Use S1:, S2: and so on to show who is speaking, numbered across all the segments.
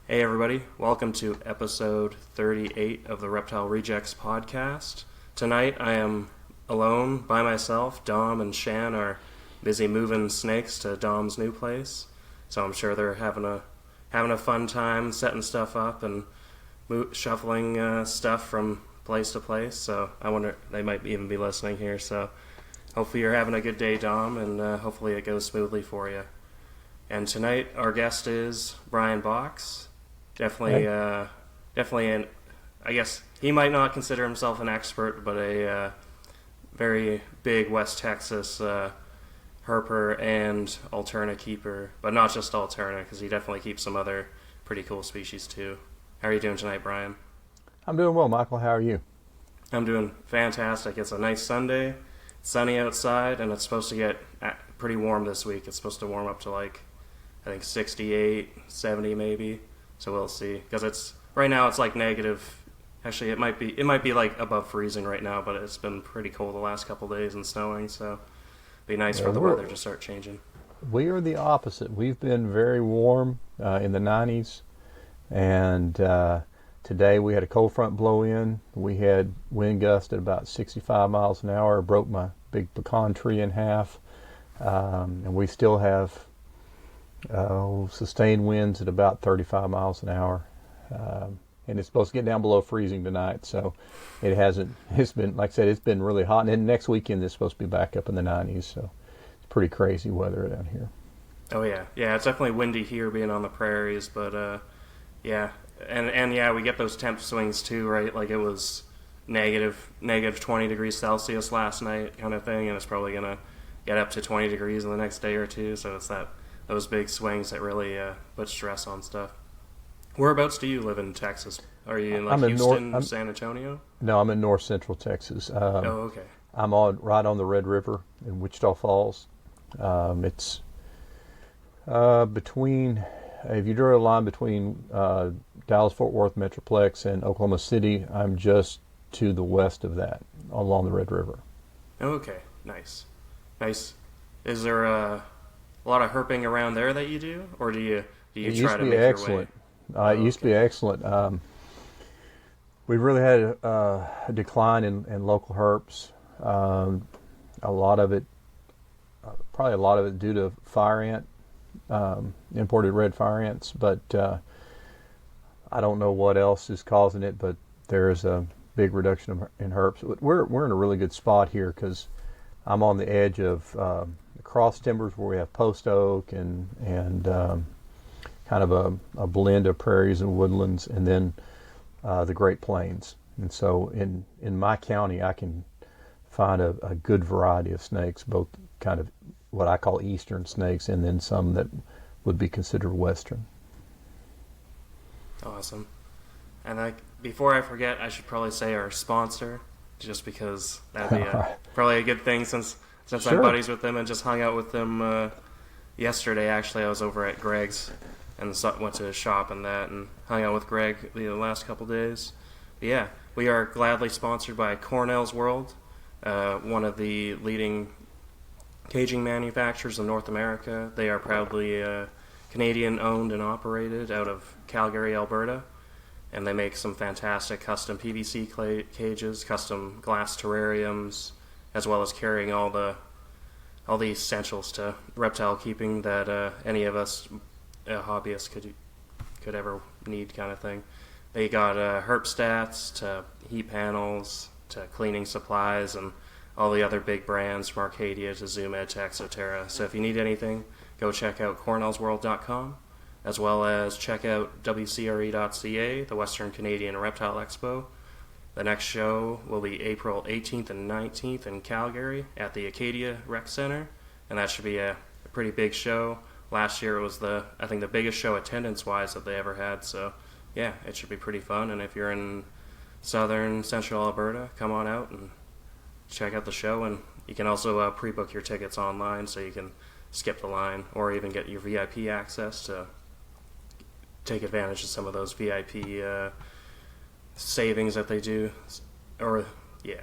S1: Hey everybody, welcome to episode 38 of the Reptile Rejects podcast. Tonight I am alone by myself. Dom and Shan are busy moving snakes to Dom's new place, so I'm sure they're having a fun time setting stuff up and shuffling stuff from place to place. So I wonder, they might even be listening here. So hopefully you're having a good day, Dom, and hopefully it goes smoothly for you. And tonight our guest is Bryan Box. Definitely an, I guess he might not consider himself an expert, but a very big West Texas herper and alterna keeper, but not just alterna, because he definitely keeps some other pretty cool species too. How are you doing tonight, Bryan?
S2: I'm doing well, Michael. How are you?
S1: I'm doing fantastic. It's a nice Sunday, it's sunny outside, and it's supposed to get pretty warm this week. It's supposed to warm up to I think 68, 70 maybe. So we'll see, because right now it's negative. Actually, it might be above freezing right now, but it's been pretty cold the last couple days and snowing. So it'd be nice for the weather to start changing.
S2: We are the opposite. We've been very warm in the 90s, and today we had a cold front blow in. We had wind gusts at about 65 miles an hour. Broke my big pecan tree in half, and we still have sustained winds at about 35 miles an hour, and it's supposed to get down below freezing tonight. So it's been, like I said, it's been really hot, and then next weekend it's supposed to be back up in the 90s. So it's pretty crazy weather down here.
S1: Oh yeah, it's definitely windy here being on the prairies, but yeah, and yeah, we get those temp swings too, right? Like it was negative 20 degrees Celsius last night kind of thing, and it's probably gonna get up to 20 degrees in the next day or two. So it's those big swings that really put stress on stuff. Whereabouts do you live in Texas? Are you in Houston, San Antonio?
S2: No, I'm in north central Texas.
S1: Oh, okay.
S2: I'm right on the Red River in Wichita Falls. It's between, if you drew a line between Dallas-Fort Worth Metroplex and Oklahoma City, I'm just to the west of that, along the Red River.
S1: Okay, nice. Is there a lot of herping around there that you do, or do you try to make your way?
S2: It used to be excellent. We've really had a decline in local herps. A lot of it due to fire ant, imported red fire ants. But I don't know what else is causing it. But there's a big reduction in herps. We're in a really good spot here because I'm on the edge of cross timbers where we have post oak and kind of a blend of prairies and woodlands, and then the Great Plains. And so in my county, I can find a good variety of snakes, both kind of what I call eastern snakes, and then some that would be considered western.
S1: Awesome. And before I forget, I should probably say our sponsor, just because that'd be probably a good thing since
S2: Sure.
S1: I'm buddies with them and just hung out with them yesterday. Actually, I was over at Greg's and went to his shop and hung out with Greg the last couple days. But yeah, we are gladly sponsored by Cornell's World, one of the leading caging manufacturers in North America. They are proudly Canadian owned and operated out of Calgary, Alberta, and they make some fantastic custom PVC cages, custom glass terrariums, as well as carrying all the essentials to reptile keeping that any of us hobbyists could ever need, kind of thing. They got herp stats to heat panels to cleaning supplies and all the other big brands from Arcadia to Zoom Ed to Exoterra. So if you need anything, go check out cornellsworld.com, as well as check out WCRE.ca, the Western Canadian Reptile Expo. The next show will be April 18th and 19th in Calgary at the Acadia Rec Center, and that should be a pretty big show. Last year it was I think the biggest show attendance-wise that they ever had, so yeah, it should be pretty fun. And if you're in southern central Alberta, come on out and check out the show, and you can also pre-book your tickets online so you can skip the line or even get your VIP access to take advantage of some of those VIP savings that they do. Or yeah,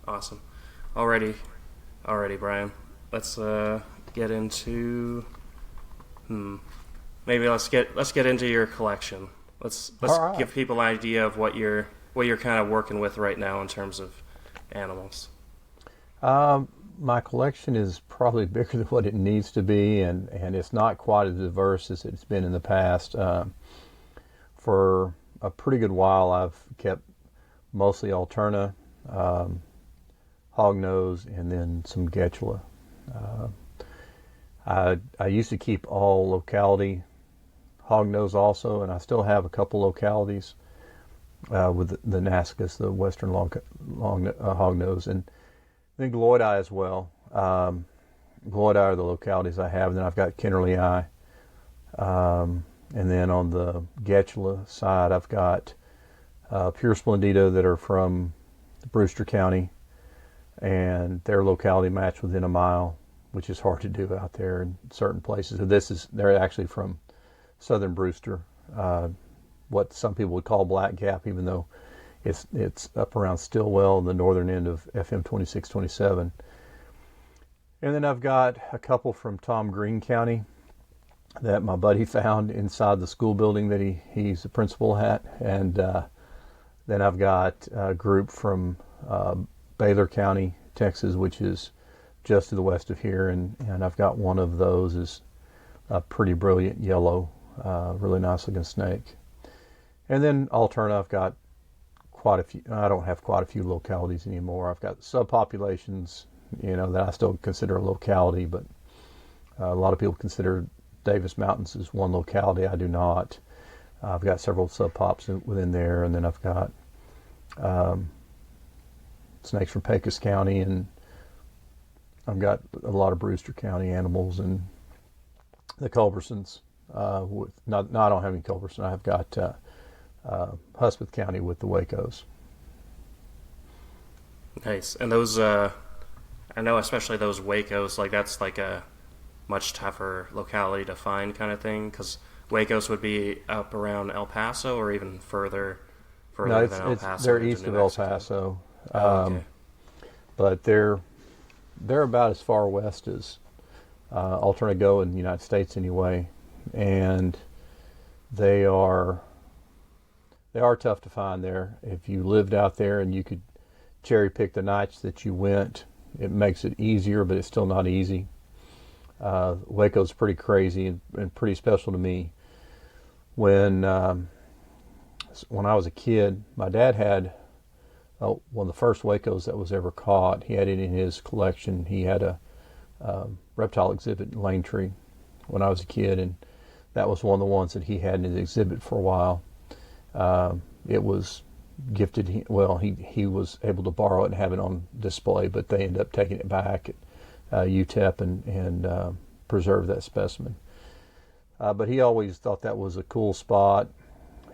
S1: awesome. Alrighty, Bryan. Let's get into maybe let's get into your collection. Let's
S2: All right.
S1: give people an idea of what you're kind of working with right now in terms of animals.
S2: My collection is probably bigger than what it needs to be, and it's not quite as diverse as it's been in the past. For a pretty good while, I've kept mostly alterna, hognose, and then some Getula. I used to keep all locality hognose also, and I still have a couple localities with the Nascus, the western long hognose, and then Gloidii as well. Gloidii are the localities I have, and then I've got Kennerlii. And then on the Getula side, I've got Pure Splendida that are from Brewster County, and their locality match within a mile, which is hard to do out there in certain places. So they're actually from southern Brewster, what some people would call Black Gap, even though it's up around Stillwell, the northern end of FM 2627. And then I've got a couple from Tom Green County that my buddy found inside the school building that he's the principal at. And then I've got a group from Baylor County, Texas, which is just to the west of here. And I've got one of those is a pretty brilliant yellow, really nice looking snake. And then alterna, I've got quite a few. I don't have quite a few localities anymore. I've got subpopulations, that I still consider a locality, but a lot of people consider Davis Mountains as one locality. I do not. I've got several subpops within there, and then I've got snakes from Pecos County, and I've got a lot of Brewster County animals and the Culbersons. I don't have any Culberson. I've got Hudspeth County with the Wacos.
S1: Nice. And those, I know especially those Wacos, like that's like a much tougher locality to find kind of thing, because Wacos would be up around El Paso or even further
S2: No,
S1: than El Paso.
S2: they're
S1: into
S2: east
S1: New
S2: of El
S1: Mexico.
S2: Paso,
S1: Okay.
S2: but they're about as far west as alterna go in the United States anyway, and they are tough to find there. If you lived out there and you could cherry pick the nights that you went, it makes it easier, but it's still not easy. Waco's pretty crazy and pretty special to me. When I was a kid, my dad had one of the first Wacos that was ever caught. He had it in his collection. He had a reptile exhibit in Lane Tree when I was a kid, and that was one of the ones that he had in his exhibit for a while. It was gifted. He was able to borrow it and have it on display, but they ended up taking it back at UTEP and preserved that specimen. But he always thought that was a cool spot,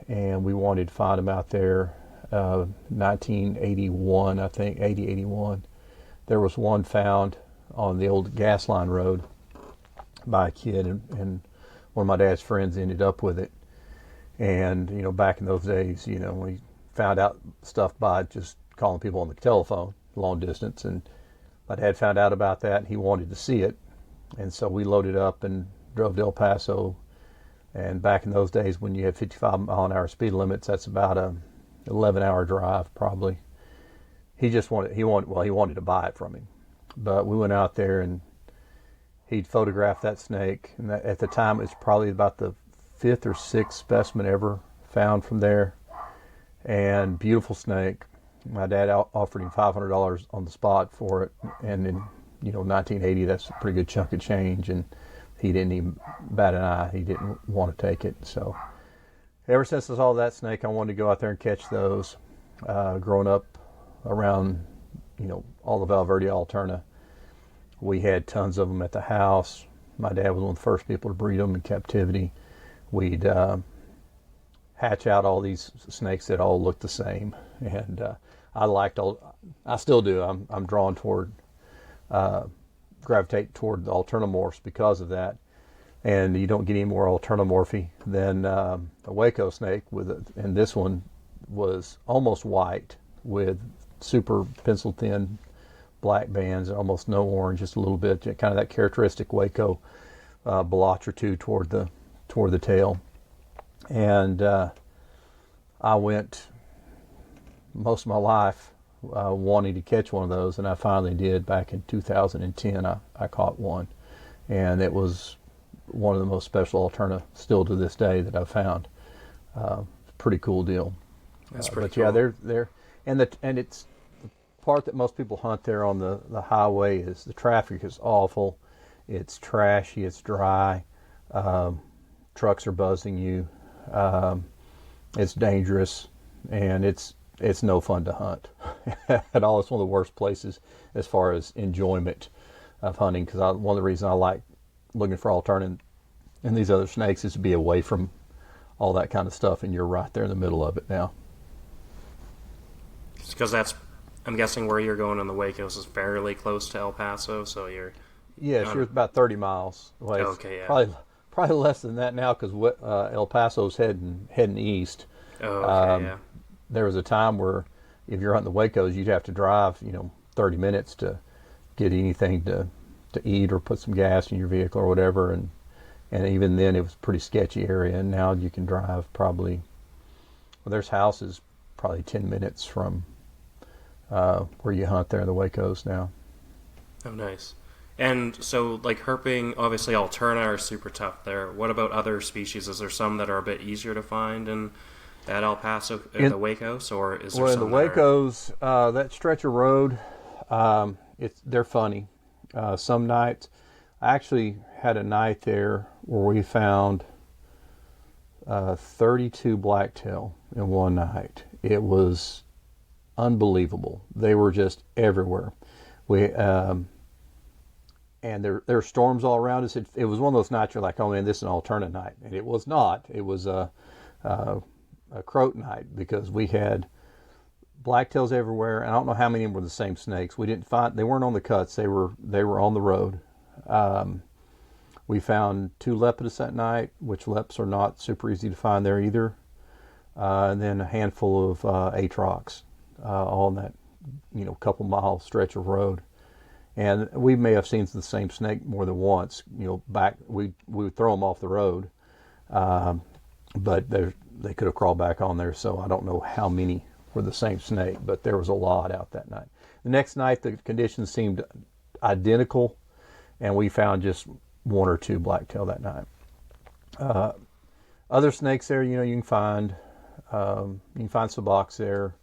S2: and we wanted to find him out there. 1981, I think, 81. There was one found on the old gas line road by a kid, and one of my dad's friends ended up with it. And back in those days, we found out stuff by just calling people on the telephone, long distance. And my dad found out about that, and he wanted to see it. And so we loaded up and drove to El Paso. And back in those days, when you had 55-mile-an-hour speed limits, that's about a 11-hour drive probably. He wanted to buy it from him. But we went out there, and he'd photographed that snake. And at the time, it was probably about the 5th or 6th specimen ever found from there. And beautiful snake. My dad offered him $500 on the spot for it. And in 1980, that's a pretty good chunk of change. And he didn't even bat an eye. He didn't want to take it. So ever since I saw that snake, I wanted to go out there and catch those. Growing up around, all the Valverde alterna, we had tons of them at the house. My dad was one of the first people to breed them in captivity. We'd hatch out all these snakes that all looked the same, and I still do. I'm drawn toward, gravitate toward the alternomorphs because of that. And you don't get any more alternomorphy than a Waco snake and this one was almost white with super pencil thin black bands, almost no orange, just a little bit, kind of that characteristic Waco blotch or two toward the tail. And I went most of my life wanting to catch one of those, and I finally did back in 2010. I caught one, and it was one of the most special alterna still to this day that I've found. Pretty cool deal.
S1: That's pretty
S2: but
S1: cool.
S2: yeah, they're and it's the part that most people hunt there on the highway is the traffic is awful. It's trashy. It's dry. Trucks are buzzing you. It's dangerous, and it's no fun to hunt at all. It's one of the worst places as far as enjoyment of hunting, because one of the reasons I like looking for alternative and these other snakes is to be away from all that kind of stuff, and you're right there in the middle of it now.
S1: Because that's, I'm guessing where you're going on the Wacos is fairly close to El Paso, so you're...
S2: Yes, you're about 30 miles away.
S1: Okay, yeah.
S2: Probably less than that now, because El Paso's heading east.
S1: Oh, okay, yeah.
S2: There was a time where if you're hunting the Wacos, you'd have to drive 30 minutes to get anything to eat or put some gas in your vehicle or whatever, and even then it was a pretty sketchy area. And now you can drive probably, well, there's houses probably 10 minutes from where you hunt there in the Wacos now.
S1: Oh, nice. And so, like, herping, obviously alterna are super tough there. What about other species? Is there some that are a bit easier to find at El Paso, the Wacos, or is there some
S2: in the Wacos, that stretch of road, they're funny. Some nights, I actually had a night there where we found 32 blacktail in one night. It was unbelievable. They were just everywhere. And there were storms all around us. It was one of those nights you're like, oh man, this is an alternate night. And it was not. It was a croat night, because we had blacktails everywhere. And I don't know how many of them were the same snakes. They weren't on the cuts. They were on the road. We found 2 lepidus that night, which leps are not super easy to find there either. And then a handful of atrox, all in that couple mile stretch of road. And we may have seen the same snake more than once. Back we would throw them off the road, but they could have crawled back on there. So I don't know how many were the same snake, but there was a lot out that night. The next night the conditions seemed identical, and we found just 1 or 2 blacktail that night. Other snakes there, you can find sabox there.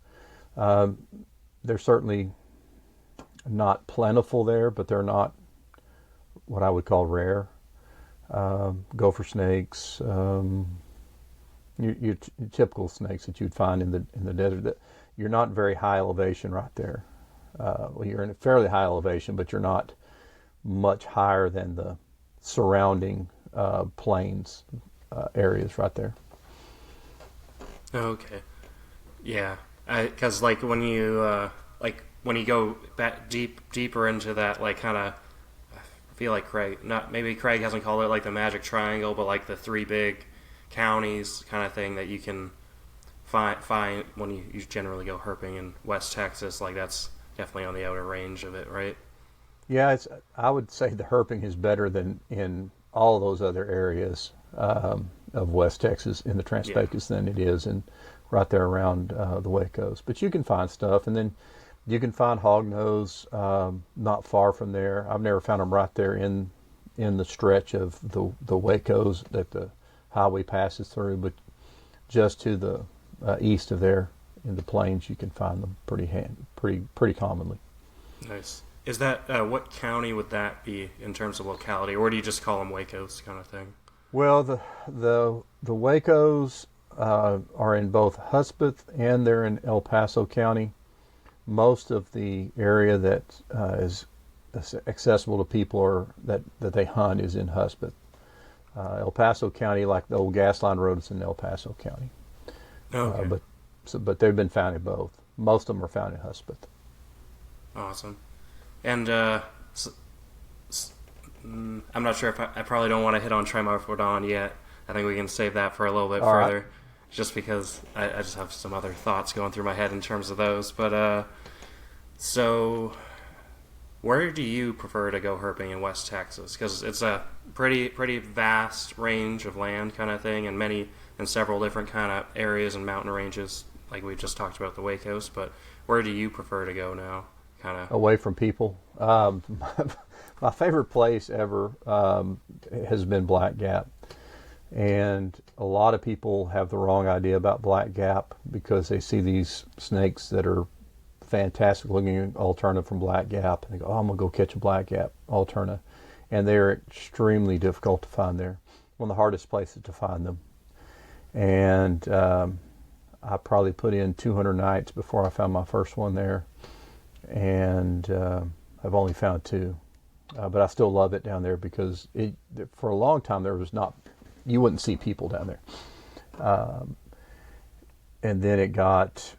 S2: They're certainly not plentiful there, but they're not what I would call rare. Gopher snakes, your typical snakes that you'd find in the desert. You're not very high elevation right there. Well, you're in a fairly high elevation, but you're not much higher than the surrounding plains areas right there.
S1: Okay. Yeah. Because when you go back deeper into that, kind of, I feel like maybe Craig hasn't called it like the magic triangle, but like the 3 big counties kind of thing that you can find when you generally go herping in West Texas. Like, that's definitely on the outer range of it, right?
S2: Yeah, I would say the herping is better than in all those other areas of West Texas in the Trans-Pecos than it is in right there around the Wacos. But you can find stuff, and then you can find hognose not far from there. I've never found them right there in the stretch of the Wacos that the highway passes through, but just to the east of there in the plains, you can find them pretty commonly.
S1: Nice. Is that what county would that be in terms of locality, or do you just call them Wacos kind of thing?
S2: Well, the Wacos are in both Hudspeth and they're in El Paso County. Most of the area that is accessible to people or that they hunt is in Hudspeth. El Paso County, like the old gas line road, is in El Paso County.
S1: Okay.
S2: But they've been found in both. Most of them are found in Hudspeth.
S1: Awesome. And I'm not sure if I probably don't want to hit on Trimorphodon yet. I think we can save that for a little bit further. Right. Just because I just have some other thoughts going through my head in terms of those. But so Where do you prefer to go herping in West Texas? Because it's a pretty vast range of land kind of thing, and several different kind of areas and mountain ranges, like we just talked about the Way Coast. But where do you prefer to go now? Kind of.
S2: Away from people. My favorite place ever has been Black Gap. And a lot of people have the wrong idea about Black Gap because they see these snakes that are fantastic looking alterna from Black Gap. And they go, oh, I'm going to go catch a Black Gap alterna. And they're extremely difficult to find there. One of the hardest places to find them. And I probably put in 200 nights before I found my first one there. And I've only found two. But I still love it down there because for a long time you wouldn't see people down there. And then it got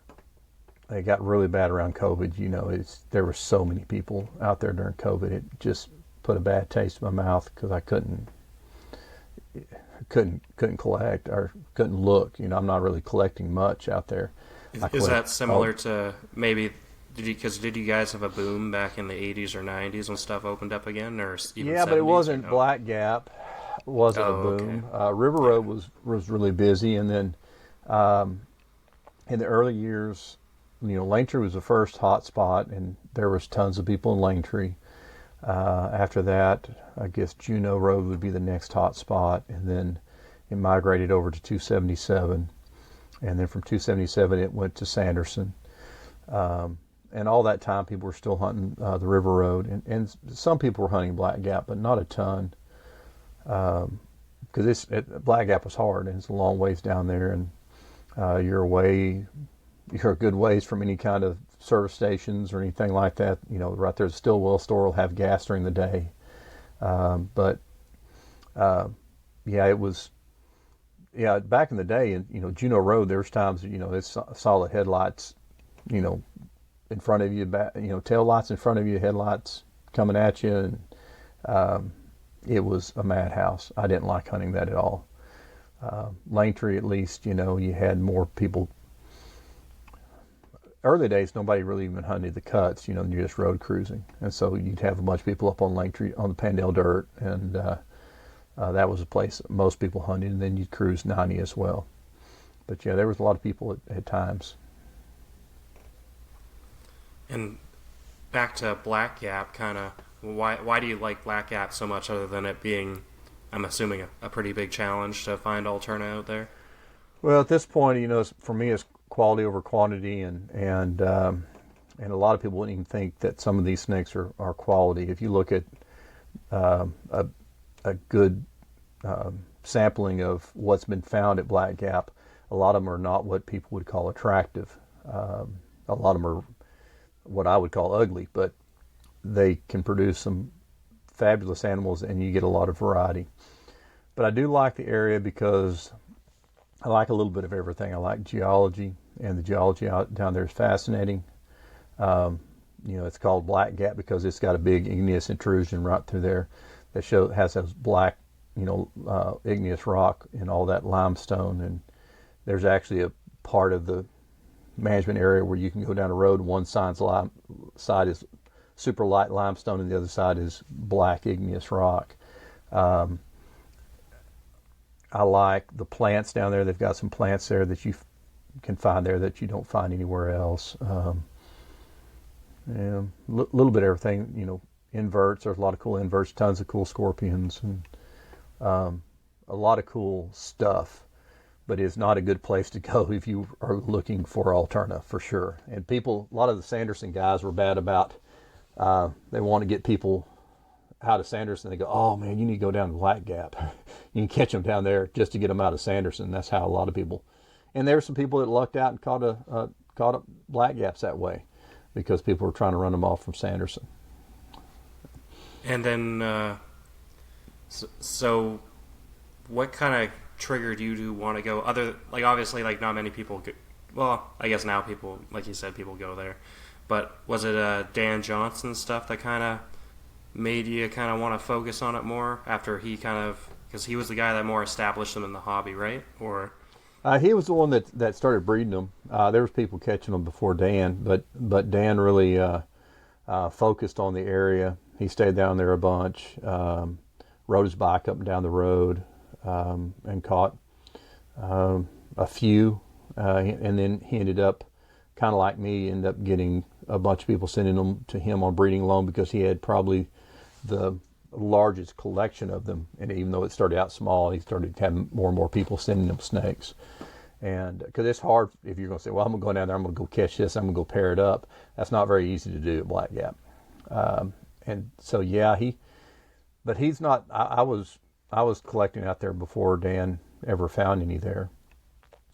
S2: really bad around COVID. You know, there were so many people out there during COVID. It just put a bad taste in my mouth because I couldn't collect or couldn't look. You know, I'm not really collecting much out there.
S1: Is that similar to maybe? Did you guys have a boom back in the 80s or 90s when stuff opened up again, or even
S2: yeah,
S1: 70s,
S2: but it wasn't Black Gap. Wasn't a boom.
S1: Okay.
S2: River Road was really busy, and then in the early years, you know, Langtree was the first hot spot, and there was tons of people in Langtree. After that, I guess Juneau Road would be the next hot spot, and then it migrated over to 277, and then from 277 it went to Sanderson. And all that time, people were still hunting the River Road, and some people were hunting Black Gap, but not a ton, because Black Gap was hard, and it's a long ways down there, and you're a good ways from any kind of service stations or anything like that. You know, right there, the Stillwell store will have gas during the day, but yeah, it was. Yeah, back in the day, and you know, Juneau Road, there's times, you know, it's solid headlights, you know, in front of you, tail lights in front of you, headlights coming at you, and it was a madhouse. I didn't like hunting that at all. Langtree, at least, you know, you had more people. Early days, nobody really even hunted the cuts, you know, you're just road cruising. And so you'd have a bunch of people up on Langtree, on the Pandale Dirt, and that was a place that most people hunted, and then you'd cruise 90 as well. But yeah, there was a lot of people at times.
S1: And back to Black Gap, kind of, why do you like Black Gap so much, other than it being, I'm assuming, a pretty big challenge to find alterna out there?
S2: Well, at this point, you know, for me, it's quality over quantity, and a lot of people wouldn't even think that some of these snakes are quality. If you look at a good sampling of what's been found at Black Gap, a lot of them are not what people would call attractive. A lot of them are what I would call ugly, but they can produce some fabulous animals, and you get a lot of variety. But I do like the area because I like a little bit of everything. I like geology, and the geology out down there is fascinating. You know, it's called Black Gap because it's got a big igneous intrusion right through there that has those black, you know, igneous rock and all that limestone. And there's actually a part of the management area where you can go down a road. One side is super light limestone, and the other side is black igneous rock. I like the plants down there. They've got some plants there that you can find there that you don't find anywhere else. And a little bit of everything, you know, inverts. There's a lot of cool inverts, tons of cool scorpions, and a lot of cool stuff. But it's not a good place to go if you are looking for alterna, for sure. And a lot of the Sanderson guys were bad about, they want to get people out of Sanderson. They go, oh man, you need to go down to Black Gap. You can catch them down there just to get them out of Sanderson. That's how a lot of people, and there's some people that lucked out and caught Black Gaps that way, because people were trying to run them off from Sanderson.
S1: And then, so what kind of triggered you to want to go? Obviously, like, not many people well, I guess now people, like you said, people go there, but was it Dan Johnson stuff that kind of made you kind of want to focus on it more after because he was the guy that more established them in the hobby, right? Or
S2: he was the one that started breeding them. There was people catching them before Dan, but Dan really focused on the area. He stayed down there a bunch, rode his bike up and down the road, and caught a few. And then he ended up, kind of like me, ended up getting a bunch of people sending them to him on breeding loan because he had probably the largest collection of them. And even though it started out small, he started having more and more people sending him snakes. And because it's hard if you're going to say, well, I'm going to go down there, I'm going to go catch this, I'm going to go pair it up. That's not very easy to do at Black Gap. And so, yeah, but he's not, I was collecting out there before Dan ever found any there.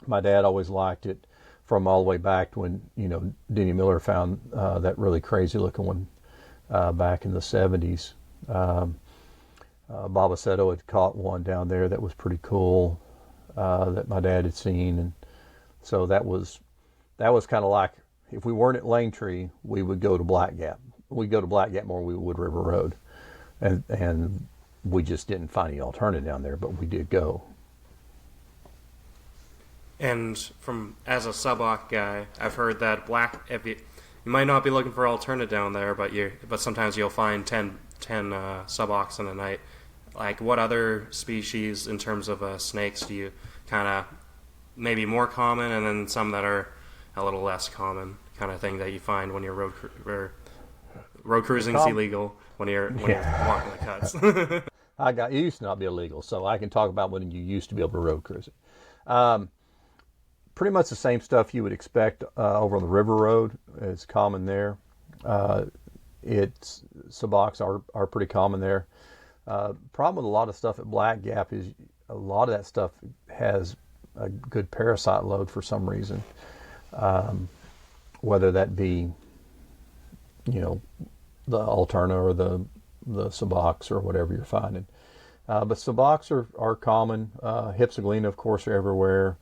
S2: My dad always liked it from all the way back to when, Denny Miller found that really crazy looking one back in the 70s. Bob Aceto had caught one down there that was pretty cool. That my dad had seen, and so that was kind of like, if we weren't at Lane Tree, we would go to Black Gap. We'd go to Black Gap more than we would River Road, and we just didn't find any alternative down there, but we did go.
S1: And as a sub-auc guy, I've heard that if you might not be looking for alternative down there, but sometimes you'll find 10 sub-aucs in a night. Like, what other species in terms of snakes do you kind of maybe more common, and then some that are a little less common kind of thing that you find when you're road cruising's illegal when you're walking the cuts?
S2: It used to not be illegal, so I can talk about when you used to be able to road cruise it. Pretty much the same stuff you would expect over on the River Road is common there. Subocs are pretty common there. Problem with a lot of stuff at Black Gap is a lot of that stuff has a good parasite load for some reason, whether that be, the alterna or the subocs or whatever you're finding. But subocs are common. Hypsoglena, of course, are everywhere.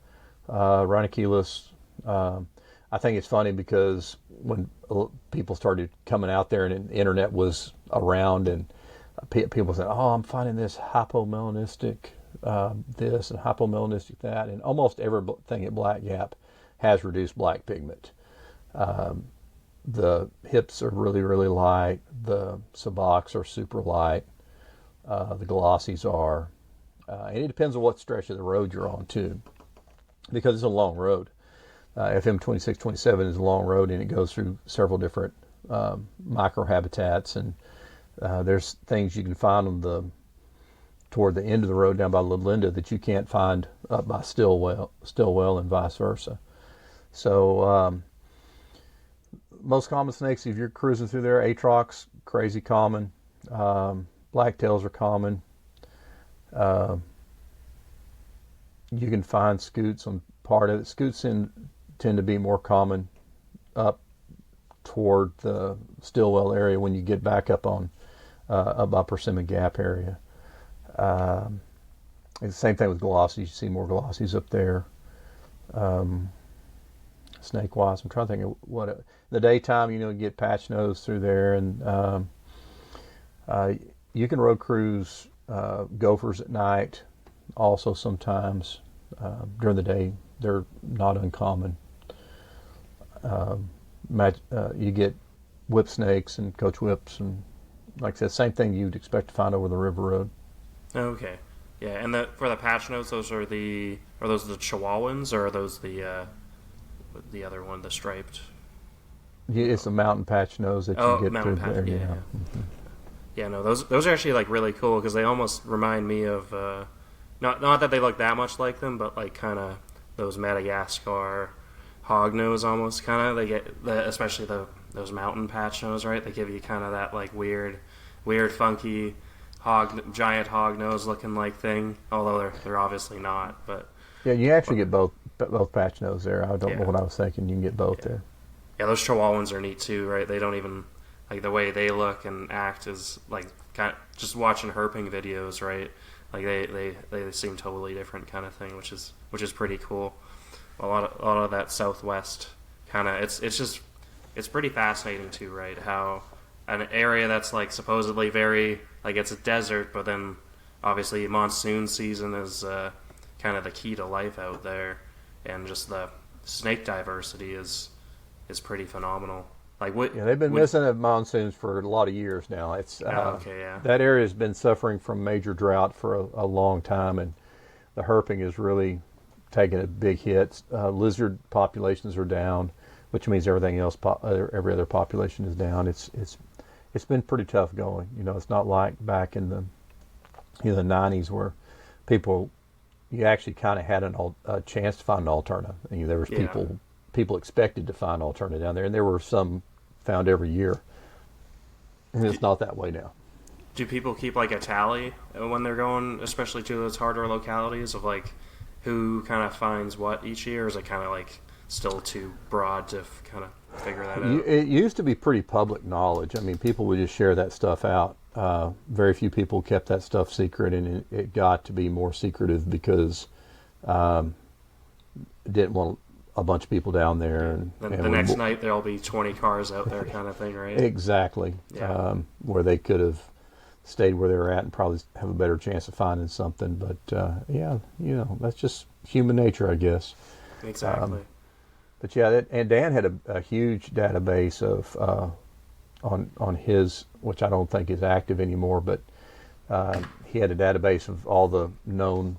S2: Rhinocheilus. I think it's funny because when people started coming out there and the internet was around and people said, oh, I'm finding this hypomelanistic this and hypomelanistic that, and almost everything at Black Gap has reduced black pigment. The hips are really, really light. The subocs are super light. The glossies are. And it depends on what stretch of the road you're on, too, because it's a long road. FM 2627 is a long road, and it goes through several different microhabitats, and there's things you can find toward the end of the road down by Little Linda that you can't find up by Stillwell, and vice versa. So most common snakes, if you're cruising through there, atrox, crazy common. Blacktails are common. You can find scoots on part of it. Scoots tend to be more common up toward the Stillwell area when you get back up on up Persimmon Gap area. The same thing with glossies. You see more glossies up there. Snake-wise, I'm trying to think of what the daytime. You get patch nose through there, and you can road cruise gophers at night. Also, sometimes during the day, they're not uncommon. You get whip snakes and coach whips, and like I said, same thing you'd expect to find over the River Road.
S1: Okay, yeah, and for the patch notes, are those the Chihuahuans, or are those the other one, the striped?
S2: Yeah, it's a mountain patch nose that you get through there. Yeah. Mm-hmm.
S1: Yeah, no, those are actually like really cool because they almost remind me of not that they look that much like them, but like kind of those Madagascar hognose almost kind of. They get especially those mountain patch nose, right? They give you kind of that like weird, funky giant hognose looking like thing. Although they're obviously not, but
S2: yeah, you actually get both patch nose there. I don't know what I was thinking. You can get both there.
S1: Yeah, those Chihuahuans are neat too, right? They don't even like the way they look and act is like kind of just watching herping videos, right? Like they seem totally different kind of thing, which is pretty cool. A lot of that Southwest kind of it's pretty fascinating too, right? How an area that's like supposedly very like it's a desert, but then obviously monsoon season is kind of the key to life out there, and just the snake diversity is pretty phenomenal. Like what?
S2: Yeah, they've been missing the monsoons for a lot of years now. It's
S1: Okay, yeah.
S2: that area has been suffering from major drought for a long time, and the herping is really taking a big hit. Lizard populations are down, which means everything else, every other population is down. It's been pretty tough going. It's not like back in the 90s where people you actually kind of had a chance to find an alterna. There was
S1: Yeah.
S2: people expected to find alterna down there, and there were some found every year. And it's not that way now.
S1: Do people keep like a tally when they're going, especially to those harder localities, of like who kind of finds what each year? Or is it kind of like still too broad to kind of figure that out?
S2: It used to be pretty public knowledge. I mean, people would just share that stuff out. Very few people kept that stuff secret, and it got to be more secretive because it didn't want a bunch of people down there. And
S1: The next night there'll be 20 cars out there, kind of thing, right?
S2: Exactly.
S1: Yeah.
S2: Where they could have stayed where they were at and probably have a better chance of finding something. But yeah, that's just human nature, I guess.
S1: Exactly.
S2: But yeah, and Dan had a huge database of on his, which I don't think is active anymore, but he had a database of all the known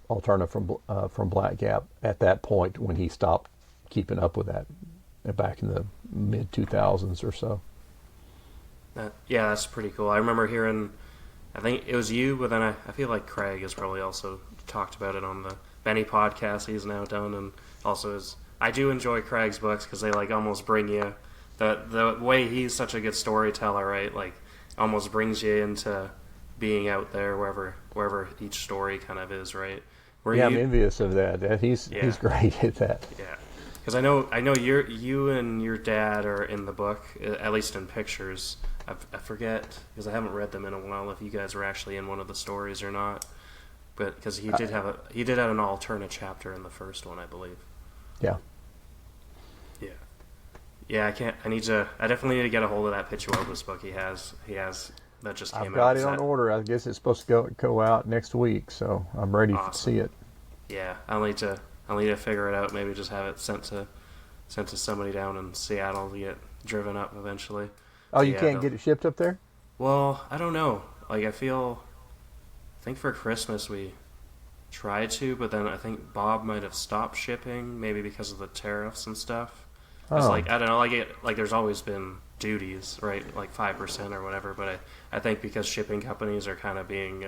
S2: alterna from Black Gap at that point when he stopped keeping up with that back in the mid 2000s or so.
S1: Yeah, that's pretty cool. I remember hearing, I think it was you, but then I feel like Craig has probably also talked about it on the Benny podcast he's now done, and also I do enjoy Craig's books because they like almost bring you the way he's such a good storyteller, right? Like almost brings you into being out there wherever each story kind of is, right?
S2: I'm envious of that. He's great at that.
S1: Yeah, because I know you and your dad are in the book, at least in pictures. I forget because I haven't read them in a while if you guys were actually in one of the stories or not. But because he did have an alterna chapter in the first one, I believe.
S2: Yeah.
S1: Yeah. Yeah, I definitely need to get a hold of that Pituobus book he has that just came out.
S2: I've got it on order. I guess it's supposed to go out next week, so I'm ready to see it.
S1: Yeah, I'll need to figure it out. Maybe just have it sent to somebody down in Seattle to get driven up eventually.
S2: Oh, you can't get it shipped up there?
S1: Well, I don't know. Like I think for Christmas we tried to, but then I think Bob might have stopped shipping, maybe because of the tariffs and stuff. It's like I don't know, like there's always been duties, right? Like 5% or whatever, but I think because shipping companies are kind of being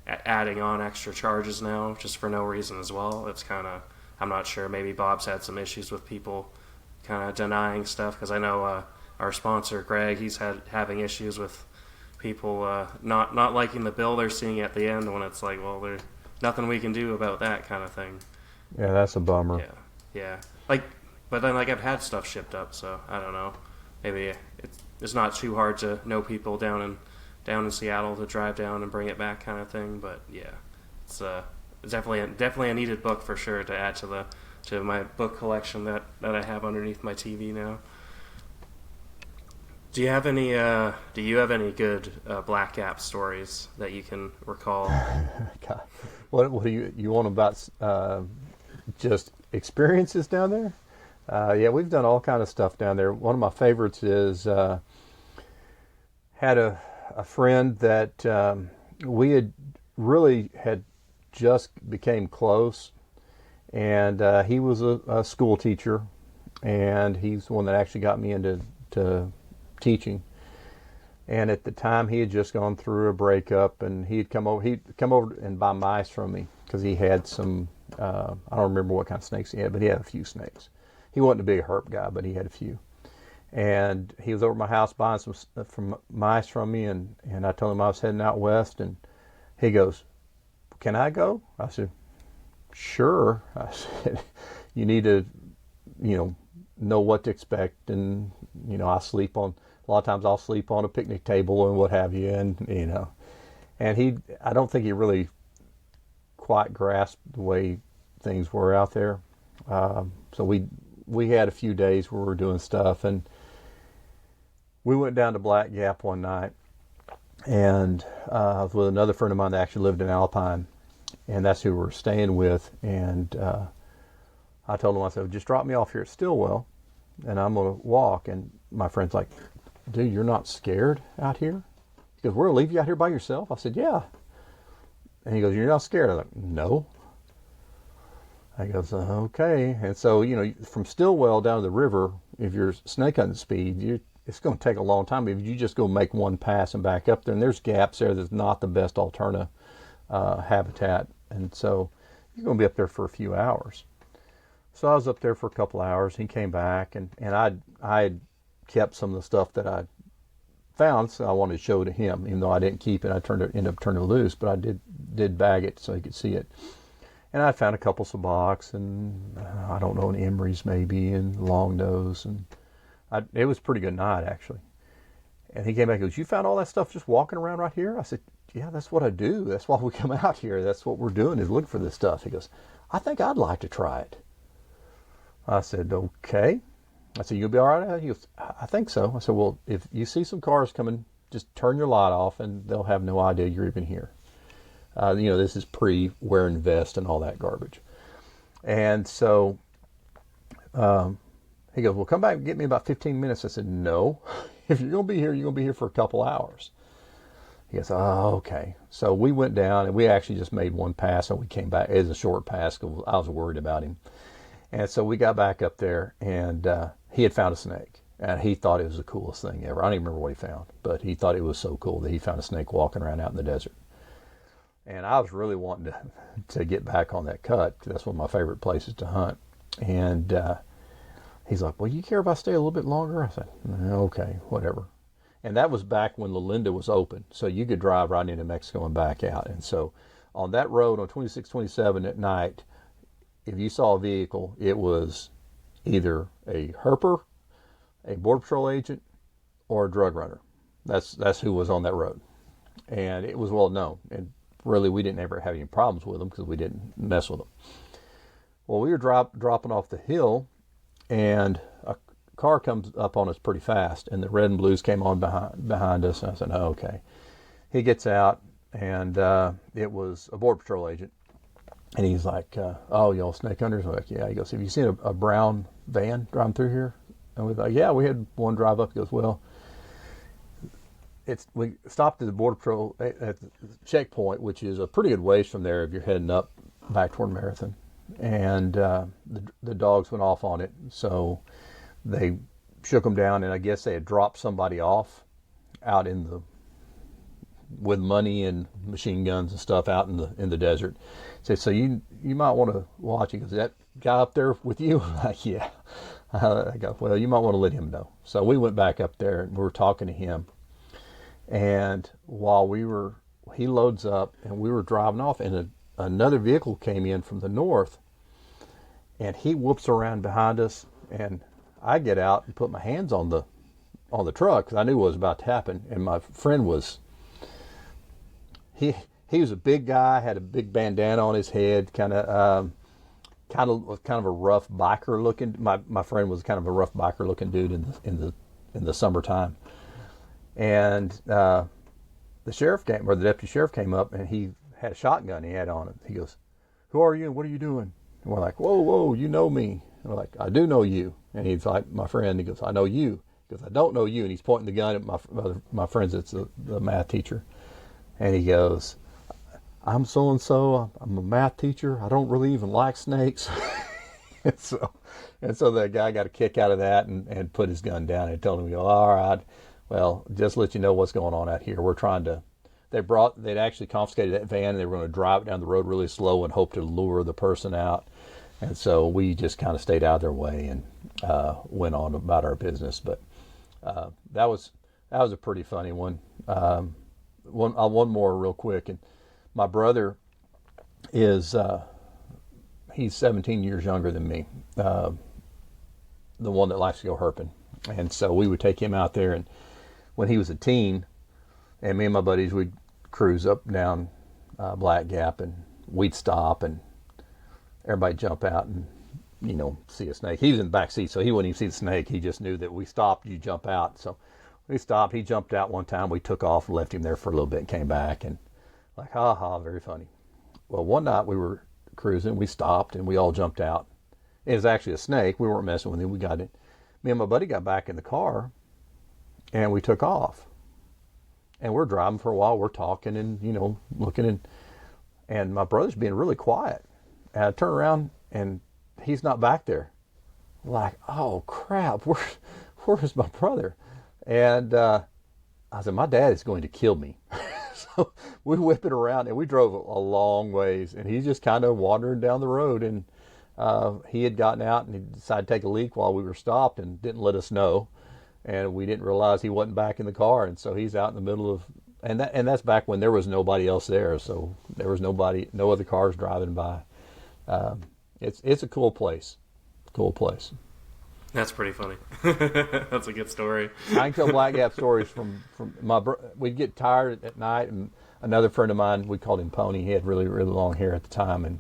S1: adding on extra charges now just for no reason as well. It's kind of, I'm not sure. Maybe Bob's had some issues with people kind of denying stuff because I know our sponsor Greg, he's having issues with people not liking the bill they're seeing at the end when it's like, well, there's nothing we can do about that kind of thing.
S2: Yeah, that's a bummer.
S1: Yeah. But then I've had stuff shipped up, so I don't know. Maybe it's not too hard to know people down in Seattle to drive down and bring it back kind of thing. But yeah, it's definitely a needed book for sure to add to my book collection that I have underneath my TV now. Do you have any good Black Gap stories that you can recall?
S2: God. What do you want about just experiences down there? Yeah, we've done all kind of stuff down there. One of my favorites is had a friend that we had just became close, and he was a school teacher, and he's the one that actually got me into teaching. And at the time, he had just gone through a breakup, and he'd come over and buy mice from me because he had some. I don't remember what kind of snakes he had, but he had a few snakes. He wasn't a big herp guy, but he had a few. And he was over at my house buying some mice from me, and I told him I was heading out west, and he goes, "Can I go?" I said, "Sure." I said, "You need to, know what to expect, and I sleep on a lot of times. I'll sleep on a picnic table and what have you, and and I don't think he really quite grasped the way things were out there. So we had a few days where we were doing stuff, and we went down to Black Gap one night, and I was with another friend of mine that actually lived in Alpine, and that's who we were staying with. And I told him, I said, "Just drop me off here at Stillwell, and I'm going to walk. And my friend's like, dude, you're not scared out here? He goes, we're going to leave you out here by yourself? I said, yeah. And he goes, you're not scared? I'm like, no. I goes, okay. And so, from Stillwell down to the river, if you're snake hunting speed, it's going to take a long time. If you just go make one pass and back up there, and there's gaps there that's not the best alterna habitat. And so you're going to be up there for a few hours. So I was up there for a couple hours. He came back, and I had kept some of the stuff that I found, so I wanted to show to him, even though I didn't keep it. I ended up turning it loose, but I did bag it so he could see it. And I found a couple saboks, and I don't know, an emery's maybe, and long nose, and it was a pretty good night actually. And he came back and goes, you found all that stuff just walking around right here? I said, yeah, that's what I do. That's why we come out here. That's what we're doing, is look for this stuff. He goes, I think I'd like to try it. I said, okay. I said, you'll be all right? He goes, I think so. I said, well, if you see some cars coming, just turn your light off and they'll have no idea you're even here. This is pre-wearing vest and all that garbage. And so he goes, well, come back and get me about 15 minutes. I said, no. If you're going to be here, you're going to be here for a couple hours. He goes, oh, okay. So we went down, and we actually just made one pass, and we came back. It was a short pass because I was worried about him. And so we got back up there, and he had found a snake. And he thought it was the coolest thing ever. I don't even remember what he found, but he thought it was so cool that he found a snake walking around out in the desert. And I was really wanting to get back on that cut, because that's one of my favorite places to hunt. And he's like, well, you care if I stay a little bit longer? I said, okay, whatever. And that was back when La Linda was open, so you could drive right into Mexico and back out. And so on that road on 2627 at night, if you saw a vehicle, it was either a herper, a Border Patrol agent, or a drug runner. That's who was on that road. And it was well known. And really, we didn't ever have any problems with them because we didn't mess with them. Well, we were dropping off the hill, and a car comes up on us pretty fast, and the red and blues came on behind us. And I said, oh, okay. He gets out, and it was a Border Patrol agent. And he's like, oh, y'all snake hunters? I'm like, yeah. He goes, have you seen a brown van driving through here? And we're like, yeah, we had one drive up. He goes, well, we stopped at the Border Patrol at the checkpoint, which is a pretty good ways from there if you're heading up back toward Marathon. And the dogs went off on it, so they shook them down, and I guess they had dropped somebody off out with money and machine guns and stuff out in the desert. So you might want to watch it. Is that guy up there with you? I'm like, yeah. I go, well, you might want to let him know. So we went back up there, and we were talking to him. And while he loads up, and we were driving off, and another vehicle came in from the north, and he whoops around behind us, and I get out and put my hands on the truck because I knew what was about to happen. And my friend was he was a big guy, had a big bandana on his head, kind of a rough biker looking. My friend was kind of a rough biker looking dude in the summertime. And the sheriff came, or the deputy sheriff came up, and he had a shotgun he had on it. He goes, who are you and what are you doing? And we're like, whoa, you know me. And we're like, I do know you. And he's like, my friend. He goes, I know you. He goes, I don't know you. And he's pointing the gun at my friend that's the math teacher. And he goes, I'm so-and-so. I'm a math teacher. I don't really even like snakes. and so that guy got a kick out of that and put his gun down and told him, all right, well, just to let you know what's going on out here. We're trying to, they'd actually confiscated that van, and they were going to drive it down the road really slow and hope to lure the person out. And so we just kind of stayed out of their way and went on about our business. But that was a pretty funny one. One more real quick. And my brother is, he's 17 years younger than me, the one that likes to go herping. And so we would take him out there, and when he was a teen, and me and my buddies, we'd cruise up and down Black Gap, and we'd stop, and everybody jump out and, see a snake. He was in the back seat, so he wouldn't even see the snake. He just knew that we stopped, you jump out. So we stopped. He jumped out one time. We took off and left him there for a little bit and came back, and like, ha ha, very funny. Well, one night we were cruising. We stopped, and we all jumped out. It was actually a snake. We weren't messing with him. We got it. Me me and my buddy got back in the car, and we took off. And we're driving for a while. We're talking and, looking, and my brother's being really quiet. And I turn around, and he's not back there. Like, oh, crap, where's my brother? And I said, my dad is going to kill me. So we whip it around, and we drove a long ways, and he's just kind of wandering down the road. And he had gotten out, and he decided to take a leak while we were stopped and didn't let us know. And we didn't realize he wasn't back in the car, and so he's out in the middle of, and that's back when there was nobody else there, so there was no other cars driving by. It's a cool place.
S1: That's pretty funny. That's a good story.
S2: I can tell Black Gap stories from we'd get tired at night, and another friend of mine, we called him Pony. He had really, really long hair at the time,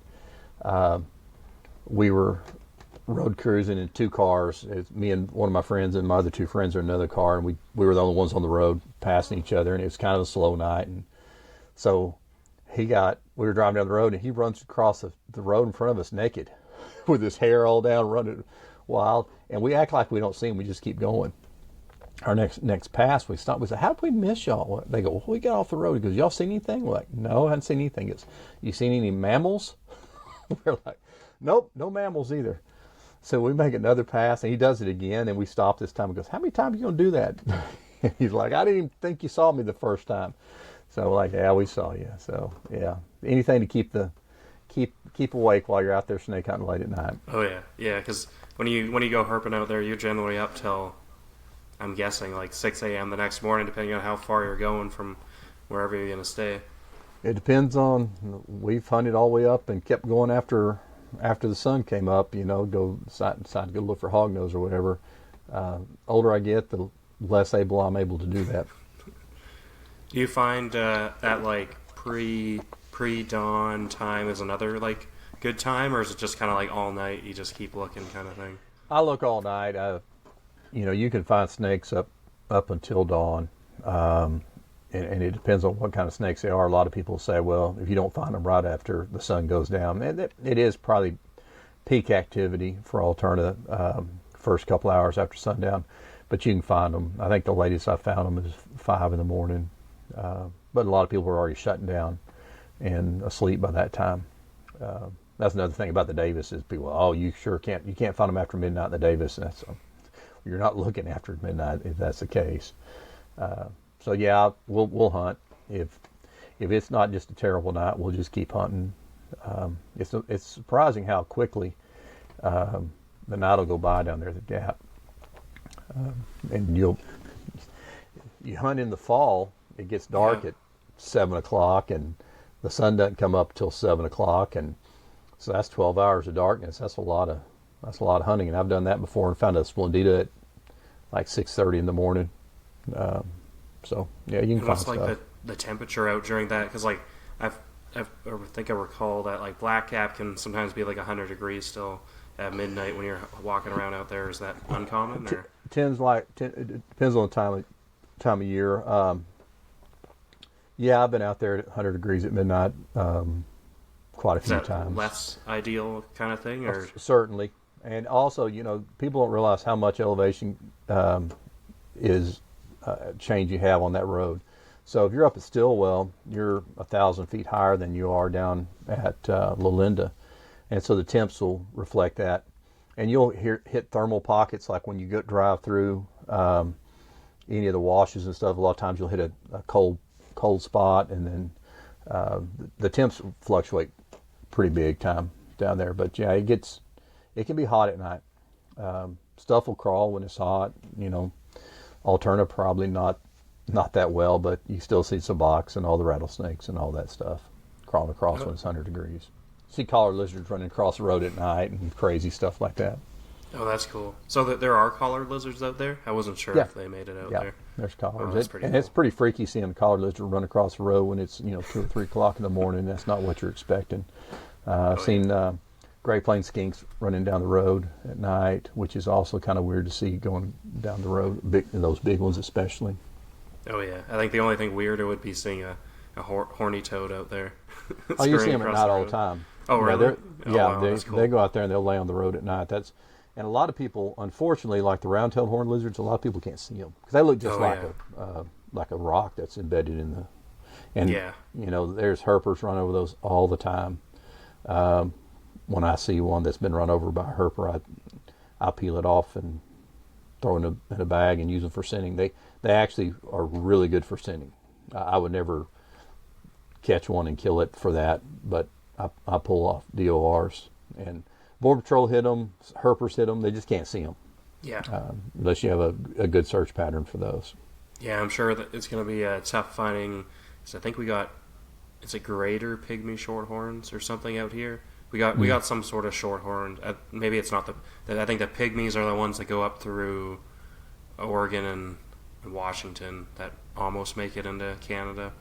S2: and we were road cruising in two cars. It's me and one of my friends, and my other two friends are in another car, and we were the only ones on the road passing each other, and it was kind of a slow night. And so we were driving down the road, and he runs across the road in front of us naked with his hair all down, running wild, and we act like we don't see him. We just keep going. Our next pass, we stopped. We said, how did we miss y'all? They go, well, we got off the road. He goes, y'all seen anything? We're like, no, I haven't seen anything. You seen any mammals? We're like, nope, no mammals either. So we make another pass, and he does it again, and we stop this time. He goes, how many times are you going to do that? He's like, I didn't even think you saw me the first time. So we're like, yeah, we saw you. So, yeah, anything to keep awake while you're out there snake hunting late at night.
S1: Oh, yeah. Yeah, because when you go herping out there, you're generally up till, I'm guessing, like 6 a.m. the next morning, depending on how far you're going from wherever you're going to stay.
S2: It depends on, we've hunted all the way up and kept going after the sun came up, decide to go look for hognose or whatever. Older I get, the less able I'm able to do that.
S1: Do you find that like pre-dawn time is another like good time, or is it just kind of like all night you just keep looking kind of thing?
S2: I look all night. You can find snakes up until dawn, and it depends on what kind of snakes they are. A lot of people say, well, if you don't find them right after the sun goes down, and it is probably peak activity for alterna first couple hours after sundown, but you can find them. I think the latest I found them is 5 in the morning, but a lot of people were already shutting down and asleep by that time. That's another thing about the Davis is people, you can't find them after midnight in the Davis. And you're not looking after midnight if that's the case. So yeah, we'll hunt. If it's not just a terrible night, we'll just keep hunting. It's surprising how quickly the night will go by down there at the Gap. And you hunt in the fall. It gets dark at 7 o'clock, and the sun doesn't come up till 7 o'clock, and so that's 12 hours of darkness. That's a lot of hunting, and I've done that before and found a splendida at like 6:30 in the morning. So yeah, you can find
S1: what's
S2: stuff.
S1: like the temperature out during that? Because like I think I recall that like Black Gap can sometimes be like 100 degrees still at midnight when you're walking around out there. Is that uncommon? Or?
S2: It depends on the time of year. Yeah, I've been out there at 100 degrees at midnight quite a few times.
S1: Less ideal kind of thing, or
S2: certainly. And also, people don't realize how much elevation is change you have on that road. So if you're up at Stillwell, you're 1,000 feet higher than you are down at Lalinda, and so the temps will reflect that. And you'll hit thermal pockets, like when you drive through any of the washes and stuff. A lot of times you'll hit a cold spot, and then the temps fluctuate pretty big time down there. But yeah, it can be hot at night. Stuff will crawl when it's hot. Alterna probably not that well, but you still see subocs and all the rattlesnakes and all that stuff crawling across when it's 100 degrees. See collar lizards running across the road at night and crazy stuff like that.
S1: Oh, that's cool. So there are collar lizards out there? I wasn't sure if they made it out there.
S2: There's collars.
S1: Oh, that's pretty cool.
S2: It's pretty freaky seeing a collar lizard run across the road when it's 2 or 3 o'clock in the morning. That's not what you're expecting. I've seen Great Plains skinks running down the road at night, which is also kind of weird to see going down the road, those big ones especially.
S1: Oh yeah, I think the only thing weirder would be seeing a horny toad out there.
S2: You see them at night all the time.
S1: Oh really?
S2: Wow,
S1: that's cool.
S2: they go out there and they'll lay on the road at night. And a lot of people, unfortunately, like the round-tailed horned lizards, a lot of people can't see them because they look just
S1: Oh
S2: like a rock that's embedded in the. And
S1: yeah,
S2: there's herpers run over those all the time. When I see one that's been run over by a herper, I peel it off and throw it in a bag and use them for scenting. They actually are really good for scenting. I would never catch one and kill it for that, but I pull off DORs. And Border Patrol hit them, herpers hit them. They just can't see them
S1: yeah.
S2: unless you have a good search pattern for those.
S1: Yeah, I'm sure that it's going to be tough finding. Cause I think we got, is it greater pygmy shorthorns or something out here? We got some sort of shorthorn. Maybe it's not I think the pygmies are the ones that go up through Oregon and Washington that almost make it into Canada.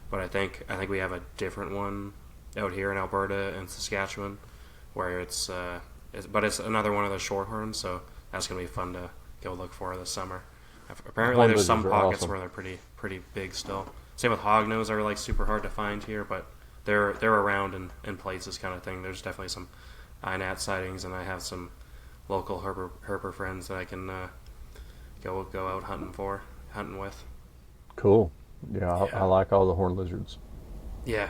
S1: But I think we have a different one out here in Alberta and Saskatchewan, where it's another one of the shorthorns. So that's gonna be fun to go look for this summer. Apparently, there's some pockets where they're pretty big still. Same with hognose are like super hard to find here, but they're around in places kind of thing. There's definitely some INAT sightings, and I have some local herper friends that I can go out hunting with.
S2: Cool. Yeah, I like all the horned lizards.
S1: Yeah.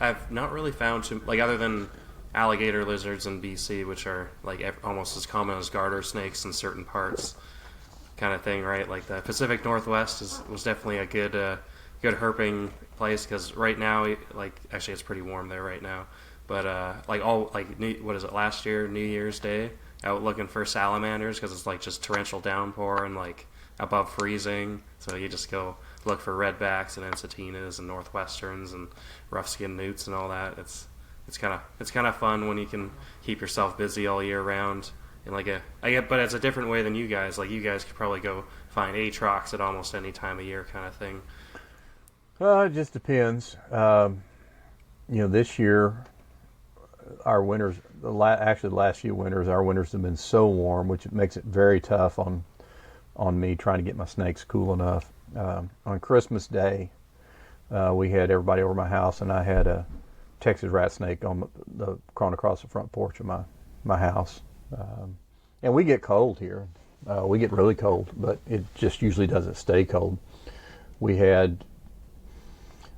S1: I've not really found other than alligator lizards in BC, which are like almost as common as garter snakes in certain parts, kind of thing, right? Like the Pacific Northwest was definitely a good herping place because right now, actually it's pretty warm there right now, but what is it? Last year, New Year's Day, out looking for salamanders because it's like just torrential downpour and like above freezing, so you just go look for redbacks and ensatinas and northwesterns and rough-skinned newts and all that. It's kind of fun when you can keep yourself busy all year round. And but it's a different way than you guys. Like you guys could probably go find atrox at almost any time of year, kind of thing.
S2: It just depends. This year, our winters, actually the last few winters, our winters have been so warm, which makes it very tough on me trying to get my snakes cool enough. On Christmas Day, we had everybody over my house, and I had a Texas rat snake crawling across the front porch of my house. And we get cold here. We get really cold, but it just usually doesn't stay cold. We had,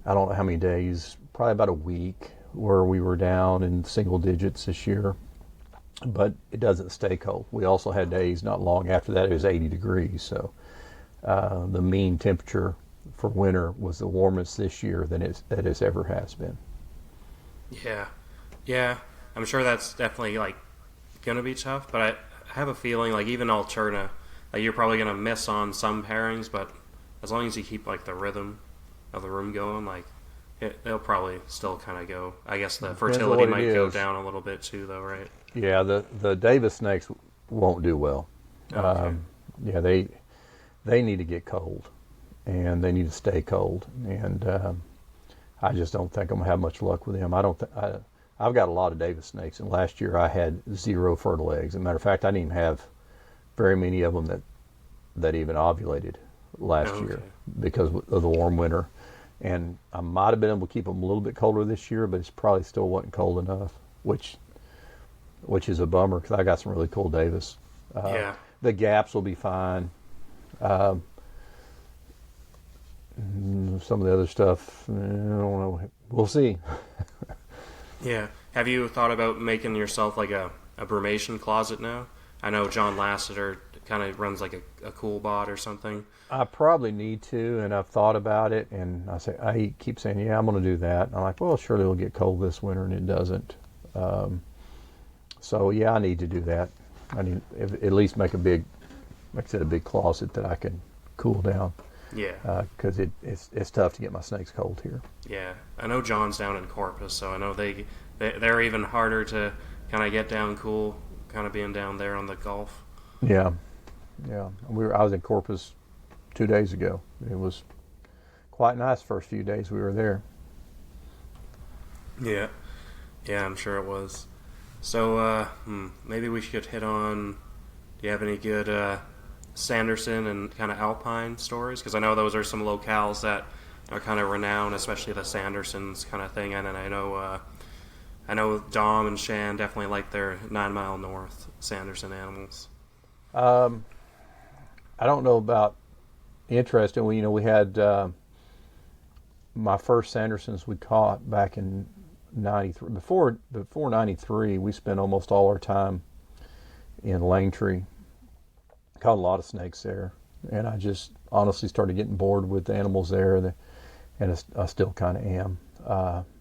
S2: I don't know how many days, probably about a week, where we were down in single digits this year, but it doesn't stay cold. We also had days not long after that it was 80 degrees, so the mean temperature for winter was the warmest this year that it ever has been.
S1: Yeah. I'm sure that's definitely gonna be tough, but I have a feeling even alterna, you're probably gonna miss on some pairings, but as long as you keep the rhythm of the room going, they'll probably still kind of go. I guess the fertility might go down a little bit too, though, right?
S2: Yeah, the Davis snakes won't do well.
S1: Okay.
S2: Yeah, they need to get cold, and they need to stay cold, and I just don't think I'm gonna have much luck with them. I've got a lot of Davis snakes, and last year I had 0 fertile eggs. As a matter of fact, I didn't even have very many of them that even ovulated last year because of the warm winter. And I might have been able to keep them a little bit colder this year, but it's probably still wasn't cold enough, which is a bummer because I got some really cool Davis. The gaps will be fine. Some of the other stuff, I don't know. We'll see.
S1: Yeah. Have you thought about making yourself a brumation closet now? I know John Lasseter kind of runs a cool bot or something.
S2: I probably need to, and I've thought about it, and I keep saying, yeah, I'm going to do that. And I'm like, well, surely it'll get cold this winter, and it doesn't. So yeah, I need to do that. I need at least make a big closet that I can cool down.
S1: Yeah.
S2: Because it's tough to get my snakes cold here.
S1: Yeah, I know John's down in Corpus, so I know they're even harder to kind of get down cool, kind of being down there on the Gulf.
S2: Yeah. I was in Corpus 2 days ago. It was quite nice the first few days we were there.
S1: Yeah, I'm sure it was. So maybe we should hit on. Do you have any good Sanderson and kind of Alpine stories? Because I know those are some locales that are kind of renowned, especially the Sandersons kind of thing. And then I know I know Dom and Shan definitely like their 9 Mile North Sanderson animals.
S2: Um, I don't know about interesting. We had my first Sandersons we caught back in '93. Before '93, we spent almost all our time in Langtree. Caught a lot of snakes there, and I just honestly started getting bored with the animals there, and I still kind of am.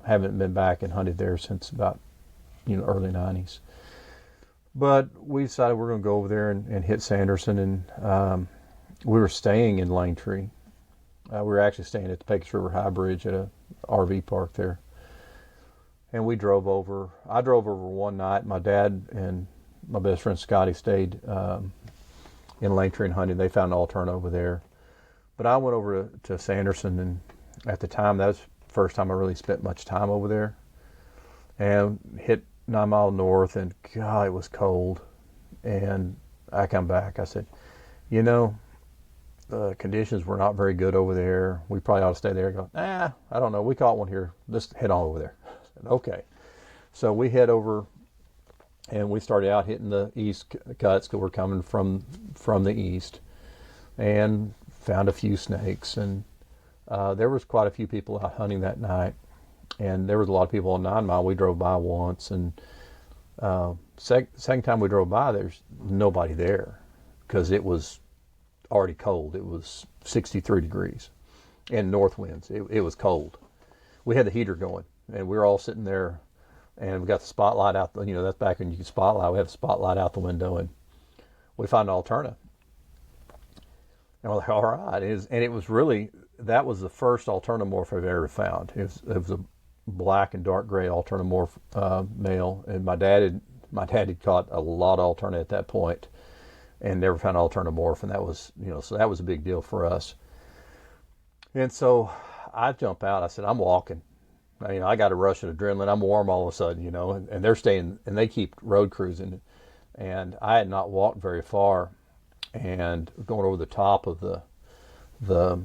S2: Haven't been back and hunted there since about early '90s. But we decided we're going to go over there and hit Sanderson, and we were staying in Langtree. We were actually staying at the Pecos River High Bridge at a RV park there. And we drove over. I drove over one night. My dad and my best friend Scotty stayed in Langtree and hunted. They found an alterna over there. But I went over to Sanderson, and at the time, that was the first time I really spent much time over there. And hit 9 Mile North, and God, it was cold. And I come back. I said, the conditions were not very good over there. We probably ought to stay there. I go, I don't know. We caught one here. Let's head on over there. I said, okay. So we head over, and we started out hitting the east cuts because we're coming from the east, and found a few snakes. And there was quite a few people out hunting that night, and there was a lot of people on 9 Mile. We drove by once, and second time we drove by, there's nobody there because it was already cold. It was 63 degrees and north winds. It was cold. We had the heater going, and we were all sitting there, and we got the spotlight out. That's back when you could spotlight. We have the spotlight out the window, and we found an alterna. And we're like, all right. It was really, that was the first alternomorph I've ever found. It was a black and dark gray alternomorph male, and my dad had caught a lot of alterna at that point, and never found an alternomorph, and that was so that was a big deal for us. And so I jump out. I said, I'm walking. I got a rush of adrenaline. I'm warm all of a sudden, and they're staying, and they keep road cruising, and I had not walked very far, and going over the top of the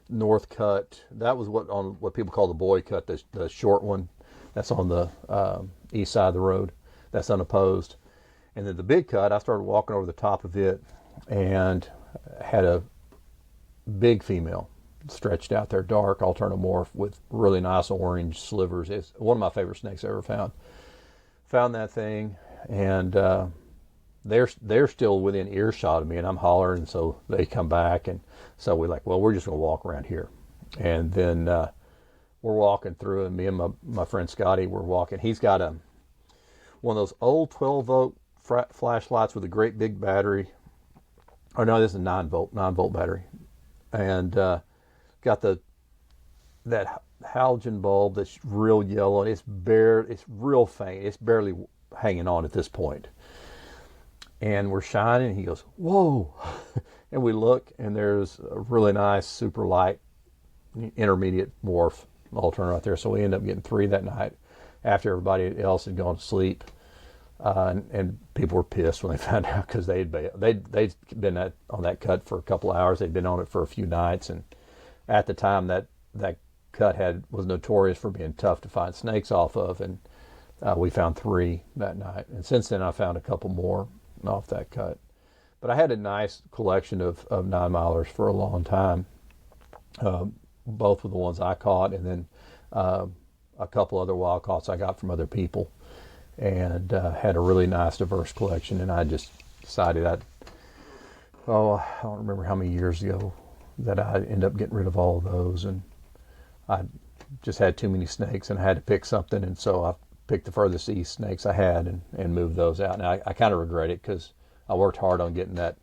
S2: north cut. That was what people call the boy cut, the short one. That's on the east side of the road. That's unopposed. And then the big cut, I started walking over the top of it, and had a big female stretched out there, dark alternomorph with really nice orange slivers. It's one of my favorite snakes I ever found. Found that thing, and they're still within earshot of me, and I'm hollering, so they come back, and so we're just going to walk around here. And then we're walking through, and me and my friend Scotty were walking. He's got one of those old 12-volt flashlights with a great big battery. Oh no, this is a 9-volt battery, and got that halogen bulb that's real yellow, and it's real faint. It's barely hanging on at this point. And we're shining, and he goes, whoa. And we look, and there's a really nice super light intermediate morph alterna right there. So we ended up getting 3 that night after everybody else had gone to sleep. And people were pissed when they found out, because they'd been on that cut for a couple of hours. They'd been on it for a few nights, and at the time that cut was notorious for being tough to find snakes off of, and we found 3 that night. And since then I found a couple more off that cut. But I had a nice collection of 9-milers for a long time. Both were the ones I caught, and then a couple other wild caughts I got from other people, and had a really nice diverse collection. And I just decided I don't remember how many years ago that I ended up getting rid of all of those, and I just had too many snakes, and I had to pick something, and so I picked the furthest east snakes I had and moved those out. Now I kind of regret it, because I worked hard on getting the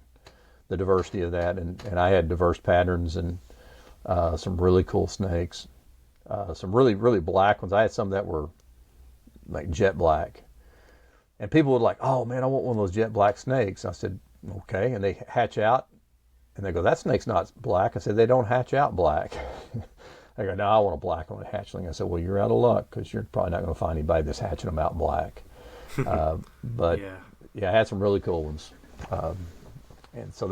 S2: diversity of that, and I had diverse patterns, and some really cool snakes, some really, really black ones. I had some that were like jet black, and people would like, oh man, I want one of those jet black snakes. I said, okay. And they hatch out, and they go, that snake's not black. I said, they don't hatch out black. They go, no, I want a black one, a hatchling. I said, well, you're out of luck, because you're probably not going to find anybody that's hatching them out black. But yeah, I had some really cool ones. And so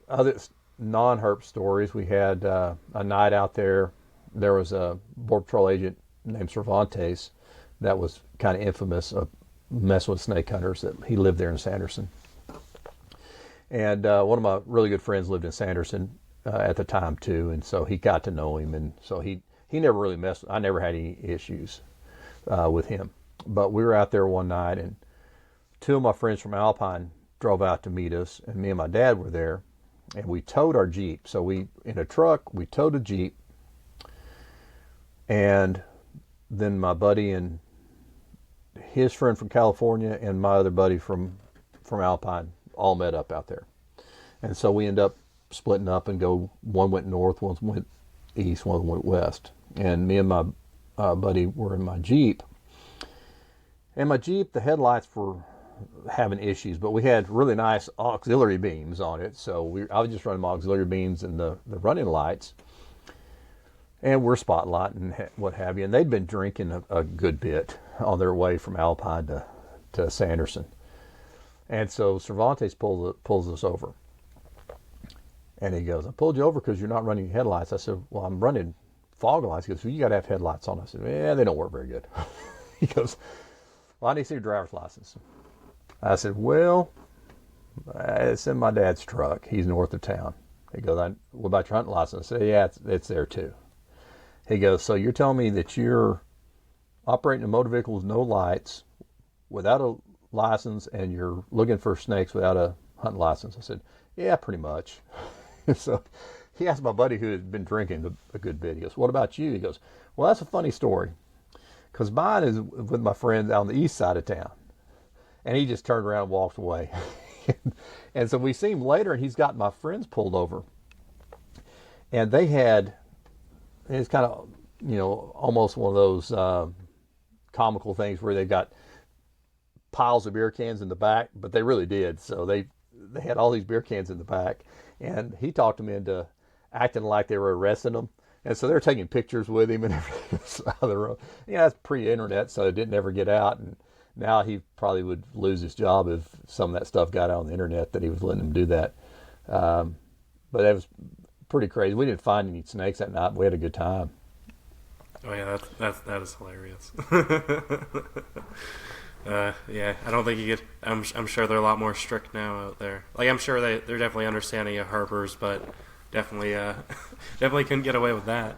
S2: other non-herp stories. We had a night out there there was a Border Patrol agent named Cervantes that was kind of infamous of messing with snake hunters. That he lived there in Sanderson, and one of my really good friends lived in Sanderson at the time too, and so he got to know him, and so he never really messed. I never had any issues with him, but we were out there one night, and two of my friends from Alpine drove out to meet us, and me and my dad were there, and we towed our Jeep. So we in a truck, we towed a Jeep, and then my buddy and his friend from California and my other buddy from Alpine all met up out there. And so we end up splitting up and go, one went north, one went east, one went west. And me and my buddy were in my Jeep. And my Jeep, the headlights were having issues, but we had really nice auxiliary beams on it. So I was just running my auxiliary beams and the running lights. And we're spotlighting and what have you. And they'd been drinking a good bit on their way from Alpine to Sanderson. And so Cervantes pulls us over. And he goes, I pulled you over because you're not running headlights. I said, well, I'm running fog lights. He goes, well, you got to have headlights on. I said, yeah, they don't work very good. He goes, well, I need to see your driver's license. I said, well, it's in my dad's truck. He's north of town. He goes, what about your hunting license? I said, yeah, it's there too. He goes, so you're telling me that you're operating a motor vehicle with no lights, without a license, and you're looking for snakes without a hunting license? I said, yeah, pretty much. So he asked my buddy who had been drinking a good bit. He goes, what about you? He goes, well, that's a funny story, because mine is with my friends on the east side of town. And he just turned around and walked away. And so we see him later, and he's got my friends pulled over. And they had, it's kind of, almost one of those comical things where they got piles of beer cans in the back, but they really did. So they had all these beer cans in the back, and he talked them into acting like they were arresting them. And so they're taking pictures with him and everything out of the road. That's pre-internet, so it didn't ever get out. And now he probably would lose his job if some of that stuff got out on the internet that he was letting them do that. But that was pretty crazy. We didn't find any snakes that night. We had a good time.
S1: Oh yeah, that is hilarious. Yeah, I don't think you could. I'm sure they're a lot more strict now out there. Like I'm sure they're definitely understanding of herpers, but definitely definitely couldn't get away with that.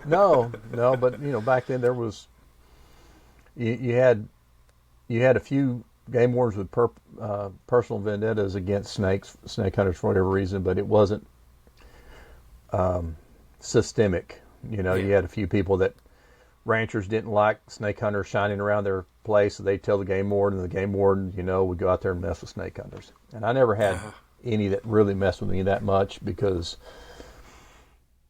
S2: No, but back then there was you had a few game wardens with personal vendettas against snake hunters for whatever reason, but it wasn't systemic.
S1: Yeah.
S2: You had a few people that ranchers didn't like snake hunters shining around their place, so they'd tell the game warden, and the game warden, would go out there and mess with snake hunters. And I never had any that really messed with me that much, because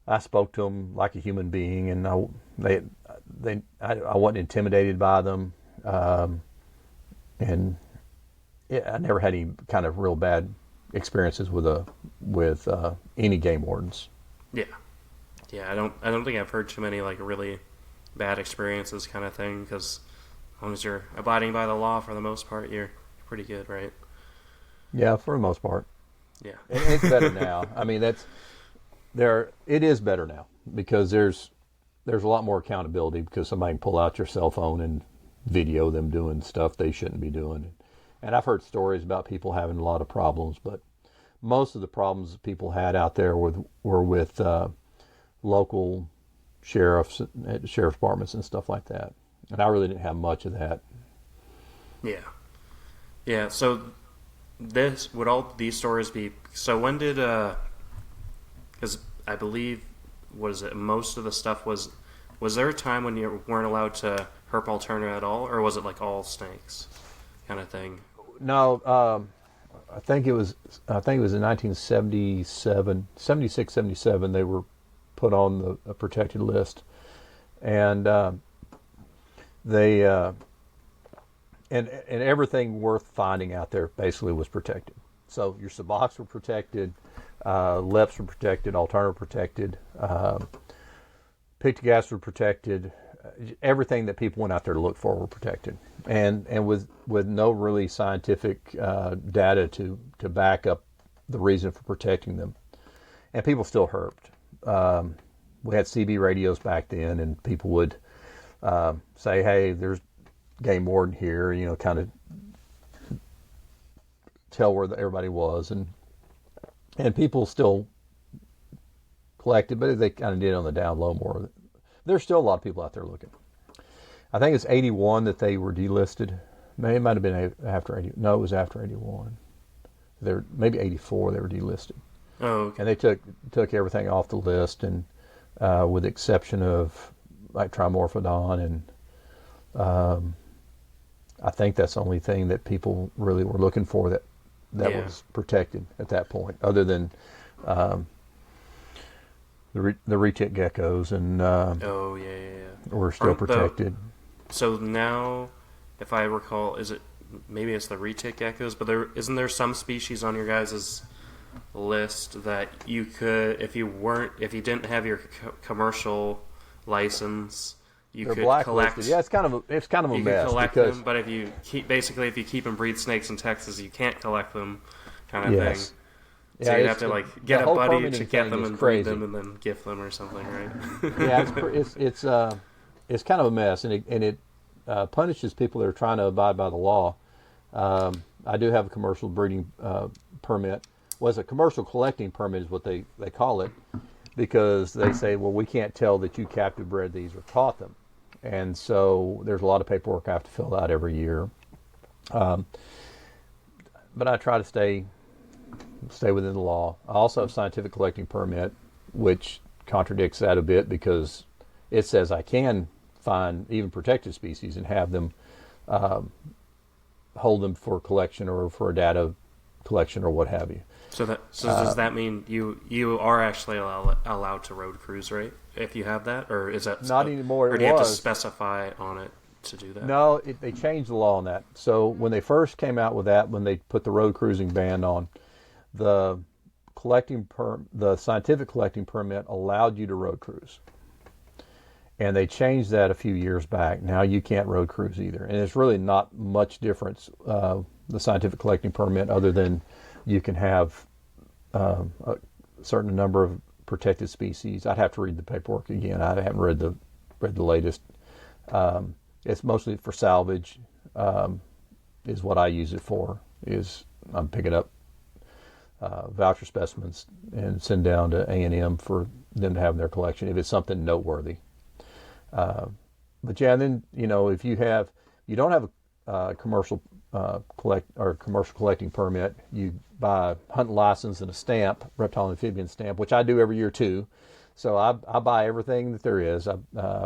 S2: I spoke to them like a human being, and I wasn't intimidated by them, and I never had any kind of real bad experiences with any game wardens.
S1: Yeah. I don't think I've heard too many like really bad experiences kind of thing, because as long as you're abiding by the law for the most part, you're pretty good, right?
S2: Yeah, for the most part.
S1: Yeah.
S2: And it's better now. I mean, it is better now, because there's a lot more accountability, because somebody can pull out your cell phone and video them doing stuff they shouldn't be doing. And I've heard stories about people having a lot of problems, but most of the problems that people had out there were with local sheriff's departments and stuff like that. And I really didn't have much of that.
S1: Yeah. So would all these stories be? So when did? Because I believe, most of the stuff was there a time when you weren't allowed to herp alterna at all, or was it like all snakes, kind of thing?
S2: No, I think it was in 1977, 76, 77. They were put on the protected list, and they and everything worth finding out there basically was protected. So your sabots were protected, leps were protected, alterna were protected, pictogas were protected. Everything that people went out there to look for were protected, and with no really scientific data to back up the reason for protecting them. And people still herped. we had CB radios back then, and people would say, "Hey, there's game warden here," kind of tell where everybody was, and people still collected, but they kind of did it on the down low more. There's still a lot of people out there looking. I think it's 81 that they were delisted. It might have been after 80. No, it was after 81. Maybe 84 they were delisted.
S1: Oh, okay.
S2: And they took everything off the list, and with the exception of like Trimorphodon, and I think that's the only thing that people really were looking for that was protected at that point, other than the retic geckos, and were still protected.
S1: So now, if I recall, maybe it's the retic geckos, but isn't there some species on your guys' list that you could, if you didn't have your commercial license,
S2: They're blacklisted. Yeah, it's kind of a mess.
S1: You can collect them, but if you keep and breed snakes in Texas, you can't collect them, kind of thing. So you'd have to get a buddy to get them and breed them and then gift them or something, right?
S2: Yeah, it's kind of a mess, and it punishes people that are trying to abide by the law. I do have a commercial breeding permit. A commercial collecting permit is what they call it, because they say, well, we can't tell that you captive bred these or caught them. And so there's a lot of paperwork I have to fill out every year. But I try to stay within the law. I also have a scientific collecting permit, which contradicts that a bit, because it says I can find even protected species and have them hold them for collection or for a data collection or what have you.
S1: So does that mean you are actually allowed to road cruise, right? If you have that, or is that
S2: not anymore?
S1: Or do you have to specify on it to do that?
S2: No, they changed the law on that. So when they first came out with that, when they put the road cruising ban on, the scientific collecting permit allowed you to road cruise, and they changed that a few years back. Now you can't road cruise either, and it's really not much difference. The scientific collecting permit, other than you can have a certain number of protected species. I'd have to read the paperwork again. I haven't read the latest. It's mostly for salvage, is what I use it for. I'm picking up voucher specimens and send down to A&M for them to have in their collection if it's something noteworthy. But yeah, then if you don't have a commercial commercial collecting permit, you buy a hunting license and a stamp, reptile and amphibian stamp, which I do every year too. So I buy everything that there is. I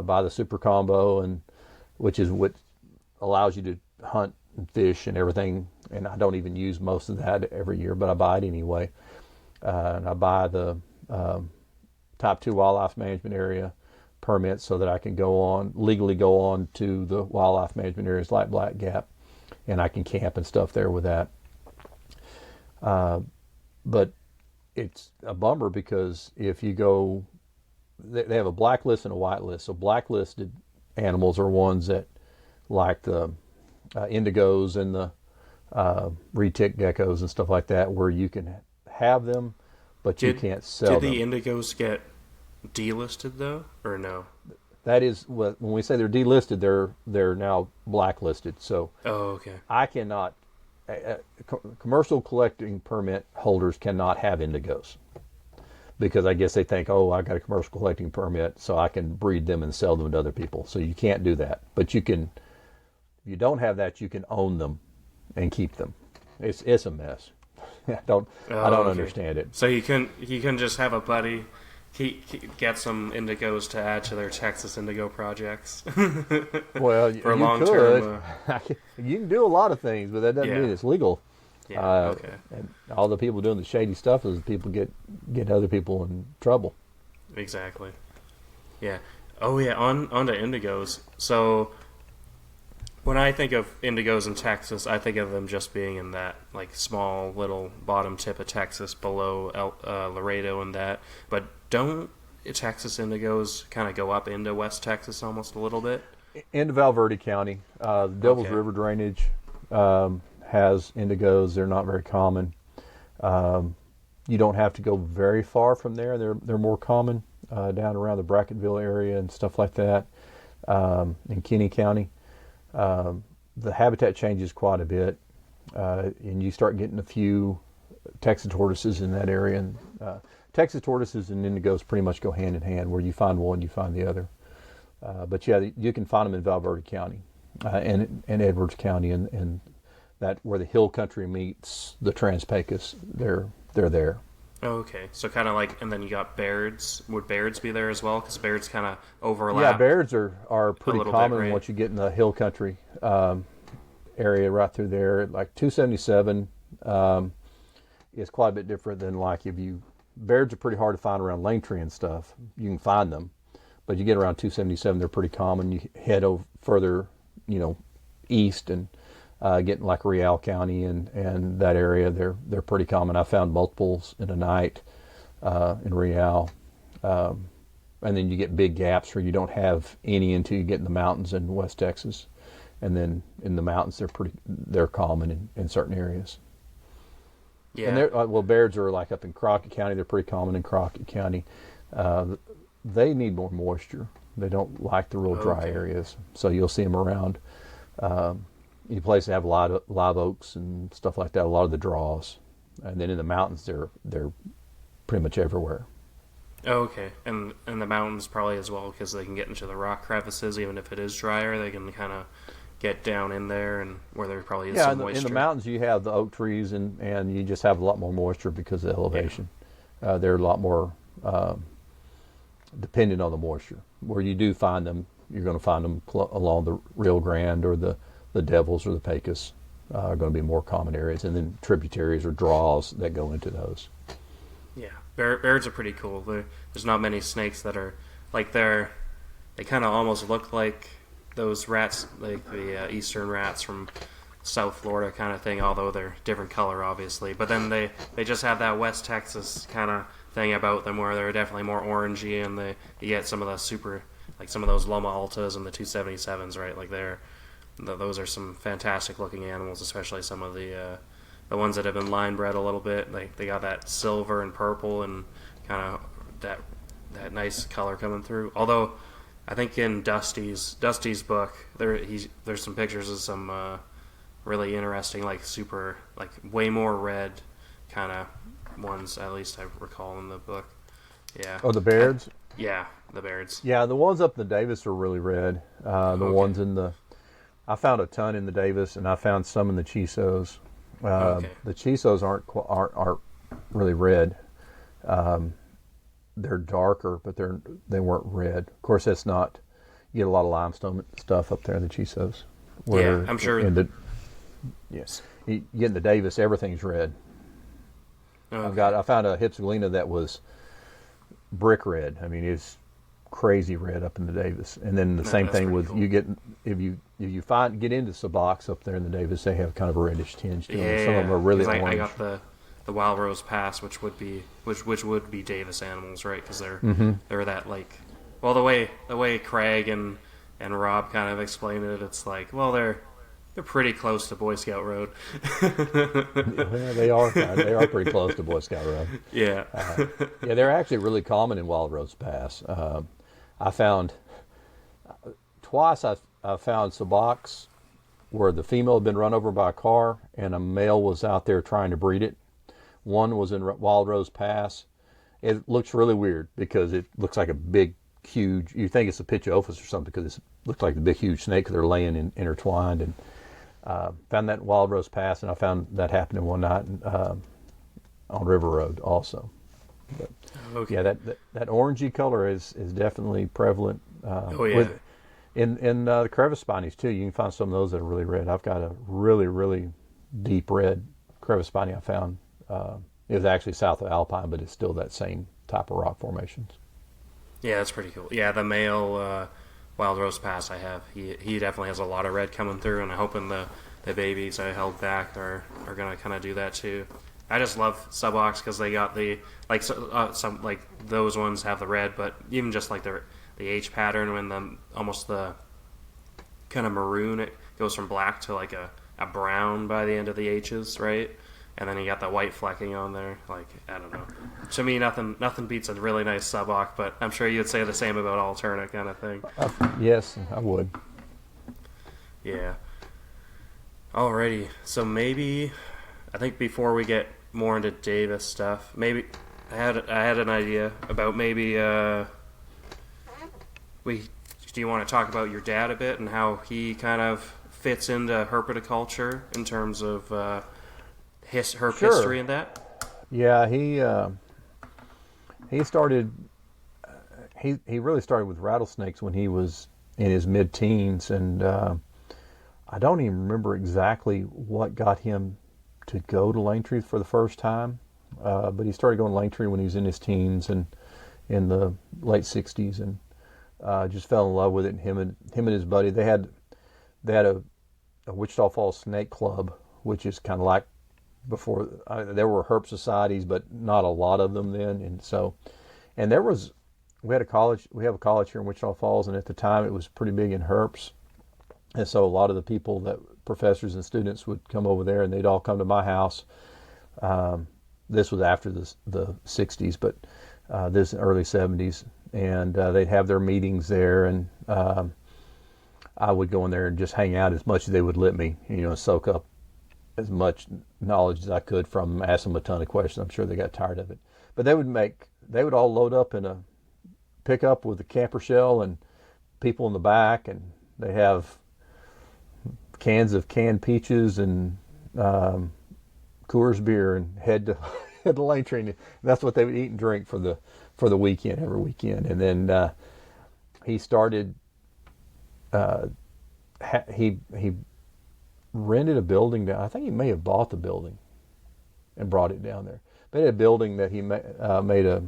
S2: buy the super combo, and which is what allows you to hunt and fish and everything. And I don't even use most of that every year, but I buy it anyway. And I buy the Type 2 wildlife management area permit so that I can legally go on to the wildlife management areas like Black Gap, and I can camp and stuff there with that. But it's a bummer, because if you go, they have a blacklist and a whitelist. So blacklisted animals are ones that, like the indigos and the retic geckos and stuff like that, where you can have them, but you can't sell them.
S1: Did the indigos get delisted though, or no?
S2: That is when we say they're delisted, they're now blacklisted. So
S1: okay.
S2: I cannot. Commercial collecting permit holders cannot have indigos, because I guess they think, oh, I got a commercial collecting permit, so I can breed them and sell them to other people. So you can't do that. But you can. If you don't have that, you can own them and keep them. It's a mess. I don't understand it.
S1: So you can just have a buddy. Get some indigos to add to their Texas indigo projects.
S2: Well,
S1: for
S2: you
S1: long
S2: could. You can do a lot of things, but that doesn't mean it's legal.
S1: Yeah, okay.
S2: And all the people doing the shady stuff is people get other people in trouble.
S1: Exactly. Yeah. Oh yeah. On to indigos. So when I think of indigos in Texas, I think of them just being in that small little bottom tip of Texas below Laredo and that. But don't Texas indigos kind of go up into West Texas almost a little bit?
S2: Into Valverde County. The Devil's River drainage has indigos. They're not very common. You don't have to go very far from there. They're more common. down around the Bracketville area and stuff like that, in Kinney County. The habitat changes quite a bit, and you start getting a few Texas tortoises in that area. And Texas tortoises and indigos pretty much go hand in hand. Where you find one, you find the other. But yeah, you can find them in Valverde County and Edwards County, and that where the hill country meets the Trans-Pecos. They're there.
S1: Oh, okay. So kind of like, and then you got Bairds. Would Bairds be there as well? Because Bairds kind of overlap.
S2: Yeah, Bairds are pretty common
S1: right?
S2: once you get in the hill country area right through there. Like 277 is quite a bit different than like Bairds are pretty hard to find around Langtree and stuff. You can find them, but you get around 277, they're pretty common. You head over further, east and getting like Real County and that area, they're pretty common. I found multiples in a night in Real, and then you get big gaps where you don't have any until you get in the mountains in West Texas, and then in the mountains they're common in certain areas.
S1: Yeah.
S2: And Bairds are like up in Crockett County. They're pretty common in Crockett County. They need more moisture. They don't like the real dry areas, so you'll see them around. Any place that have a lot of live oaks and stuff like that, a lot of the draws, and then in the mountains they're pretty much everywhere.
S1: Oh, okay, and the mountains probably as well, because they can get into the rock crevices even if it is drier. They can kind of get down in there, and where there probably is some moisture.
S2: In the mountains you have the oak trees, and you just have a lot more moisture because of the elevation. Yeah. They're a lot more dependent on the moisture. Where you do find them, you're going to find them along the Rio Grande or the Devils or the Pecos are going to be more common areas, and then tributaries or draws that go into those.
S1: Yeah, Bairds are pretty cool. There's not many snakes that are like they kind of almost look like those rats, like the eastern rats from South Florida kind of thing, although they're different color, obviously. But then they just have that West Texas kind of thing about them where they're definitely more orangey, and you get some of the super, like some of those Loma Altas and the 277s, right? Like those are some fantastic looking animals, especially some of the ones that have been line bred a little bit. They got that silver and purple and kind of that nice color coming through. Although I think in Dusty's book there's some pictures of some really interesting, like super, like way more red kind of ones, at least I recall in the book. Yeah.
S2: Oh, the Bairds?
S1: Yeah, the Bairds.
S2: Yeah, the ones up in the Davis are really red. Ones in I found a ton in the Davis, and I found some in the Chisos. The Chisos aren't really red. They're darker, but they weren't red. Of course, that's not. You get a lot of limestone stuff up there in the Chisos.
S1: Yeah, I'm sure.
S2: Yes, you get in the Davis, everything's red.
S1: Okay.
S2: I found a Hypsiglena that was brick red. I mean, it's crazy red up in the Davis. And then the same thing with cool. You get if you get into Subocs up there in the Davis, they have kind of a reddish tinge to them.
S1: Yeah,
S2: some of them are really
S1: orange.
S2: I
S1: got the Wild Rose Pass, which would be Davis animals, right? Because they're that, like, well, the way Craig and Rob kind of explained it, it's like, well, they're pretty close to Boy Scout Road.
S2: Yeah, they are pretty close to Boy Scout Road.
S1: Yeah.
S2: Yeah, they're actually really common in Wild Rose Pass. I found twice I found Subocs where the female had been run over by a car and a male was out there trying to breed it. One was in Wild Rose Pass. It looks really weird because it looks like a big, huge. You think it's a Pitchophis or something because it looks like a big, huge snake. They're laying intertwined, and found that in Wild Rose Pass, and I found that happening one night on River Road also. But, yeah, that orangey color is definitely prevalent. In the crevice spinies too. You can find some of those that are really red. I've got a really, really deep red crevice spiny I found. It was actually south of Alpine, but it's still that same type of rock formations.
S1: Yeah, that's pretty cool. Yeah, the male Wild Rose Pass I have, he definitely has a lot of red coming through, and I'm hoping the babies I held back are going to kind of do that too. I just love Subocs because they got some, like, those ones have the red, but even just like the H pattern, when almost the kind of maroon, it goes from black to like a brown by the end of the H's, right? and then you got the white flecking on there. Like, I don't know. To me, nothing beats a really nice suboc, but I'm sure you'd say the same about alterna kind of thing.
S2: Yes, I would.
S1: Yeah. Alrighty. So maybe I think before we get more into Davis stuff, maybe I had an idea about maybe we do you want to talk about your dad a bit and how he kind of fits into herpetoculture in terms of herp
S2: Sure.
S1: history and that?
S2: Yeah, he started. He really started with rattlesnakes when he was in his mid-teens, and I don't even remember exactly what got him to go to Langtree for the first time. But he started going to Langtree when he was in his teens and in the late '60s, and just fell in love with it. And him and his buddy, they had a Wichita Falls Snake Club, which is kind of like before there were herp societies, but not a lot of them then. And so, and there was we have a college here in Wichita Falls, and at the time it was pretty big in herps. And so a lot of the people, that professors and students, would come over there, and they'd all come to my house. This was after the '60s, but this early '70s, and they'd have their meetings there, and I would go in there and just hang out as much as they would let me, soak up as much knowledge as I could from them, ask them a ton of questions. I'm sure they got tired of it, but they would all load up in a pickup with a camper shell and people in the back, and they have cans of canned peaches and Coors beer, and head to Langtree. And that's what they would eat and drink for the weekend, every weekend. And then he started. He rented a building down. I think he may have bought the building and brought it down there. But he had a building that he made a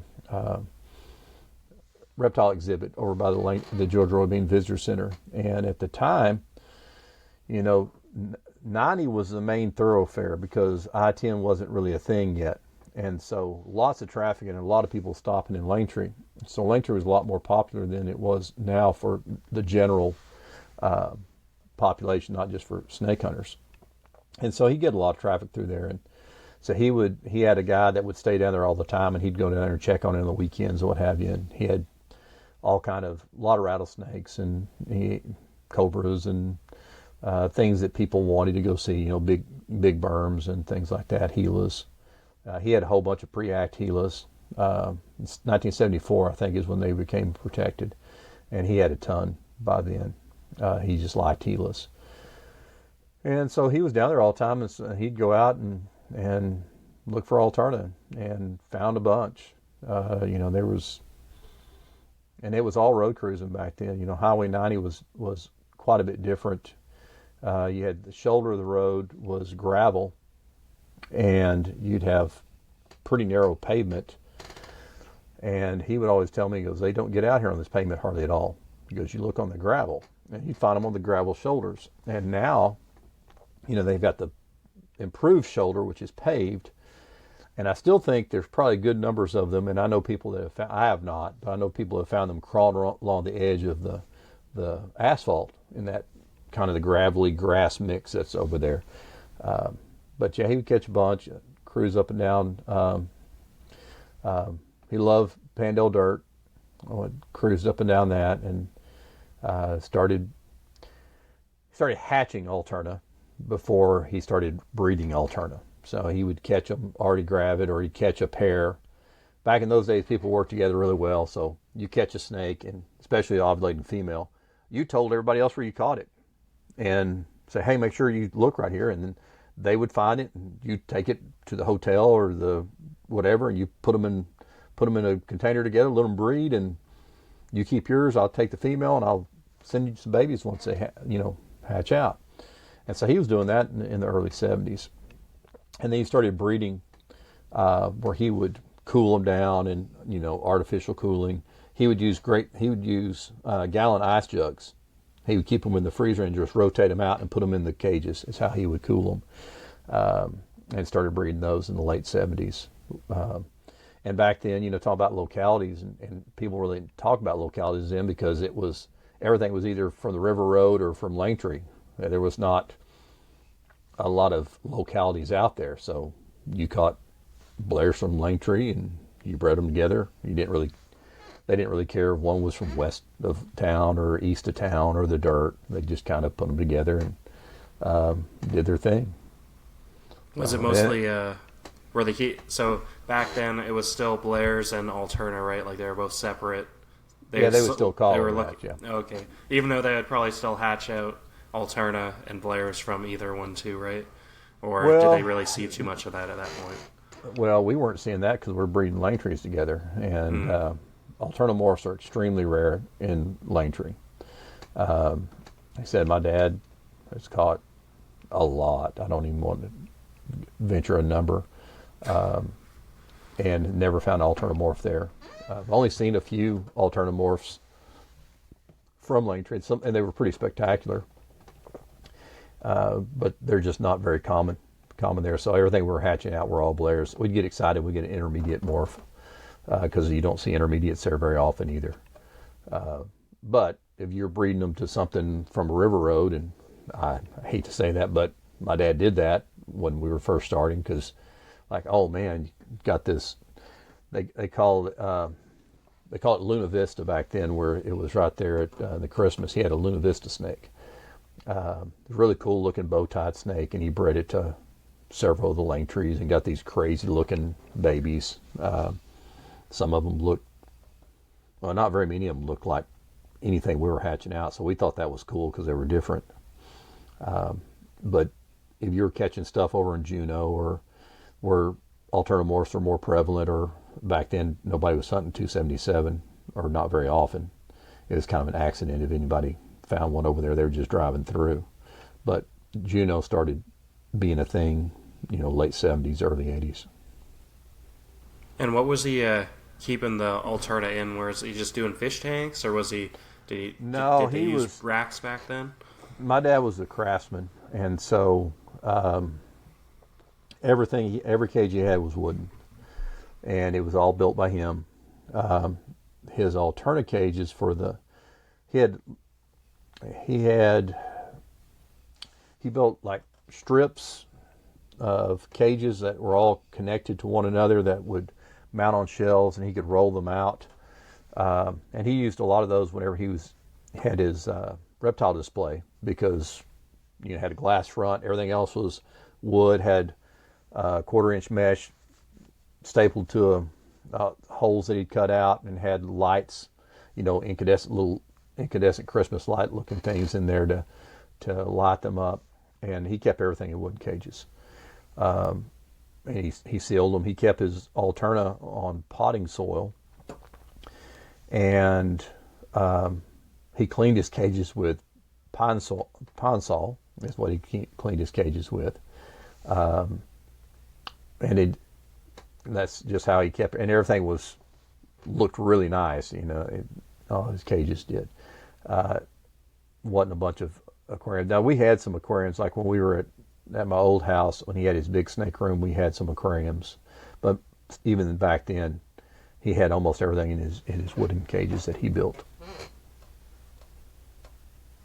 S2: reptile exhibit over by the George Roy Bean Visitor Center. And at the time, 90 was the main thoroughfare because I-10 wasn't really a thing yet. And so lots of traffic and a lot of people stopping in Langtree. So Langtree was a lot more popular than it was now for the general population, not just for snake hunters. And so he'd get a lot of traffic through there. And so he had a guy that would stay down there all the time, and he'd go down there and check on it on the weekends and what have you. And he had a lot of rattlesnakes and cobras and things that people wanted to go see, big berms and things like that, Gilas. He had a whole bunch of pre-act Gilas. 1974, I think, is when they became protected, and he had a ton by then. He just liked Gilas. And so he was down there all the time, and so he'd go out and look for alterna, and found a bunch. There was, and it was all road cruising back then. Highway 90 was quite a bit different. You had the shoulder of the road was gravel, and you'd have pretty narrow pavement. And he would always tell me, he goes, they don't get out here on this pavement hardly at all. He goes, you look on the gravel, and you'd find them on the gravel shoulders. And now, they've got the improved shoulder, which is paved. And I still think there's probably good numbers of them. And I know people that have found, I have not, but I know people have found them crawling along the edge of the asphalt in that kind of the gravelly grass mix that's over there. But yeah, he would catch a bunch, cruise up and down. He loved Pandale dirt. Cruised up and down that, and started hatching alterna before he started breeding alterna. So he would catch them already gravid, or he'd catch a pair. Back in those days, people worked together really well. So you catch a snake, and especially the ovulating female, you told everybody else where you caught it, and say, hey, make sure you look right here, and then they would find it, and you take it to the hotel or the whatever, and you put them in a container together, let them breed, and you keep yours. I'll take the female, and I'll send you some babies once they hatch out. And so he was doing that in the early '70s, and then he started breeding, where he would cool them down, and artificial cooling. He would use gallon ice jugs. He would keep them in the freezer and just rotate them out and put them in the cages. Is how he would cool them, and started breeding those in the late '70s. And back then, talk about localities, and people really didn't talk about localities then because everything was either from the River Road or from Langtree. There was not a lot of localities out there. So You caught Blairs from Langtree and you bred them together. They didn't really care if one was from west of town or east of town or the dirt. They just kind of put them together and did their thing.
S1: Was it mostly were the so back then it was still Blairs and Alterna, right? Like they were both separate.
S2: They would still call them
S1: that, yeah. Okay, even though they would probably still hatch out Alterna and Blairs from either one too, right? Or did they really see too much of that at that point?
S2: Well, we weren't seeing that because we're breeding Langtrees together, and Alterna morphs are extremely rare in Langtree. Like I said, my dad has caught a lot. I don't even want to venture a number, and never found Alterna morph there. I've only seen a few Alterna morphs from Langtree, and they were pretty spectacular. But they're just not very common there. So everything we're hatching out were all Blairs. We'd get excited we get an intermediate morph because you don't see intermediates there very often either. But if you're breeding them to something from a river road, and I hate to say that, but my dad did that when we were first starting because, like, oh man, you got this. They called it Luna Vista back then, where it was right there at the Christmas. He had a Luna Vista snake. Really cool looking bow-tied snake, and he bred it to several of the Langtrees and got these crazy looking babies. Some of them looked, well, not very many of them looked like anything we were hatching out, so we thought that was cool because they were different. But if you're catching stuff over in Juneau or where Alterna morphs are more prevalent, or back then nobody was hunting 277 or not very often, it was kind of an accident if anybody found one over there. They were just driving through. But Juneau started being a thing, late 70s, early 80s.
S1: And what was he keeping the Alterna in? Was he just doing fish tanks, or was he? Did he use racks back then?
S2: My dad was a craftsman, and so every cage he had was wooden, and it was all built by him. His Alterna cages he built like strips of cages that were all connected to one another that would mount on shelves, and he could roll them out. And he used a lot of those whenever he had his reptile display, because had a glass front. Everything else was wood, had 1/4-inch mesh stapled to holes that he'd cut out, and had lights, incandescent Christmas light looking things in there to light them up. And he kept everything in wooden cages. And he sealed them. He kept his Alterna on potting soil, and he cleaned his cages with pine sol is what he cleaned his cages with. And that's just how he kept it. And everything looked really nice, all his cages did. Wasn't a bunch of aquariums. Now, we had some aquariums, like when we were at my old house, when he had his big snake room, we had some aquariums. But even back then, he had almost everything in his wooden cages that he built.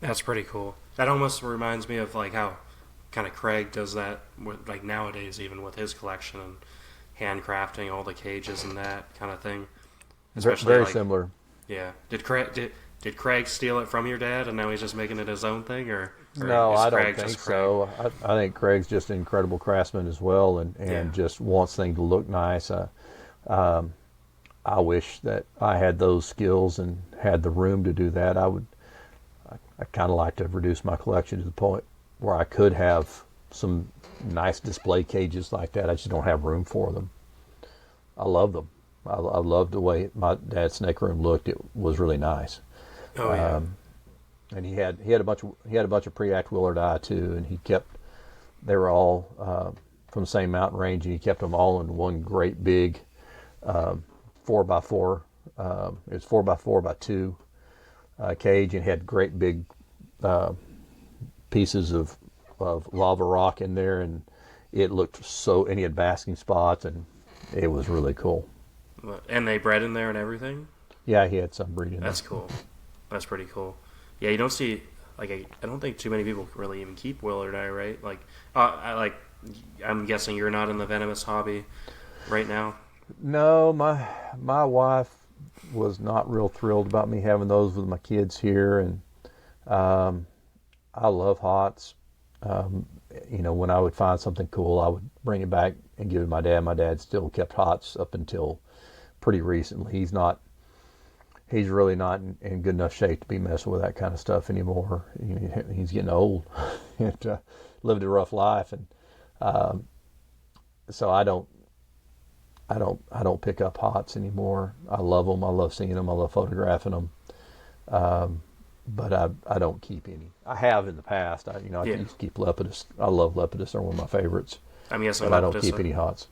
S1: That's pretty cool. That almost reminds me of like how kind of Craig does that with, like, nowadays, even with his collection and handcrafting all the cages and that kind of thing.
S2: Especially very similar.
S1: Yeah. Did Craig steal it from your dad, and now he's just making it his own thing, or
S2: no? I don't think so. I think Craig's just an incredible craftsman as well, and just wants things to look nice. I wish that I had those skills and had the room to do that. I kind of like to reduce my collection to the point where I could have some nice display cages like that. I just don't have room for them. I love them. I loved the way my dad's snake room looked. It was really nice.
S1: Oh yeah.
S2: And he had a bunch of pre-act Willard eye too, and they were all from the same mountain range, and he kept them all in one great big 4x4. It was 4x4x2 cage, and had great big pieces of lava rock in there, and it looked and he had basking spots, and it was really cool.
S1: And they bred in there and everything?
S2: Yeah, he had some breeding.
S1: That's cool. That's pretty cool. Yeah, you don't see I don't think too many people really even keep Willard-eye, right? I'm guessing you're not in the venomous hobby right now.
S2: No, my wife was not real thrilled about me having those with my kids here, and um, I love hots. Um, when I would find something cool, I would bring it back and give it to my dad. My dad still kept hots up until pretty recently. He's really not in good enough shape to be messing with that kind of stuff anymore. He's getting old and lived a rough life, and so I don't pick up hots anymore. I love them. I love seeing them. I love photographing them. But I don't keep any. I have in the past. I used to keep Lepidus. I love Lepidus. They're one of my favorites.
S1: I'm guessing
S2: but I don't keep any hots.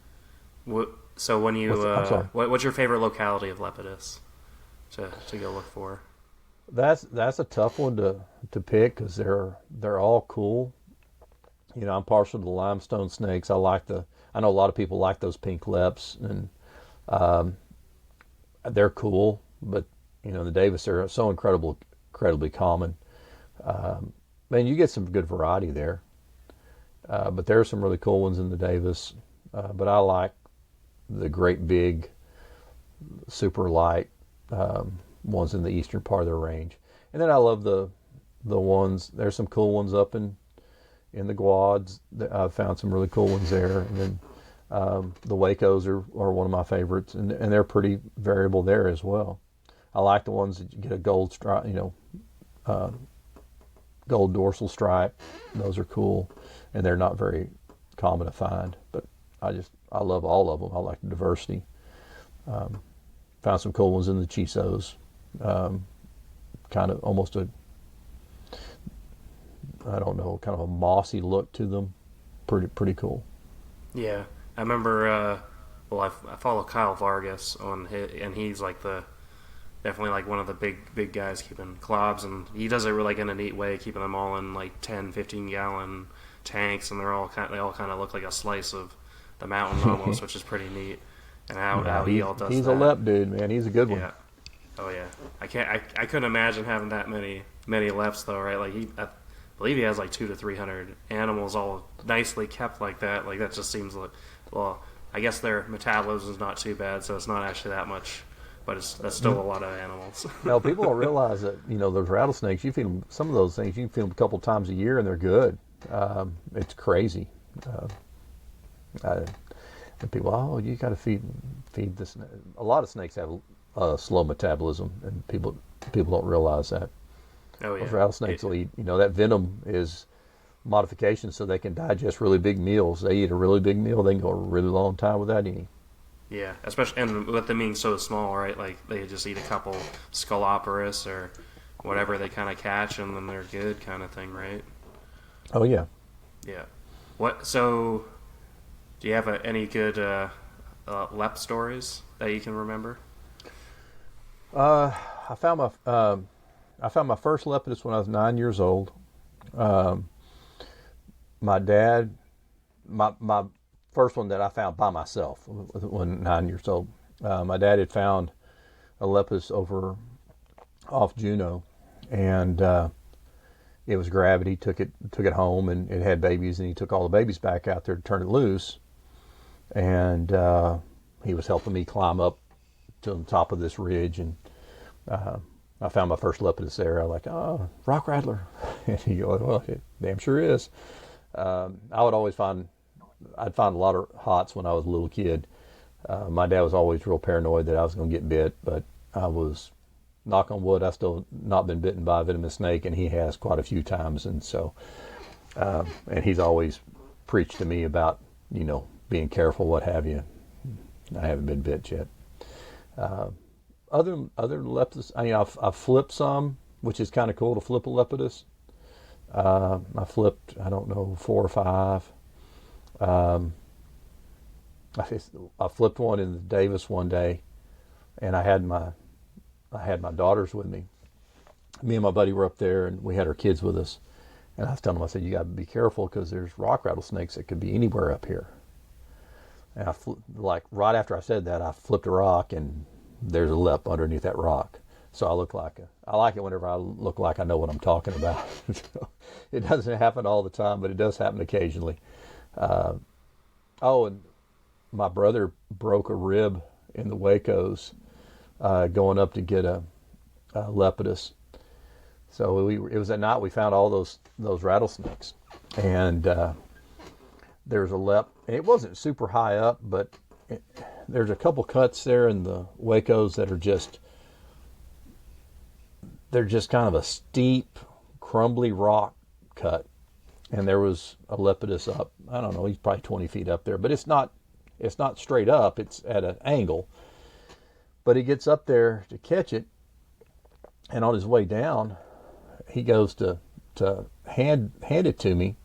S1: So when you,
S2: I'm sorry.
S1: what's your favorite locality of Lepidus to go look for?
S2: That's a tough one to pick because they're all cool. I'm partial to the limestone snakes. I know a lot of people like those pink leps, and they're cool. But the Davis are so incredibly common. Man, you get some good variety there. But there are some really cool ones in the Davis. But I like the great big, super light ones in the eastern part of their range. And then I love the ones. There's some cool ones up in the Guads. I've found some really cool ones there. And then the Wacos are one of my favorites, and they're pretty variable there as well. I like the ones that you get a gold stripe, gold dorsal stripe. Those are cool, and they're not very common to find. But I love all of them. I like the diversity. Found some cool ones in the Chisos. Kind of almost kind of a mossy look to them. Pretty cool.
S1: Yeah, I remember. I follow Kyle Vargas and he's definitely like one of the big guys keeping clobs, and he does it really in a neat way, keeping them all in 10, 15 gallon tanks, and they all kind of look like a slice of the mountain almost, which is pretty neat. And how he all does that.
S2: He's a lep dude, man. He's a good one.
S1: Yeah. Oh yeah. I couldn't imagine having that many leps though, right? I believe he has 200 to 300 animals all nicely kept like that. That just seems well, I guess their metabolism is not too bad, so it's not actually that much, but that's still a lot of animals.
S2: Now, people don't realize that those rattlesnakes. You feed them some of those things. You can feed them a couple times a year, and they're good. It's crazy. And people, you got to feed this. A lot of snakes have slow metabolism, and people don't realize that.
S1: Oh yeah.
S2: Those rattlesnakes will eat. That venom is modification so they can digest really big meals. They eat a really big meal, they can go a really long time without eating.
S1: Yeah, especially, and with them being so small, right? They just eat a couple Scoloporus or whatever they kind of catch, and then they're good, kind of thing, right?
S2: Oh yeah.
S1: Yeah. So, do you have any good lep stories that you can remember?
S2: I found my first Lepidus when I was 9 years old. My dad, my first one that I found by myself when 9 years old. My dad had found a Lepidus off Juneau, and it was gravid. He took it home, and it had babies, and he took all the babies back out there to turn it loose. And he was helping me climb up to the top of this ridge, and I found my first Lepidus there. I was like, oh, rock rattler. And he goes, well, it damn sure is. I'd find a lot of hots when I was a little kid. My dad was always real paranoid that I was going to get bit, but I was, knock on wood, I still not been bitten by a venomous snake, and he has quite a few times. And so, and he's always preached to me about, being careful, what have you. I haven't been bit yet. Other Lepidus, I've flipped some, which is kind of cool to flip a Lepidus. I flipped, 4 or 5. I flipped one in the Davis one day, and I had my daughters with me. Me and my buddy were up there, and we had our kids with us. And I was telling them, I said, you got to be careful because there's rock rattlesnakes that could be anywhere up here. And right after I said that, I flipped a rock, and there's a lep underneath that rock. So I like it whenever I look like I know what I'm talking about. So it doesn't happen all the time, but it does happen occasionally. Oh, and my brother broke a rib in the Wacos going up to get a lepidus. So it was at night we found all those rattlesnakes, and there's a It wasn't super high up, but there's a couple cuts there in the Wacos that are they're just kind of a steep, crumbly rock cut, and there was a lepidus up. I don't know, he's probably 20 feet up there, but it's not straight up. It's at an angle. But he gets up there to catch it, and on his way down, he goes to hand it to me,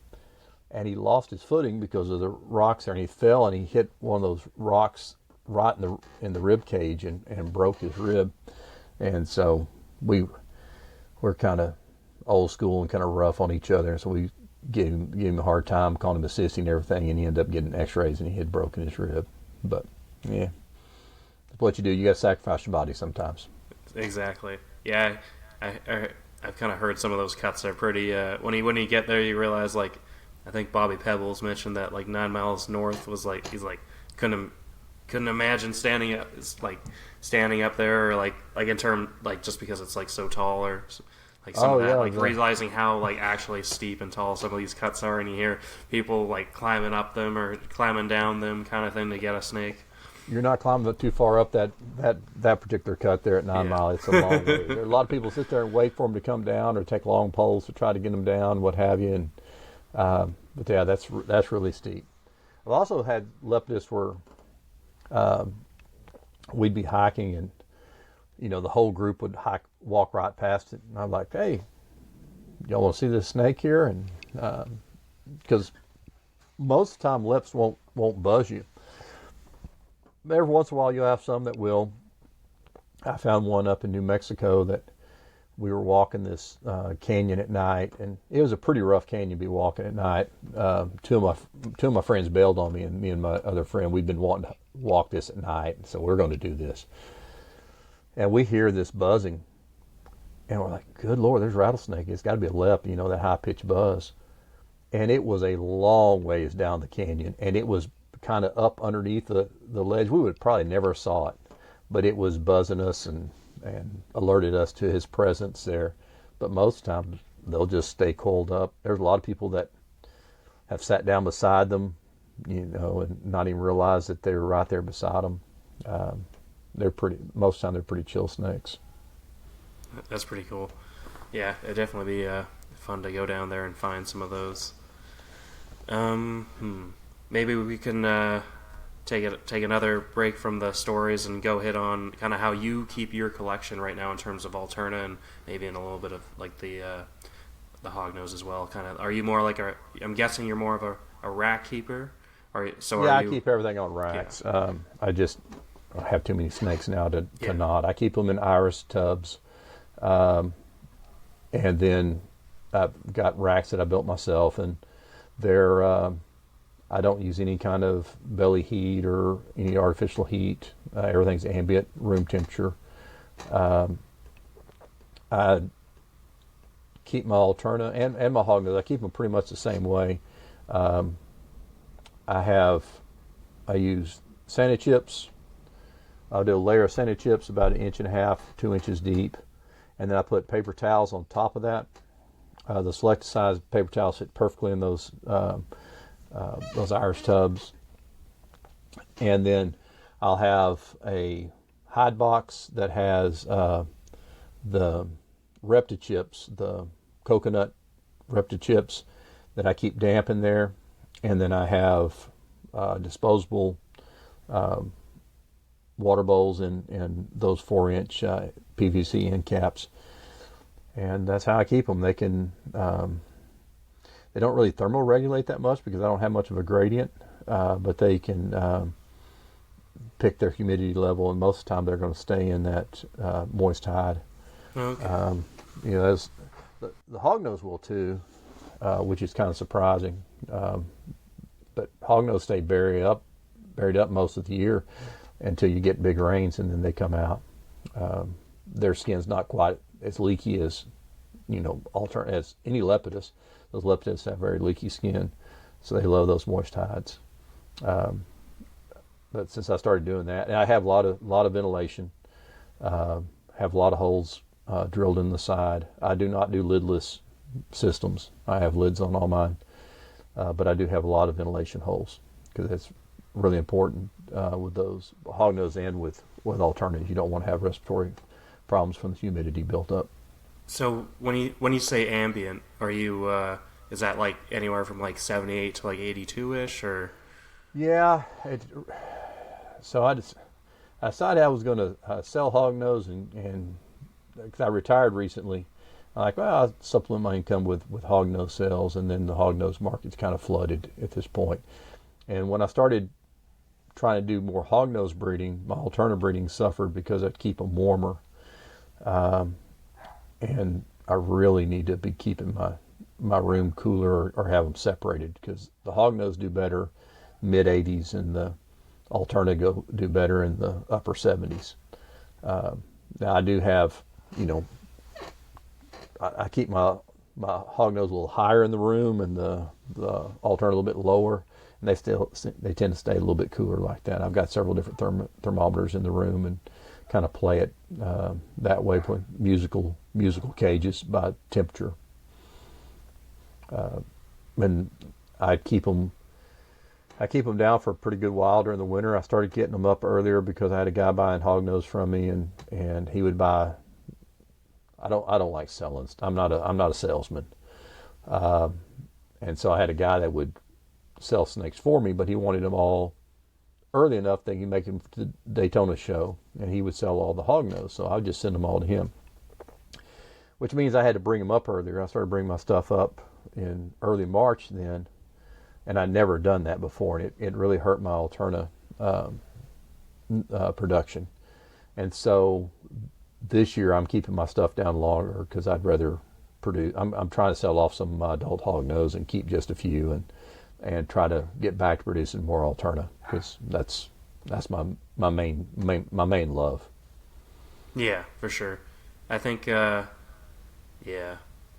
S2: and he lost his footing because of the rocks there, and he fell and he hit one of those rocks right in the rib cage and broke his rib. And so we're kind of old school and kind of rough on each other, so we gave him a hard time, called him a sissy and everything, and he ended up getting x-rays and he had broken his rib. But yeah, that's what you do. You got to sacrifice your body sometimes.
S1: Exactly. Yeah, I've kind of heard some of those cuts are pretty. When you get there, you realize, like, I think Bobby Pebbles mentioned that, like, 9 miles north was like, he's like couldn't imagine standing up there, or like in term, like, just because it's like so tall, or like some of that, like realizing how like actually steep and tall some of these cuts are, and you hear people like climbing up them or climbing down them, kind of thing, to get a snake.
S2: You're not climbing too far up that particular cut there at 9 Mile. It's a long way. There are a lot of people sit there and wait for them to come down, or take long poles to try to get them down, what have you. And but yeah, that's really steep. I've also had lepidus where we'd be hiking, and the whole group would walk right past it, and I'm like, "Hey, y'all want to see this snake here?" And because most of the time leps won't buzz you. Every once in a while you'll have some that will. I found one up in New Mexico that we were walking this canyon at night, and it was a pretty rough canyon to be walking at night. Two of my friends bailed on me, and me and my other friend, we'd been wanting to walk this at night, so we're going to do this. And we hear this buzzing, and we're like, "Good Lord, there's a rattlesnake. It's got to be a lep," that high-pitched buzz. And it was a long ways down the canyon, and it was kind of up underneath the ledge. We would probably never saw it, but it was buzzing us and alerted us to his presence there. But most times they'll just stay coiled up. There's a lot of people that have sat down beside them, and not even realize that they're right there beside them. Most of the time they're pretty chill snakes.
S1: That's pretty cool. Yeah, it'd definitely be fun to go down there and find some of those. Maybe we can take another break from the stories and go hit on kind of how you keep your collection right now in terms of alterna, and maybe in a little bit of like the hognose as well. Kind of, are you more like I'm guessing you're more of a rack keeper? I
S2: keep everything on racks. Yeah. I have too many snakes now to not. I keep them in iris tubs, and then I've got racks that I built myself, and they're. I don't use any kind of belly heat or any artificial heat. Everything's ambient room temperature. I keep my alterna and my hognose. I keep them pretty much the same way. I use sand chips. I'll do a layer of sand chips about 1.5 inches, 2 inches deep, and then I put paper towels on top of that. The selected size paper towels fit perfectly in those iris tubs, and then I'll have a hide box that has the Reptichips, the coconut Reptichips that I keep damp in there, and then I have disposable water bowls in those 4-inch PVC end caps, and that's how I keep them. They can they don't really thermoregulate that much because I don't have much of a gradient, but they can pick their humidity level, and most of the time they're going to stay in that moist hide.
S1: Okay.
S2: The hognose will too, which is kind of surprising. But hognose stay buried up most of the year until you get big rains, and then they come out. their skin's not quite as leaky as as any lepidus. Those lepidus have very leaky skin, so they love those moist hides. But since I started doing that, and I have a lot of ventilation, have a lot of holes drilled in the side. I do not do lidless systems. I have lids on all mine, but I do have a lot of ventilation holes because that's really important with those hognose and with alternatives. You don't want to have respiratory problems from the humidity built up.
S1: So when you say ambient, are you is that like anywhere from like 78 to like 82-ish, or?
S2: Yeah. So I decided I was going to sell hognose, and because I retired recently, I'm like, well, I'll supplement my income with hognose sales, and then the hognose market's kind of flooded at this point. And when I started trying to do more hognose breeding, my alternative breeding suffered because I'd keep them warmer. And I really need to be keeping my room cooler or have them separated, because the hognose do better mid 80s and the alterna do better in the upper 70s. Now I do have, I keep my hognose a little higher in the room and the alterna a little bit lower, and they tend to stay a little bit cooler like that. I've got several different thermometers in the room and kind of play it that way with musical cages by temperature. And I keep them down for a pretty good while during the winter. I started getting them up earlier because I had a guy buying hognose from me, and he would buy. I don't like selling. I'm not a salesman, and so I had a guy that would sell snakes for me, but he wanted them all early enough that he could make them for the Daytona show, and he would sell all the hognose. So I would just send them all to him, which means I had to bring them up earlier. I started bringing my stuff up in early March then, and I'd never done that before, and it really hurt my alterna production. And so this year I'm keeping my stuff down longer because I'd rather produce. I'm trying to sell off some of my adult hognose and keep just a few, and try to get back to producing more alterna, because that's my main love.
S1: Yeah, for sure. I think yeah.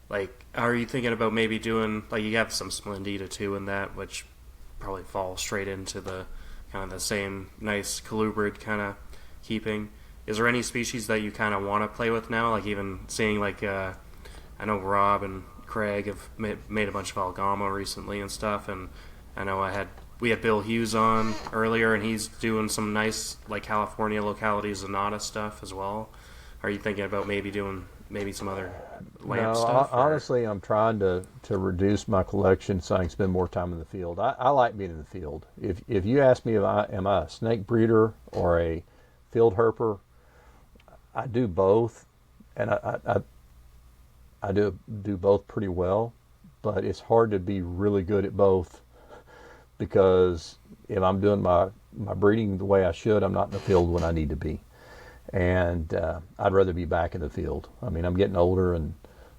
S1: Like, are you thinking about maybe doing, like, you have some Splendida too in that, which probably falls straight into the kind of the same nice colubrid kind of keeping. Is there any species that you kind of want to play with now? Like, even seeing, like, I know Rob and Craig have made a bunch of Algama recently and stuff, and I know we had Bill Hughes on earlier, and he's doing some nice, like, California localities Zanata stuff as well. Are you thinking about maybe doing some other lamp stuff?
S2: Honestly, I'm trying to reduce my collection so I can spend more time in the field. I like being in the field. If you ask me am I a snake breeder or a field herper, I do both, and I do both pretty well, but it's hard to be really good at both, because if I'm doing my breeding the way I should, I'm not in the field when I need to be. And I'd rather be back in the field. I mean, I'm getting older, and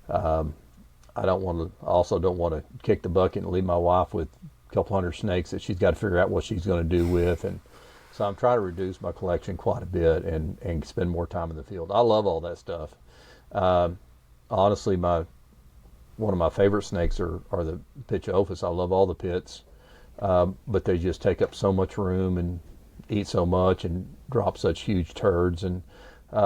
S2: I also don't want to kick the bucket and leave my wife with a couple hundred snakes that she's got to figure out what she's going to do with. And so I'm trying to reduce my collection quite a bit and spend more time in the field. I love all that stuff. Honestly, one of my favorite snakes are the Pitchophis. I love all the pits, but they just take up so much room and eat so much and drop such huge turds, and but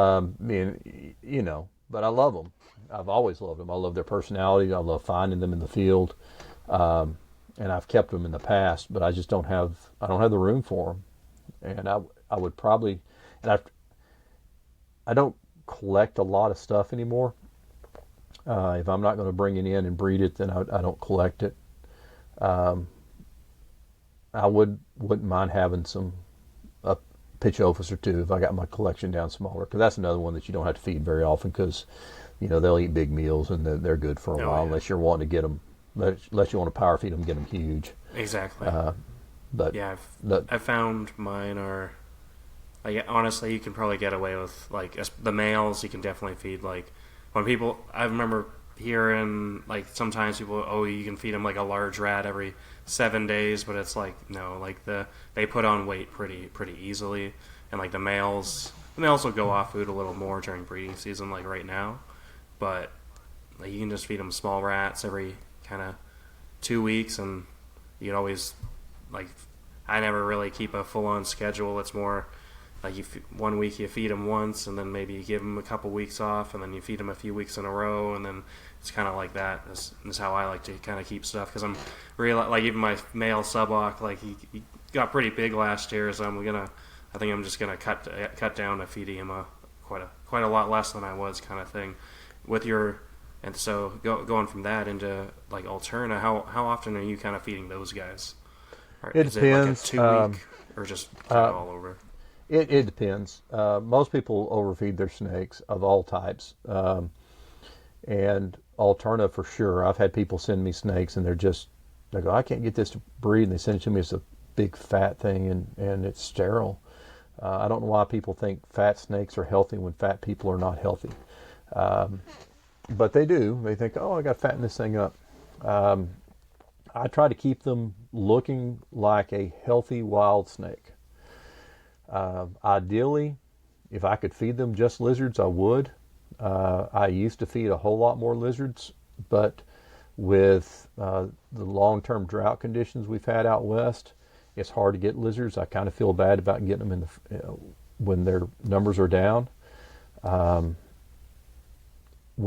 S2: I love them. I've always loved them. I love their personality. I love finding them in the field, and I've kept them in the past, but I just don't have the room for them. And I would probably, and I don't collect a lot of stuff anymore. If I'm not going to bring it in and breed it, then I don't collect it. I wouldn't mind having a Pitchophis or two if I got my collection down smaller, because that's another one that you don't have to feed very often, because they'll eat big meals and they're good for a while, unless you're wanting to get them, unless you want to power feed them, get them huge.
S1: Exactly.
S2: But
S1: yeah, I found mine are, like, honestly, you can probably get away with, like, the males. You can definitely feed, like, when people, I remember hearing, like, sometimes people, you can feed them like a large rat every 7 days, but it's like, no, like, they put on weight pretty easily, and like the males, And they also go off food a little more during breeding season, like right now. But like you can just feed them small rats every kind of 2 weeks, and you can always like. I never really keep a full-on schedule. It's more like 1 week you feed them once, and then maybe you give them a couple weeks off, and then you feed them a few weeks in a row, and then it's kind of like that. This is how I like to kind of keep stuff, because I'm really like even my male suboc, like he got pretty big last year, so I think I'm just gonna cut down to feeding him quite a lot less than I was, kind of thing. With your and so going from that into like alterna, how often are you kind of feeding those guys? Or
S2: It
S1: is
S2: depends.
S1: it like a 2 week or just kind of all over?
S2: It depends. Most people overfeed their snakes of all types, and alterna for sure. I've had people send me snakes, and they go, I can't get this to breed, and they send it to me as a big fat thing, and it's sterile. I don't know why people think fat snakes are healthy when fat people are not healthy, but they do. They think, oh, I got to fatten this thing up. I try to keep them looking like a healthy wild snake. Ideally, if I could feed them just lizards, I would. I used to feed a whole lot more lizards, but with the long-term drought conditions we've had out west, it's hard to get lizards. I kind of feel bad about getting them when their numbers are down. When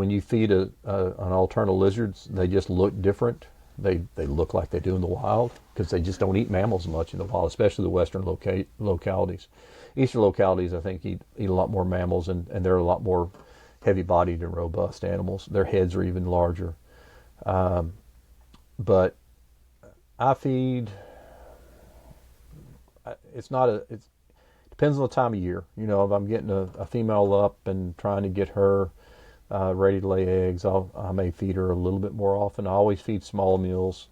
S2: you feed an alterna lizards, they just look different. They look like they do in the wild, because they just don't eat mammals much in the wild, especially the western localities. Eastern localities, I think, eat a lot more mammals, and they're a lot more heavy-bodied and robust animals. Their heads are even larger. But I feed. It depends on the time of year. You know, if I'm getting a female up and trying to get her ready to lay eggs, I may feed her a little bit more often. I always feed small meals.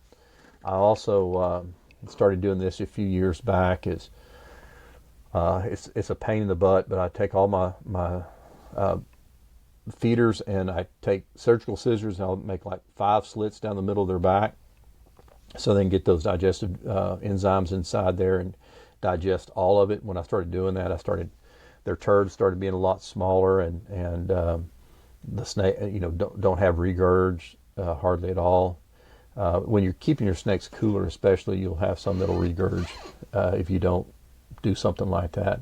S2: I also started doing this a few years back. It's a pain in the butt, but I take all my feeders, and I take surgical scissors, and I'll make like 5 slits down the middle of their back, so they can get those digestive enzymes inside there and digest all of it. When I started doing that, their turds started being a lot smaller, and the snake, don't have regurge hardly at all. When you're keeping your snakes cooler, especially, you'll have some that'll regurge if you don't do something like that.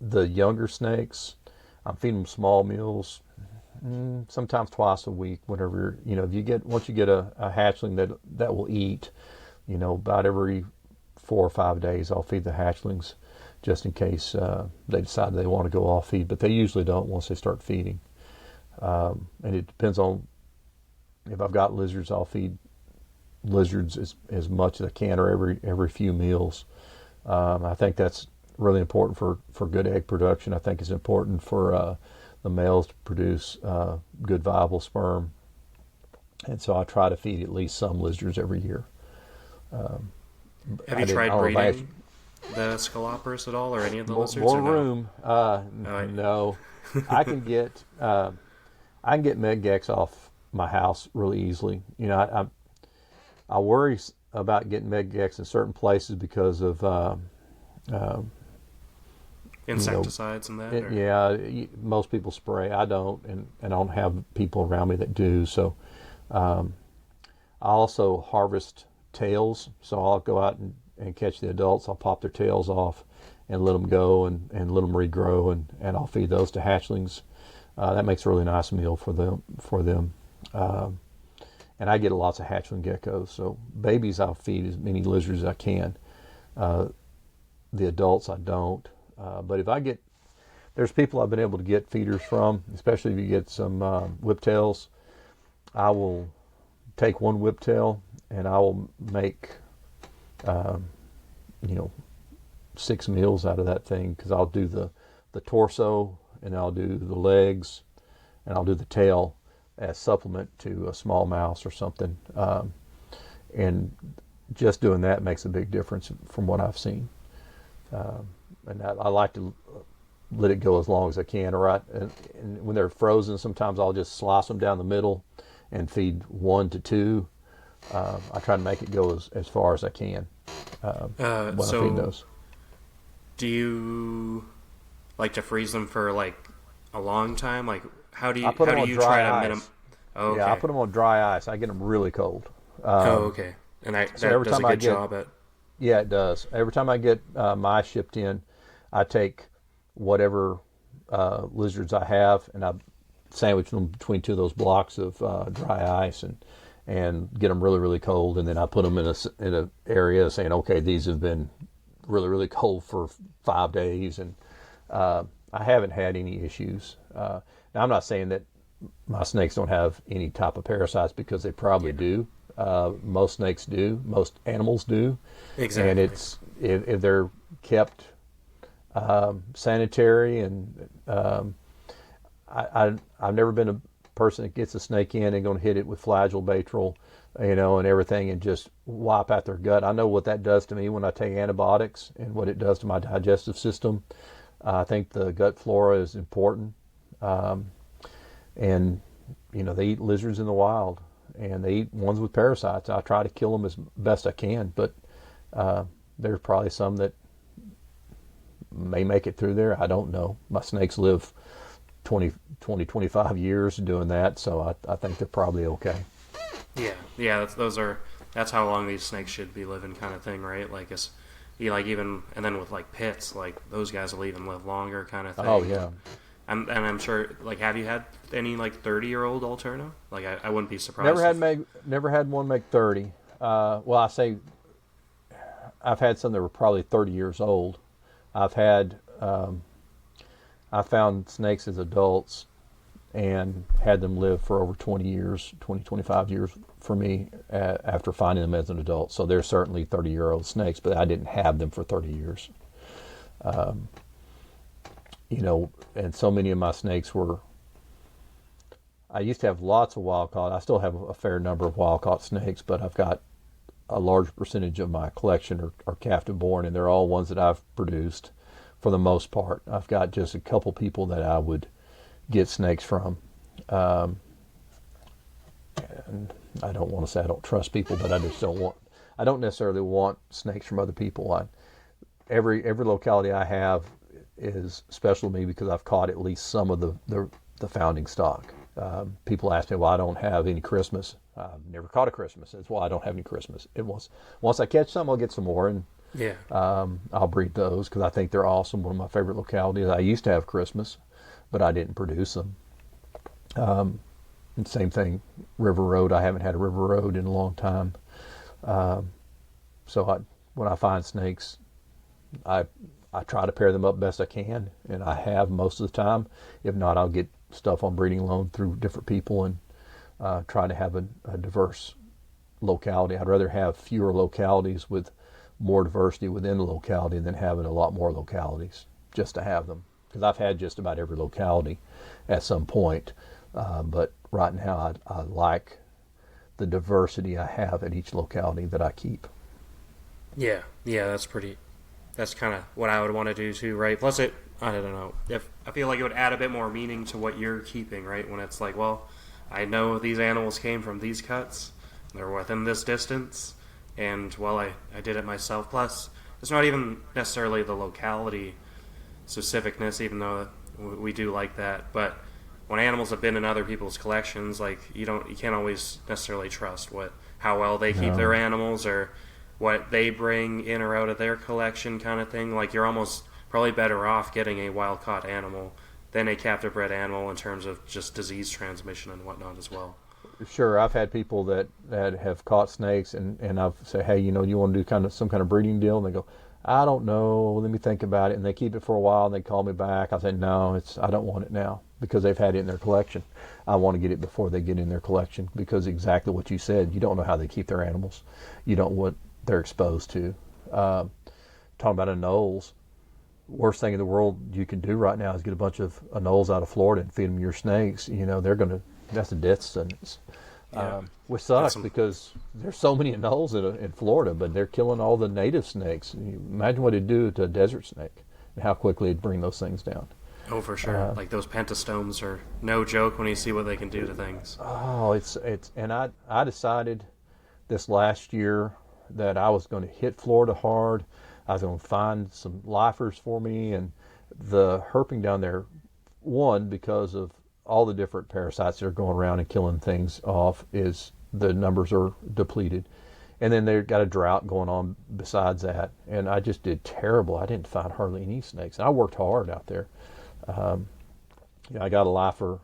S2: The younger snakes, I'm feeding them small meals, sometimes twice a week. Whenever once you get a hatchling that will eat, about every 4 or 5 days, I'll feed the hatchlings, just in case they decide they want to go off feed. But they usually don't once they start feeding. And it depends on if I've got lizards. I'll feed lizards as much as I can, or every few meals. I think that's really important for good egg production. I think it's important for the males to produce good viable sperm, and so I try to feed at least some lizards every year.
S1: Have you tried breeding the scalopers at all, or any of the lizards?
S2: More room? No. I can get medgex off my house really easily. I worry about getting medgex in certain places because of
S1: insecticides and that.
S2: Yeah, most people spray. I don't, and I don't have people around me that do. So I also harvest tails. So I'll go out and catch the adults. I'll pop their tails off and let them go, and let them regrow, and I'll feed those to hatchlings. That makes a really nice meal for them. And I get lots of hatchling geckos. So babies, I'll feed as many lizards as I can. The adults, I don't. But there's people I've been able to get feeders from, especially if you get some whiptails. I will take one whiptail, and I will make 6 meals out of that thing, because I'll do the torso, and I'll do the legs, and I'll do the tail as supplement to a small mouse or something. And just doing that makes a big difference from what I've seen. And I like to let it go as long as I can. And when they're frozen, sometimes I'll just slice them down the middle and feed 1 to 2. I try to make it go as far as I can when I feed those.
S1: Do you like to freeze them for like a long time? Like
S2: I put
S1: how
S2: them
S1: do
S2: on
S1: you
S2: dry
S1: try to
S2: ice.
S1: Oh,
S2: Yeah, I
S1: okay.
S2: put them on dry ice. I get them really cold.
S1: Oh, okay. And
S2: So
S1: that
S2: every
S1: does a
S2: time I
S1: good
S2: get,
S1: job at.
S2: yeah, it does. Every time I get my shipped in, I take whatever lizards I have and I sandwich them between two of those blocks of dry ice and get them really really cold, and then I put them in a area saying, okay, these have been really really cold for 5 days, and I haven't had any issues. Now I'm not saying that my snakes don't have any type of parasites, because they probably
S1: Yeah.
S2: do. Most snakes do. Most animals do, and
S1: Exactly.
S2: it's if they're kept sanitary, and I've never been a person that gets a snake in and going to hit it with flagyl and everything, and just wipe out their gut. I know what that does to me when I take antibiotics and what it does to my digestive system. I think the gut flora is important, and they eat lizards in the wild, and they eat ones with parasites. I try to kill them as best I can, but there's probably some that may make it through there. I don't know. My snakes live 25 years doing that, so I think they're probably okay.
S1: Yeah, yeah. That's how long these snakes should be living, kind of thing, right? Like it's, like even and then with like pits, like those guys will even live longer, kind of
S2: Oh
S1: thing.
S2: yeah.
S1: And I'm sure, like, have you had any like 30-year-old alterna? Like, I wouldn't be
S2: Never
S1: surprised
S2: had
S1: if.
S2: make never had one make 30. Well, I say I've had some that were probably 30 years old. I've had I found snakes as adults and had them live for over 20 years, 25 years for me after finding them as an adult. So they're certainly 30-year-old snakes, but I didn't have them for 30 years. And so many of my snakes were. I used to have lots of wild caught. I still have a fair number of wild caught snakes, but I've got a large percentage of my collection are captive born, and they're all ones that I've produced for the most part. I've got just a couple people that I would get snakes from. And I don't want to say I don't trust people, but I don't necessarily want snakes from other people. Every locality I have is special to me because I've caught at least some of the founding stock. People ask me why I don't have any Christmas. I've never caught a Christmas. That's why I don't have any Christmas. It was once I catch some, I'll get some more, and
S1: Yeah,
S2: I'll breed those because I think they're awesome. One of my favorite localities. I used to have Christmas, but I didn't produce them. And same thing, River Road. I haven't had a River Road in a long time. When I find snakes, I try to pair them up best I can, and I have most of the time. If not, I'll get stuff on breeding loan through different people and try to have a diverse locality. I'd rather have fewer localities with more diversity within the locality than having a lot more localities just to have them. Because I've had just about every locality at some point, but right now I like the diversity I have at each locality that I keep.
S1: yeah, yeah. That's kind of what I would want to do too, right? Plus, I don't know. If I feel like it would add a bit more meaning to what you're keeping, right? When it's like, well, I know these animals came from these cuts, they're within this distance, and well, I did it myself. Plus, it's not even necessarily the locality specificness, even though we do like that. But when animals have been in other people's collections, like you can't always necessarily trust how well they keep their
S2: No.
S1: animals or what they bring in or out of their collection, kind of thing. Like you're almost probably better off getting a wild caught animal than a captive bred animal in terms of just disease transmission and whatnot as well.
S2: Sure, I've had people that have caught snakes, and I've said, hey, you want to do some kind of breeding deal? And they go, I don't know, let me think about it. And they keep it for a while, and they call me back. I say, no, I don't want it now because they've had it in their collection. I want to get it before they get in their collection because exactly what you said. You don't know how they keep their animals. You don't know what they're exposed to. Talking about anoles, worst thing in the world you can do right now is get a bunch of anoles out of Florida and feed them your snakes. That's a death sentence.
S1: Yeah,
S2: Which
S1: that's
S2: sucks because there's so many anoles in Florida, but they're killing all the native snakes. Imagine what it'd do to a desert snake and how quickly it'd bring those things down.
S1: oh for sure. Like those pentastomes are no joke when you see what they can do to things.
S2: Oh, and I decided this last year that I was going to hit Florida hard. I was going to find some lifers for me, and the herping down there, one, because of all the different parasites that are going around and killing things off, is the numbers are depleted. And then they've got a drought going on besides that. And I just did terrible. I didn't find hardly any snakes. And I worked hard out there. I got a lifer,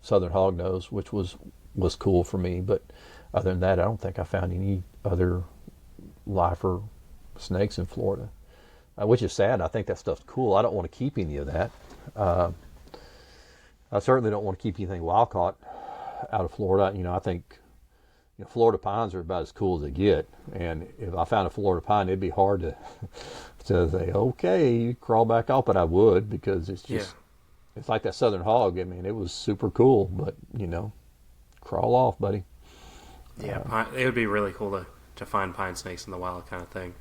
S2: southern hognose, which was cool for me. But other than that, I don't think I found any other lifer snakes in Florida, which is sad. I think that stuff's cool. I don't want to keep any of that. I certainly don't want to keep anything wild caught out of Florida. I think Florida pines are about as cool as they get. And if I found a Florida pine, it'd be hard to say, okay, you crawl back off, but I would, because it's just, it's like that southern hog. I mean, it was super cool, but crawl off, buddy.
S1: Yeah, it would be really cool to find pine snakes in the wild, kind of thing.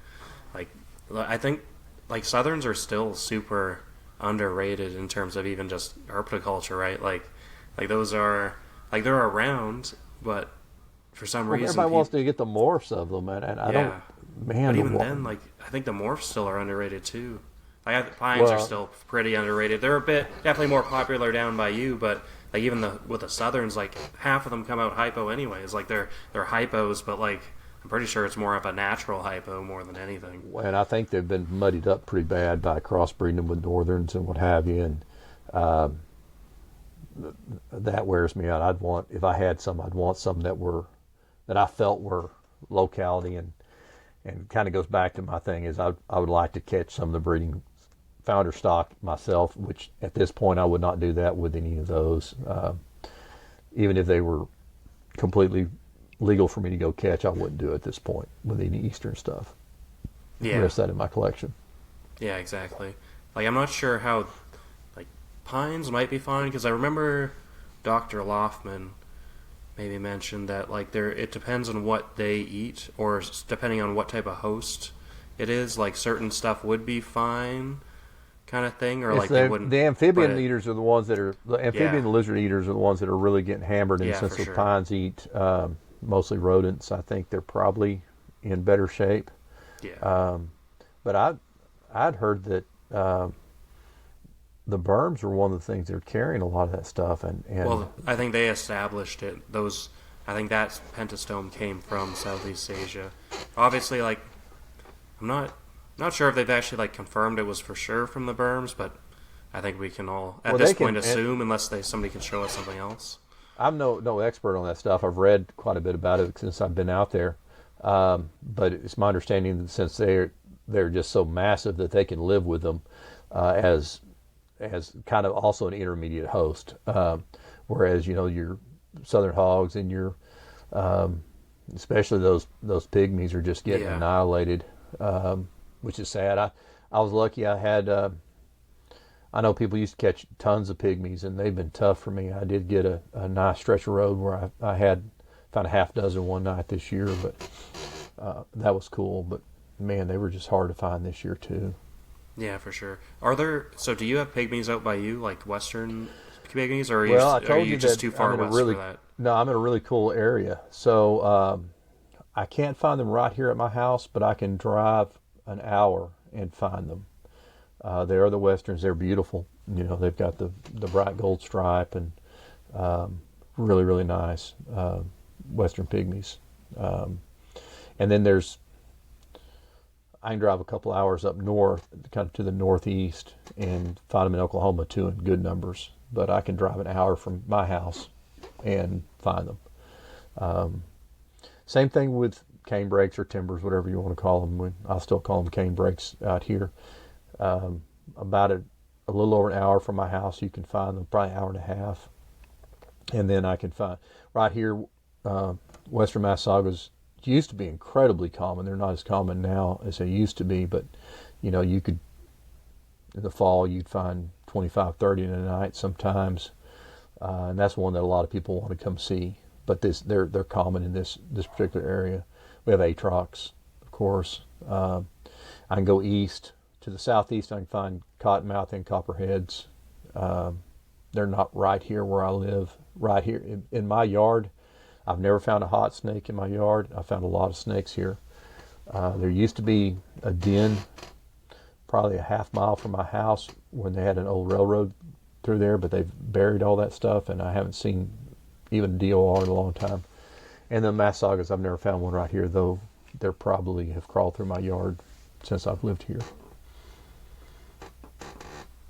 S1: Like, I think like southerns are still super underrated in terms of even just herpetoculture, right? Like those are like they're around, but for some reason
S2: everybody wants to get the morphs of them, and I don't. Man,
S1: but even then, like I think the morphs still are underrated too. Like pines are still pretty underrated. They're definitely more popular down by you, but like even with the southerns, like half of them come out hypo anyways. Like they're hypos, but like I'm pretty sure it's more of a natural hypo more than anything.
S2: And I think they've been muddied up pretty bad by crossbreeding them with northerns and what have you, and that wears me out. If I had some, I'd want some that I felt were locality, and kind of goes back to my thing is I would like to catch some of the breeding founder stock myself, which at this point I would not do that with any of those, even if they were completely legal for me to go catch. I wouldn't do it at this point with any eastern stuff.
S1: Yeah,
S2: the rest of that in my collection.
S1: Yeah, exactly. Like I'm not sure how like pines might be fine, because I remember Dr. Loftman maybe mentioned that like it depends on what they eat, or depending on what type of host it is, like certain stuff would be fine, kind of thing, or like they wouldn't.
S2: The amphibian eaters are the ones that are the amphibian and lizard eaters are the ones that are really getting hammered. And since the pines eat mostly rodents, I think they're probably in better shape.
S1: Yeah.
S2: But I'd heard that the berms are one of the things that are carrying a lot of that stuff, and
S1: well, I think they established it. I think that pentastome came from Southeast Asia. Obviously, like I'm not sure if they've actually like confirmed it was for sure from the berms, but I think we can all at this point assume, unless somebody can show us something else.
S2: I'm no expert on that stuff. I've read quite a bit about it since I've been out there, but it's my understanding that since they're just so massive that they can live with them as kind of also an intermediate host, whereas your southern hogs and your especially those pygmies are just getting annihilated, which is sad. I was lucky. I had I know people used to catch tons of pygmies, and they've been tough for me. I did get a nice stretch of road where I found a half dozen one night this year, but that was cool. But man, they were just hard to find this year too.
S1: Yeah, for sure. So do you have pygmies out by you, like western pygmies, or are you just too far west for that?
S2: No, I'm in a really cool area. So I can't find them right here at my house, but I can drive an hour and find them. They are the westerns. They're beautiful. They've got the bright gold stripe and really, really nice western pygmies. And then I can drive a couple hours up north, kind of to the northeast, and find them in Oklahoma too in good numbers. But I can drive an hour from my house and find them. Same thing with cane breaks or timbers, whatever you want to call them. I still call them cane breaks out here. About a little over an hour from my house, you can find them, probably an hour and a half. And then I can find right here, western Massasaugas used to be incredibly common. They're not as common now as they used to be, but you could, in the fall, you'd find 25, 30 in a night sometimes, and that's one that a lot of people want to come see. But they're common in this particular area. We have atrox, of course. I can go east to the southeast. I can find cottonmouth and copperheads. They're not right here where I live. Right here in my yard, I've never found a hot snake in my yard. I found a lot of snakes here. There used to be a den probably a half mile from my house when they had an old railroad through there, but they've buried all that stuff, and I haven't seen even a DOR in a long time. And the Masssagas, I've never found one right here, though they probably have crawled through my yard since I've lived here.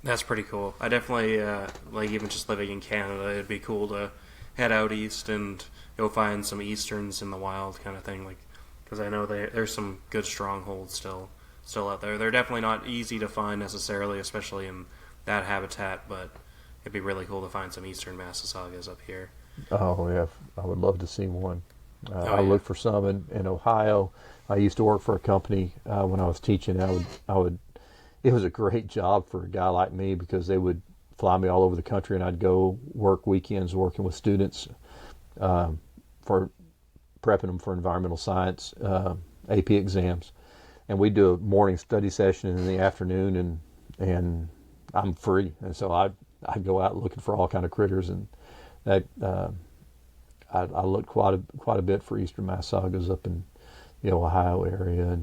S1: That's pretty cool. I definitely like even just living in Canada. It'd be cool to head out east and go find some easterns in the wild, kind of thing. Like, because I know there's some good strongholds still out there. They're definitely not easy to find necessarily, especially in that habitat. But it'd be really cool to find some eastern Massasaugas up here.
S2: Oh yeah, I would love to see one. I
S1: Yeah.
S2: looked for some in Ohio. I used to work for a company when I was teaching. I would. It was a great job for a guy like me because they would fly me all over the country, and I'd go work weekends working with students for prepping them for environmental science AP exams. And we'd do a morning study session in the afternoon, and I'm free, and so I'd go out looking for all kind of critters, and that I looked quite a bit for eastern Masssagas up in the Ohio area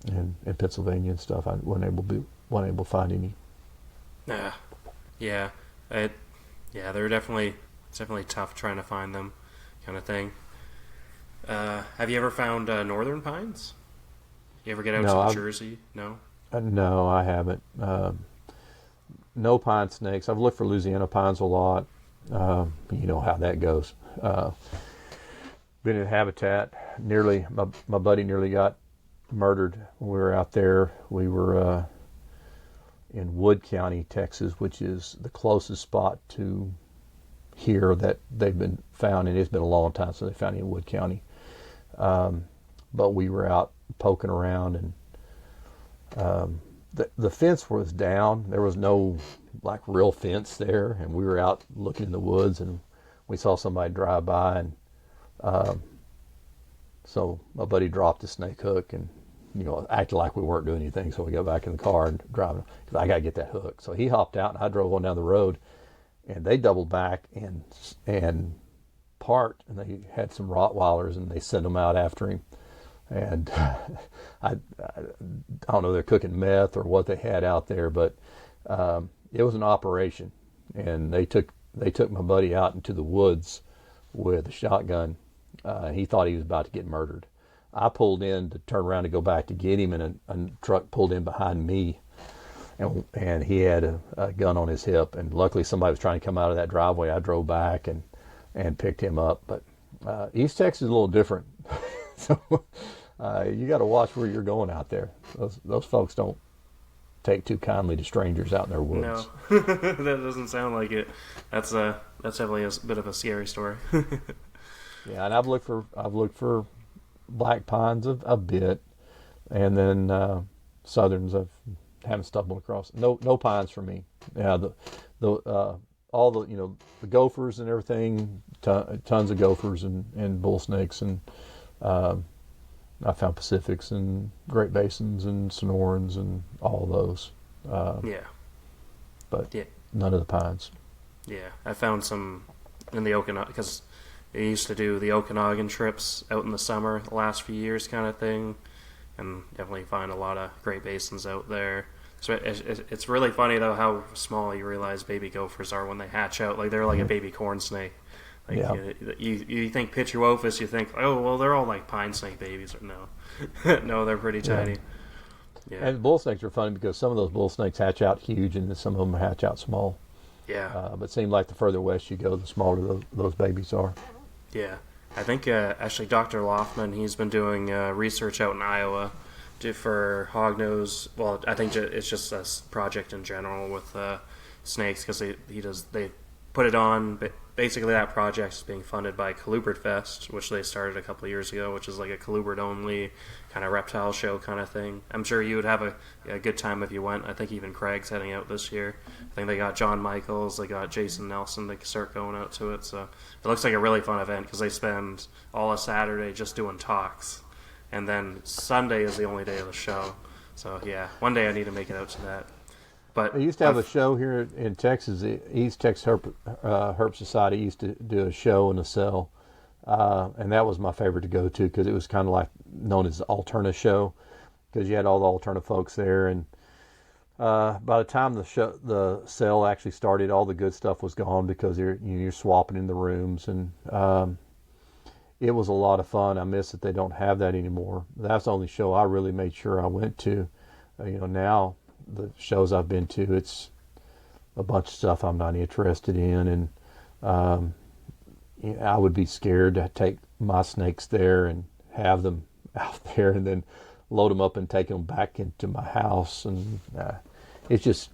S2: and Pennsylvania and stuff. I wasn't able to find any.
S1: Yeah, they're it's definitely tough trying to find them, kind of thing. Have you ever found northern pines? You ever get out
S2: No,
S1: to Jersey? No.
S2: No, I haven't. No pine snakes. I've looked for Louisiana pines a lot. You know how that goes. Been in habitat. My buddy nearly got murdered when we were out there. We were in Wood County, Texas, which is the closest spot to here that they've been found, and it's been a long time since they found it in Wood County. But we were out poking around, and the fence was down. There was no like real fence there, and we were out looking in the woods, and we saw somebody drive by, and so my buddy dropped the snake hook and acted like we weren't doing anything. So we got back in the car and driving because I got to get that hook. So he hopped out, and I drove on down the road, and they doubled back and parked, and they had some Rottweilers, and they sent them out after him. And I don't know, they're cooking meth or what they had out there, but it was an operation, and they took my buddy out into the woods with a shotgun. He thought he was about to get murdered. I pulled in to turn around to go back to get him, and a truck pulled in behind me, and he had a gun on his hip. And luckily, somebody was trying to come out of that driveway. I drove back and picked him up. But East Texas is a little different, so you got to watch where you're going out there. Those folks don't take too kindly to strangers out in their woods.
S1: No, that doesn't sound like it. That's definitely a bit of a scary story.
S2: Yeah, and I've looked for black pines a bit, and then southerns haven't stumbled across. No pines for me. Yeah, all the gophers and everything. Tons of gophers and bull snakes, and I found Pacifics and Great Basins and Sonorans and all those.
S1: Yeah,
S2: but
S1: yeah,
S2: none of the pines.
S1: Yeah, I found some in the Okanagan because I used to do the Okanagan trips out in the summer the last few years kind of thing, and definitely find a lot of Great Basins out there. So it's really funny though how small you realize baby gophers are when they hatch out. Like they're like a baby corn snake. Like
S2: Yeah.
S1: you think Pituophis, you think, oh well, they're all like pine snake babies. No, no, they're pretty tiny. Yeah,
S2: And bull snakes are funny because some of those bull snakes hatch out huge, and then some of them hatch out small.
S1: yeah,
S2: But it seems like the further west you go, the smaller those babies are.
S1: yeah. I think actually Dr. Loftman, he's been doing research out in Iowa for hognose. Well, I think it's just a project in general with snakes because they put it on. But basically, that project is being funded by Colubrid Fest, which they started a couple of years ago, which is like a colubrid only kind of reptile show kind of thing. I'm sure you would have a good time if you went. I think even Craig's heading out this year. I think they got John Michaels, they got Jason Nelson. They start going out to it, so it looks like a really fun event because they spend all of Saturday just doing talks, and then Sunday is the only day of the show. So yeah, one day I need to make it out to that. But
S2: They used to have a show here in Texas. The East Texas Herp Society used to do a show and a sell And that was my favorite to go to because it was kind of like known as the alterna show because you had all the alterna folks there. And by the time the sale actually started, all the good stuff was gone because you're swapping in the rooms, and it was a lot of fun. I miss that they don't have that anymore. That's the only show I really made sure I went to. Now the shows I've been to, it's a bunch of stuff I'm not interested in, and I would be scared to take my snakes there and have them out there and then load them up and take them back into my house, and it's just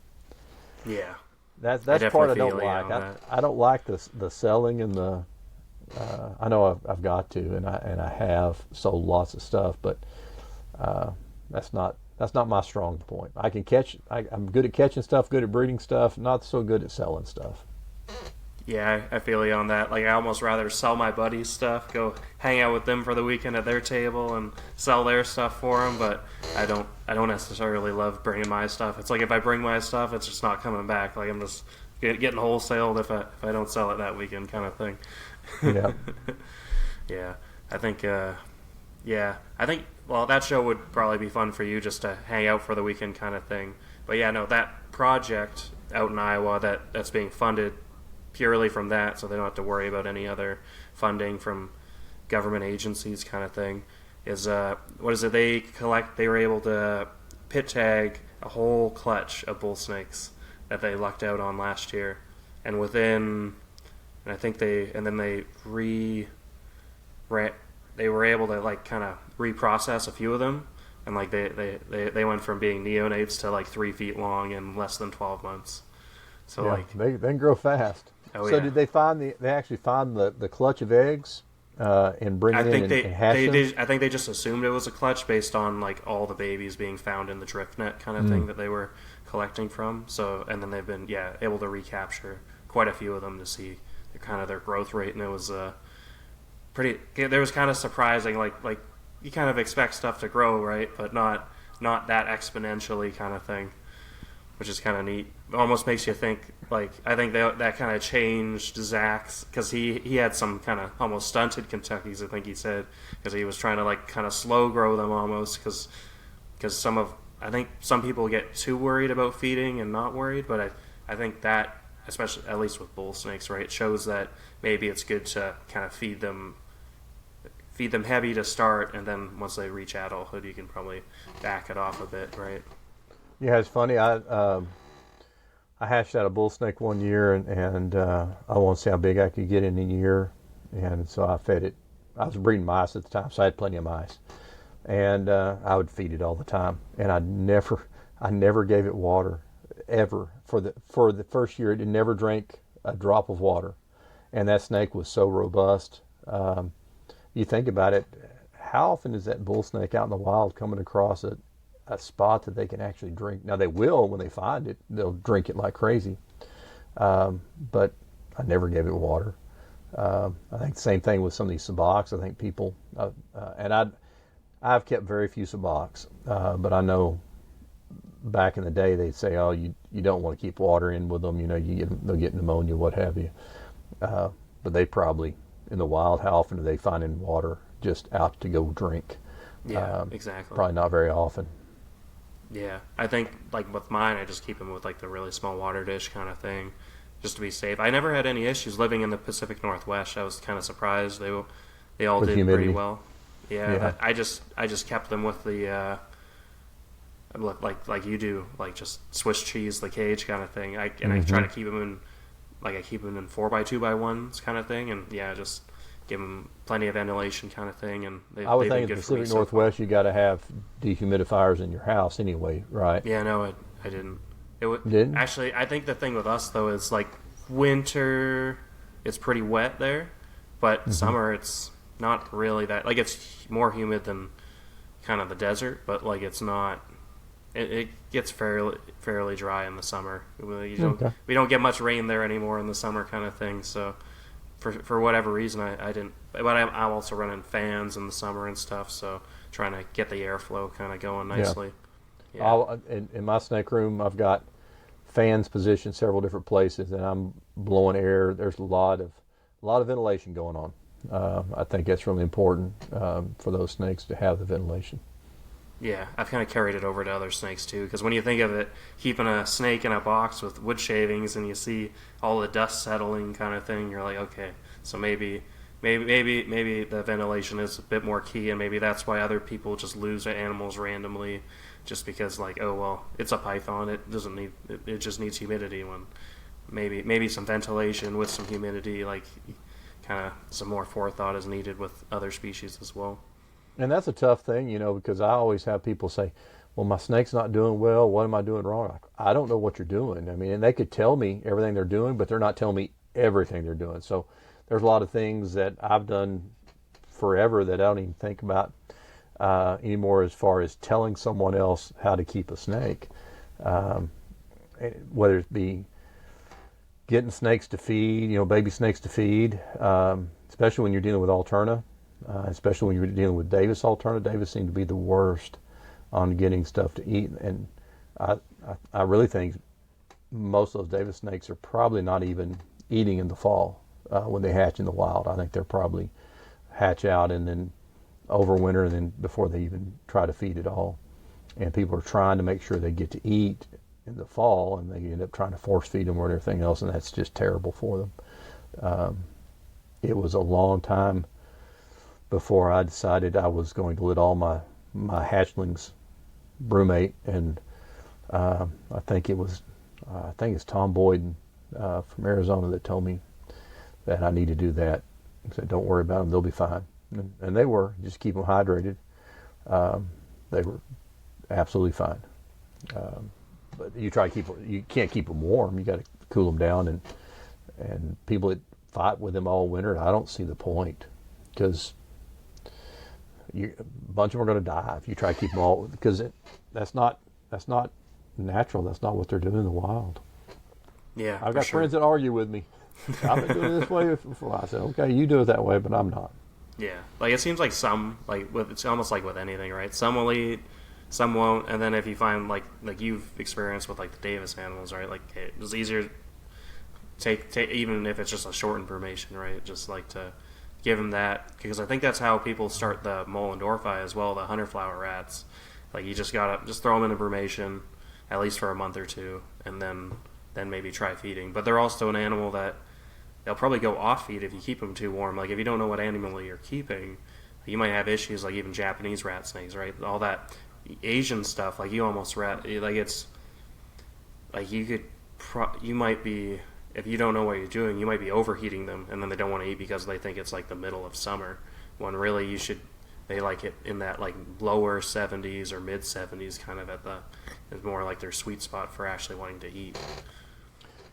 S1: Yeah.
S2: that's
S1: I
S2: part I
S1: definitely
S2: don't
S1: feel you
S2: like.
S1: on that.
S2: I don't like the selling and the. I know I've got to, and I have sold lots of stuff, but that's not my strong point. I can catch. I'm good at catching stuff, good at breeding stuff, not so good at selling stuff.
S1: Yeah, I feel you on that. Like, I almost rather sell my buddies' stuff, go hang out with them for the weekend at their table, and sell their stuff for them. But I don't necessarily love bringing my stuff. It's like if I bring my stuff, it's just not coming back. Like, I'm just getting wholesaled if I don't sell it that weekend, kind of thing.
S2: Yeah.
S1: Yeah, I think. I think. Well, that show would probably be fun for you just to hang out for the weekend, kind of thing. But yeah, no, that project out in Iowa that's being funded purely from that, so they don't have to worry about any other funding from government agencies, kind of thing. Is what is it? They were able to pit tag a whole clutch of bull snakes that they lucked out on last year, and I think they were able to like kind of reprocess a few of them, and like they went from being neonates to like 3 feet long in less than 12 months. So
S2: yeah,
S1: like
S2: they can grow fast.
S1: Oh,
S2: so
S1: yeah.
S2: did they actually find the clutch of eggs and bring it in and hatch them?
S1: I think they just assumed it was a clutch based on like all the babies being found in the drift net kind of thing that they were collecting from. So, and then they've been able to recapture quite a few of them to see their growth rate, and it was pretty. There was kind of surprising, like you kind of expect stuff to grow, right, but not that exponentially kind of thing, which is kind of neat. It almost makes you think, like, I think that kind of changed Zach's, because he had some kind of almost stunted Kentuckys, I think he said, because he was trying to like kind of slow grow them almost, because I think some people get too worried about feeding and not worried, but I think that, especially at least with bull snakes, right, it shows that maybe it's good to kind of feed them heavy to start, and then once they reach adulthood, you can probably back it off a bit, right?
S2: Yeah, it's funny. I hatched out a bull snake one year, and I wanted to see how big I could get in a year, and so I fed it. I was breeding mice at the time, so I had plenty of mice, and I would feed it all the time, and I never gave it water ever for the first year. It never drank a drop of water, and that snake was so robust. You think about it, how often is that bull snake out in the wild coming across a spot that they can actually drink? Now, they will when they find it. They'll drink it like crazy. But I never gave it water. I think the same thing with some of these saboks. I think people, and I've kept very few saboks, but I know back in the day they'd say, oh, you don't want to keep water in with them. They'll get pneumonia, what have you. But they probably, in the wild, how often are they finding water just out to go drink?
S1: Yeah, exactly.
S2: Probably not very often.
S1: Yeah, I think like with mine, I just keep them with like the really small water dish kind of thing, just to be safe. I never had any issues living in the Pacific Northwest. I was kind of surprised they all
S2: With
S1: did
S2: humidity.
S1: pretty well. Yeah. I just kept them with the like you do, like just Swiss cheese, the cage kind of thing. I try to keep them in, like I keep them in 4x2x1s kind of thing, and just give them plenty of ventilation kind of thing. And
S2: I would
S1: they've
S2: think
S1: been
S2: in the
S1: good for me
S2: Pacific
S1: so
S2: Northwest,
S1: far.
S2: you got to have dehumidifiers in your house anyway, right?
S1: Yeah, no, I didn't.
S2: Didn't?
S1: Actually, I think the thing with us though is like winter, it's pretty wet there, but summer it's not really that. Like it's more humid than kind of the desert, but like it's not. It gets fairly dry in the summer. We don't get much rain there anymore in the summer kind of thing. So for whatever reason, I didn't. But I'm also running fans in the summer and stuff, so trying to get the airflow kind of going nicely. Yeah.
S2: In my snake room, I've got fans positioned several different places, and I'm blowing air. There's a lot of ventilation going on. I think that's really important for those snakes to have the ventilation.
S1: Yeah, I've kind of carried it over to other snakes too, because when you think of it, keeping a snake in a box with wood shavings and you see all the dust settling, kind of thing, you're like, okay, so maybe the ventilation is a bit more key, and maybe that's why other people just lose their animals randomly, just because like, oh well, it's a python, it just needs humidity. When maybe some ventilation with some humidity, like kind of some more forethought is needed with other species as well.
S2: And that's a tough thing, because I always have people say, well, my snake's not doing well. What am I doing wrong? I don't know what you're doing. I mean, and they could tell me everything they're doing, but they're not telling me everything they're doing. So there's a lot of things that I've done forever that I don't even think about anymore as far as telling someone else how to keep a snake. Whether it be getting snakes to feed, baby snakes to feed, especially when you're dealing with alterna. Especially when you're dealing with Davis alterna. Davis seem to be the worst on getting stuff to eat, and I really think most of those Davis snakes are probably not even eating in the fall when they hatch in the wild. I think they're probably hatch out and then overwinter, and then before they even try to feed at all. And people are trying to make sure they get to eat in the fall, and they end up trying to force feed them or everything else, and that's just terrible for them. It was a long time before I decided I was going to let all my hatchlings brumate, and I think it's Tom Boyd from Arizona that told me that I need to do that. He said, "Don't worry about them; they'll be fine." And they were. Just keep them hydrated. They were absolutely fine. But you can't keep them warm. You got to cool them down, and people that fight with them all winter, I don't see the point, because a bunch of them are going to die if you try to keep them all, because that's not natural. That's not what they're doing in the wild.
S1: Yeah,
S2: I've got
S1: sure.
S2: friends that argue with me. I've been doing it this way before. I said, okay, you do it that way, but I'm not.
S1: Yeah, like it seems like it's almost like with anything, right? Some will eat, some won't, and then if you find like you've experienced with like the Davis animals, right? Like it's easier take even if it's just a short information, right? Just like to give them that, because I think that's how people start the Mollendorfi as well, the hunter flower rats. Like you just gotta throw them in information, at least for a month or two, and then maybe try feeding. But they're also an animal that they'll probably go off feed if you keep them too warm. Like if you don't know what animal you're keeping, you might have issues like even Japanese rat snakes, right? All that Asian stuff, like you almost it's like you might be, if you don't know what you're doing, you might be overheating them, and then they don't want to eat because they think it's like the middle of summer, when really they like it in that like lower 70s or mid 70s, kind of is more like their sweet spot for actually wanting to eat.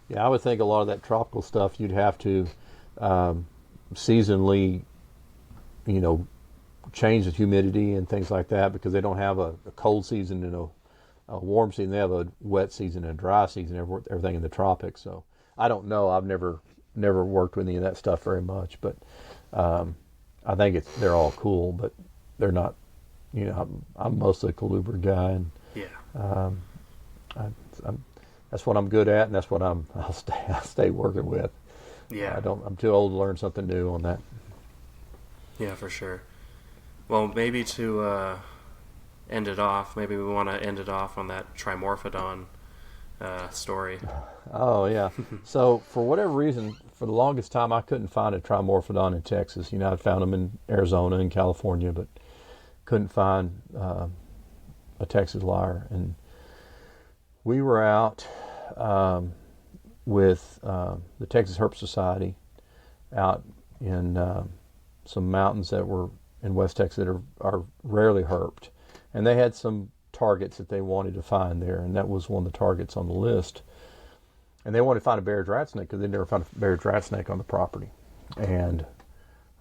S2: Yeah, I would think a lot of that tropical stuff you'd have to seasonally, change the humidity and things like that, because they don't have a cold season and a warm season. They have a wet season and a dry season, everything in the tropics. So I don't know. I've never worked with any of that stuff very much, but I think they're all cool, but they're not. I'm mostly a coluber guy, and
S1: Yeah.
S2: that's what I'm good at, and that's what I'll stay working with.
S1: Yeah.
S2: I'm too old to learn something new on that.
S1: Yeah, for sure. Well, maybe to end it off, maybe we want to end it off on that Trimorphodon story.
S2: Oh yeah. So for whatever reason, for the longest time, I couldn't find a Trimorphodon in Texas. I found them in Arizona and California, but couldn't find a Texas lyre. And we were out with the Texas Herp Society out in some mountains that were in West Texas that are rarely herped, and they had some targets that they wanted to find there, and that was one of the targets on the list. And they wanted to find a Baird's rat snake because they never found a Baird's rat snake on the property, and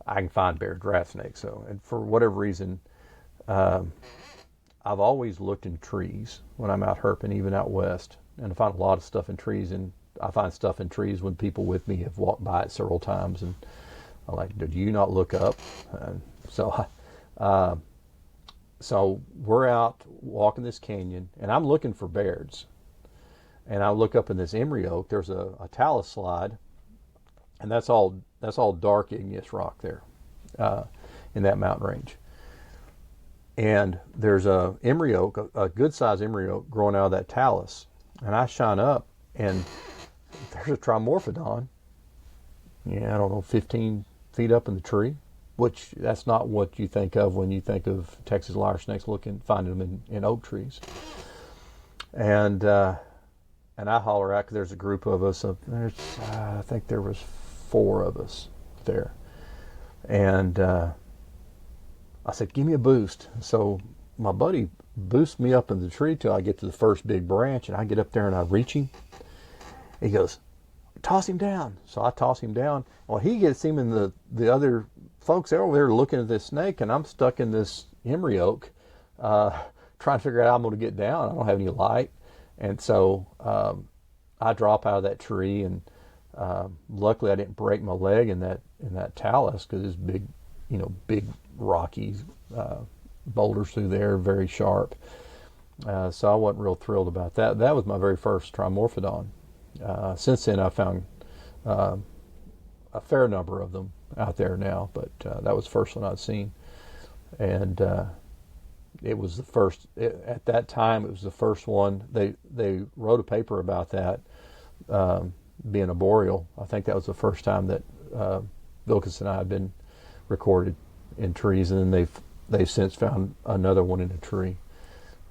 S2: I can find Baird's rat snake. So, and for whatever reason, I've always looked in trees when I'm out herping, even out west, and I find a lot of stuff in trees, and I find stuff in trees when people with me have walked by it several times, and I'm like, do you not look up? And so we're out walking this canyon, and I'm looking for Baird's. And I look up in this emery oak. There's a talus slide, and that's all dark igneous rock there. in that mountain range. And there's a emery oak, a good sized emery oak growing out of that talus. And I shine up, and there's a trimorphodon, yeah, I don't know, 15 feet up in the tree, which that's not what you think of when you think of Texas lyre snakes, finding them in oak trees. And I holler out because there's a group of us. I think there was 4 of us there. And I said, give me a boost. So my buddy boosts me up in the tree till I get to the first big branch, and I get up there and I reach him. He goes, toss him down. So I toss him down. Well, he gets him, and the other folks, they're over there looking at this snake, and I'm stuck in this emery oak trying to figure out how I'm going to get down. I don't have any light. And so I drop out of that tree, and luckily I didn't break my leg in that talus, because it's big rocky boulders through there, very sharp. So I wasn't real thrilled about that. That was my very first trimorphodon. Since then, I found a fair number of them out there now, but that was the first one I'd seen. And it was the first, at that time, it was the first one. They wrote a paper about that being a boreal. I think that was the first time that Vilkes and I had been recorded in trees, and then they've since found another one in a tree.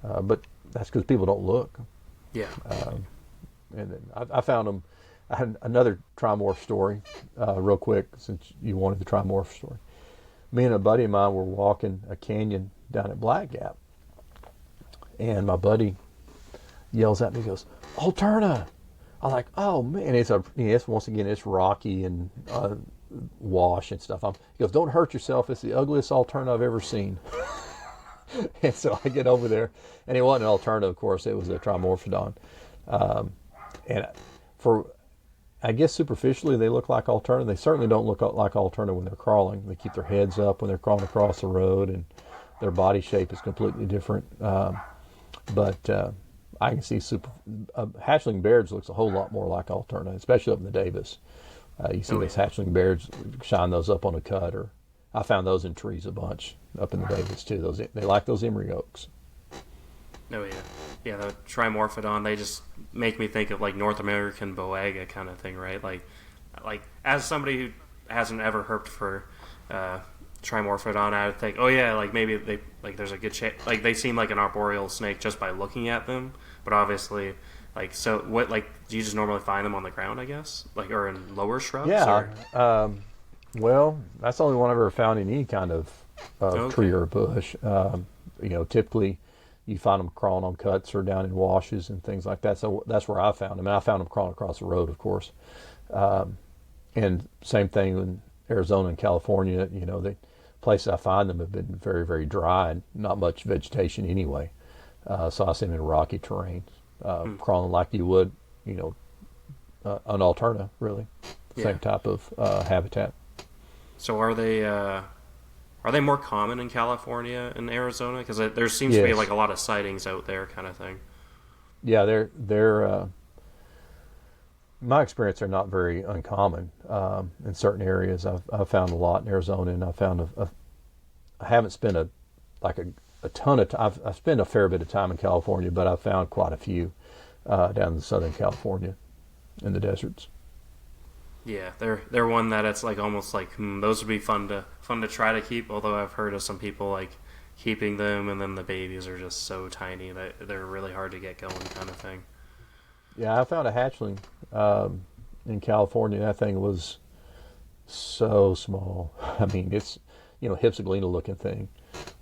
S2: But that's because people don't look.
S1: Yeah.
S2: And then I found them. I had another trimorph story, real quick, since you wanted the trimorph story. Me and a buddy of mine were walking a canyon down at Black Gap, and my buddy yells at me, he goes, "Alterna!" I'm like, "Oh man!" It's once again, it's rocky and wash and stuff. He goes, "Don't hurt yourself. It's the ugliest alterna I've ever seen." And so I get over there, and it wasn't an alterna, of course. It was a trimorphodon. And I guess superficially they look like alterna. They certainly don't look like alterna when they're crawling. They keep their heads up when they're crawling across the road, and their body shape is completely different. But I can see hatchling Baird's looks a whole lot more like alterna, especially up in the Davis. You see those hatchling Baird's, shine those up on a cut, or I found those in trees a bunch up in the Davis too. They like those emery oaks.
S1: Oh yeah, the trimorphodon, they just make me think of like North American boaga kind of thing, right? Like as somebody who hasn't ever herped for trimorphodon, I would think, oh yeah, like maybe they there's a good chance, like they seem like an arboreal snake just by looking at them, but obviously, so what, do you just normally find them on the ground, I guess, or in lower shrubs?
S2: Yeah. Well, that's the only one I've ever found in any kind of tree or bush. Typically you find them crawling on cuts or down in washes and things like that. So that's where I found them. And I found them crawling across the road, of course. And same thing in Arizona and California. The places I find them have been very, very dry and not much vegetation anyway. So I see them in rocky terrain, crawling like you would, an alterna, really. Same type of habitat.
S1: So are they more common in California and Arizona? Because there seems to be a lot of sightings out there, kind of thing.
S2: Yeah, they're my experience, are not very uncommon in certain areas. I've found a lot in Arizona, and I found I haven't spent a ton of time. I've spent a fair bit of time in California, but I've found quite a few down in Southern California in the deserts.
S1: Yeah, they're one that it's almost those would be fun to try to keep. Although I've heard of some people keeping them, and then the babies are just so tiny that they're really hard to get going, kind of thing.
S2: Yeah, I found a hatchling in California. That thing was so small. I mean, it's Hypsiglena looking thing.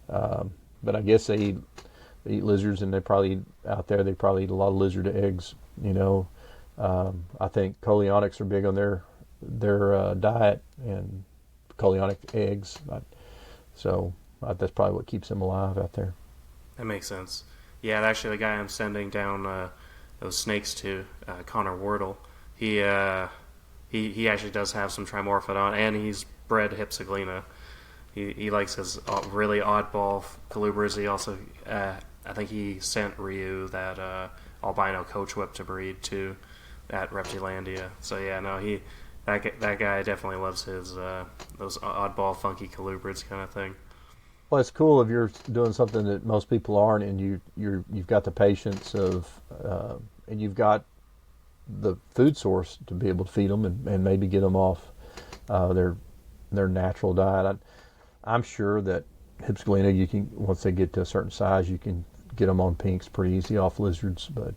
S2: But I guess they eat lizards, and they probably out there. They probably eat a lot of lizard eggs. I think coleonyx are big on their diet, and coleonyx eggs. So that's probably what keeps them alive out there.
S1: That makes sense. Yeah, actually, the guy I'm sending down those snakes to, Connor Wardle, he actually does have some trimorphodon, and he's bred Hypsiglena. He likes his really oddball colubrids. He also, I think he sent Ryu that albino coach whip to breed too at Reptilandia. So yeah, no, that guy definitely loves his those oddball, funky colubrids kind of thing.
S2: Well, it's cool if you're doing something that most people aren't, and you've got the patience of, and you've got the food source to be able to feed them and maybe get them off their natural diet. I'm sure that Hypsipyline, you can, once they get to a certain size, you can get them on pinks pretty easy off lizards, but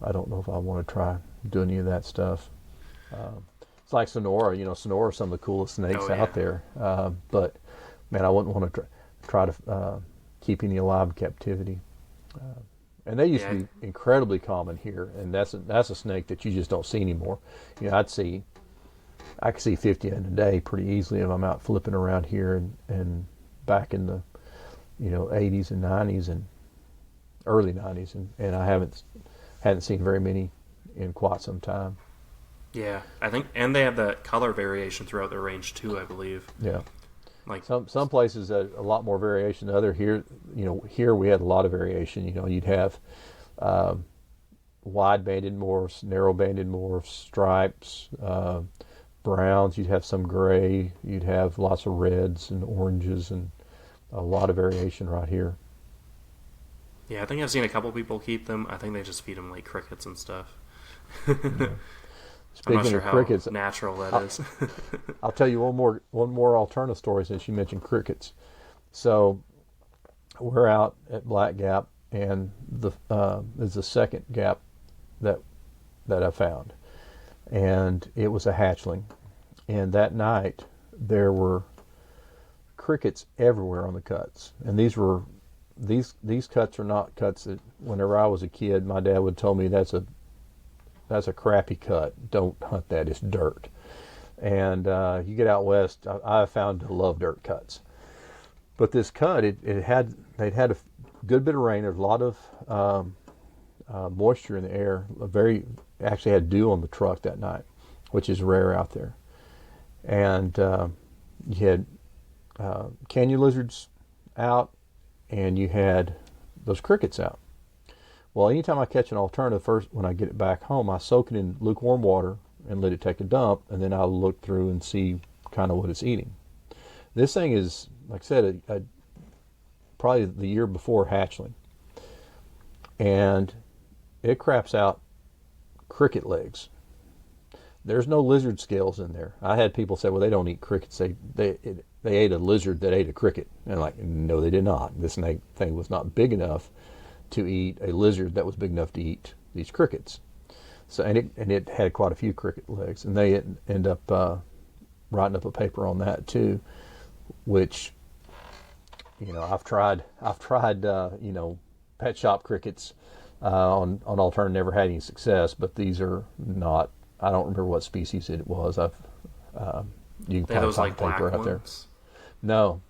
S2: I don't know if I want to try do any of that stuff. It's like Sonora. Sonora is some of the coolest snakes
S1: Oh yeah,
S2: out there, but man, I wouldn't want to try to keep any alive in captivity. And they used to
S1: yeah,
S2: be incredibly common here, and that's a snake that you just don't see anymore. I could see 50 in a day pretty easily if I'm out flipping around here and back in the 80s and 90s and early 90s, and I hadn't seen very many in quite some time.
S1: yeah. I think, and they have that color variation throughout their range too. I believe.
S2: Yeah.
S1: Like,
S2: Some places a lot more variation than other. Here we had a lot of variation. You'd have wide banded morphs, narrow banded morphs, stripes, browns. You'd have some gray. You'd have lots of reds and oranges, and a lot of variation right here.
S1: yeah, I think I've seen a couple people keep them. I think they just feed them like crickets and stuff.
S2: Yeah.
S1: I'm not
S2: Speaking
S1: sure
S2: of
S1: how
S2: crickets,
S1: natural that
S2: I'll,
S1: is.
S2: I'll tell you one more alternative story since you mentioned crickets. So we're out at Black Gap, and there's a second gap that I found, and it was a hatchling. And that night there were crickets everywhere on the cuts, and these cuts are not cuts that whenever I was a kid my dad would tell me that's a crappy cut. Don't hunt that. It's dirt. And you get out west, I found to love dirt cuts. But this cut, they'd had a good bit of rain. There's a lot of moisture in the air. Actually had dew on the truck that night, which is rare out there. And you had canyon lizards out, and you had those crickets out. Well, anytime I catch an alternative, first when I get it back home, I soak it in lukewarm water and let it take a dump, and then I'll look through and see kind of what it's eating. This thing is, like I said, probably the year before hatchling, and it craps out cricket legs. There's no lizard scales in there. I had people say, well, they don't eat crickets. They ate a lizard that ate a cricket. And I'm like, no, they did not. This thing was not big enough to eat a lizard that was big enough to eat these crickets. So and it had quite a few cricket legs, and they end up writing up a paper on that too, which I've tried pet shop crickets on alterna, never had any success, but these are not. I don't remember what species it was. You can probably find a paper out there. No,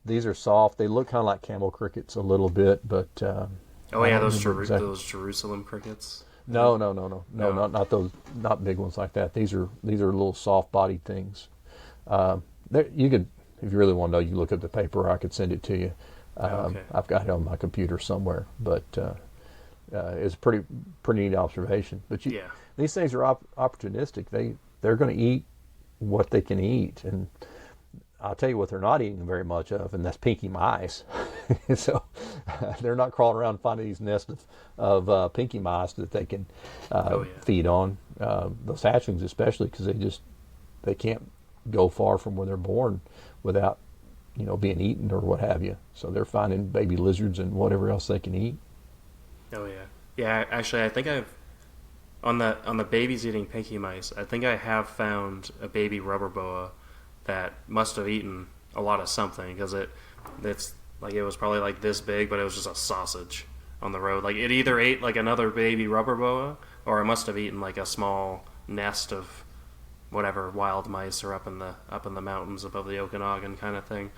S2: these are soft. They look kind of like camel crickets a little bit, but
S1: Oh yeah, those Jerusalem crickets.
S2: no, not those, not big ones like that. These are little soft-bodied things. You could, if you really want to know, you can look up the paper. I could send it to you.
S1: Okay.
S2: I've got it on my computer somewhere, but it's a pretty neat observation. But
S1: Yeah.
S2: these things are opportunistic. They're going to eat what they can eat, and I'll tell you what they're not eating very much of, and that's pinky mice. So they're not crawling around finding these nests of pinky mice that they can feed on. Those hatchlings especially, because they can't go far from where they're born without being eaten or what have you. So they're finding baby lizards and whatever else they can eat.
S1: Oh yeah, yeah. Actually, I think I've on the babies eating pinky mice. I think I have found a baby rubber boa that must have eaten a lot of something, because it's like it was probably like this big, but it was just a sausage on the road. Like it either ate like another baby rubber boa, or it must have eaten like a small nest of whatever wild mice are up in the mountains above the Okanagan kind of thing.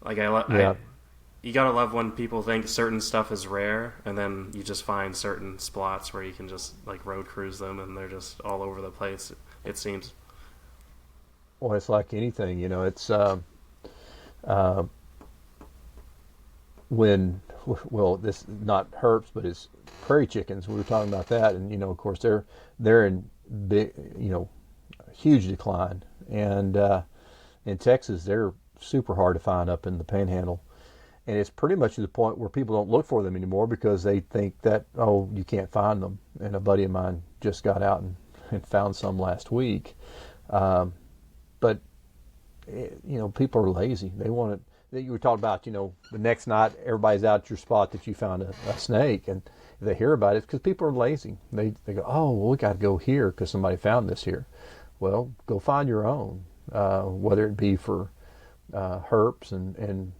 S1: Like you gotta love when people think certain stuff is rare, and then you just find certain spots where you can just like road cruise them, and they're just all over the place. It seems.
S2: Well, it's like anything, it's when, well, this is not herps, but it's prairie chickens. We were talking about that, and of course they're in big, huge decline, and in Texas they're super hard to find up in the Panhandle, and it's pretty much to the point where people don't look for them anymore because they think that, oh, you can't find them. And a buddy of mine just got out and found some last week, but people are lazy. They want it. You were talking about, the next night everybody's out at your spot that you found a snake, and if they hear about it, it's because people are lazy. They go, oh, well, we got to go here because somebody found this here. Well, go find your own, whether it be for herps, and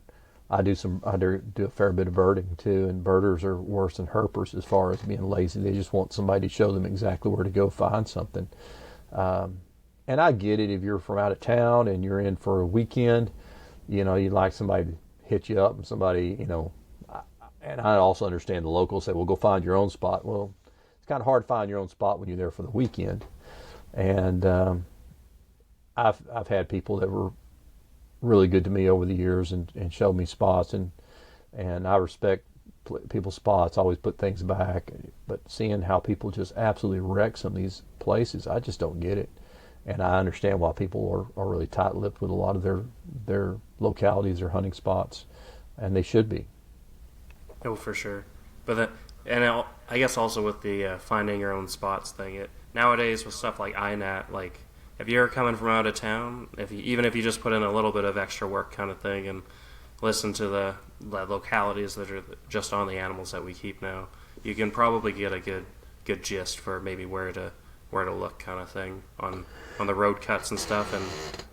S2: I do a fair bit of birding too, and birders are worse than herpers as far as being lazy. They just want somebody to show them exactly where to go find something. And I get it, if you're from out of town and you're in for a weekend, you'd like somebody to hit you up, and somebody, and I also understand the locals say, well, go find your own spot. Well, it's kind of hard to find your own spot when you're there for the weekend. And I've had people that were really good to me over the years and showed me spots, and I respect people's spots, always put things back. But seeing how people just absolutely wreck some of these places, I just don't get it. And I understand why people are really tight-lipped with a lot of their localities, their hunting spots, and they should be.
S1: Oh, for sure. But I guess also with the finding your own spots thing, nowadays with stuff like iNat, like if you're coming from out of town, even if you just put in a little bit of extra work kind of thing and listen to the localities that are just on the animals that we keep now, you can probably get a good gist for maybe where to look kind of thing on the road cuts and stuff,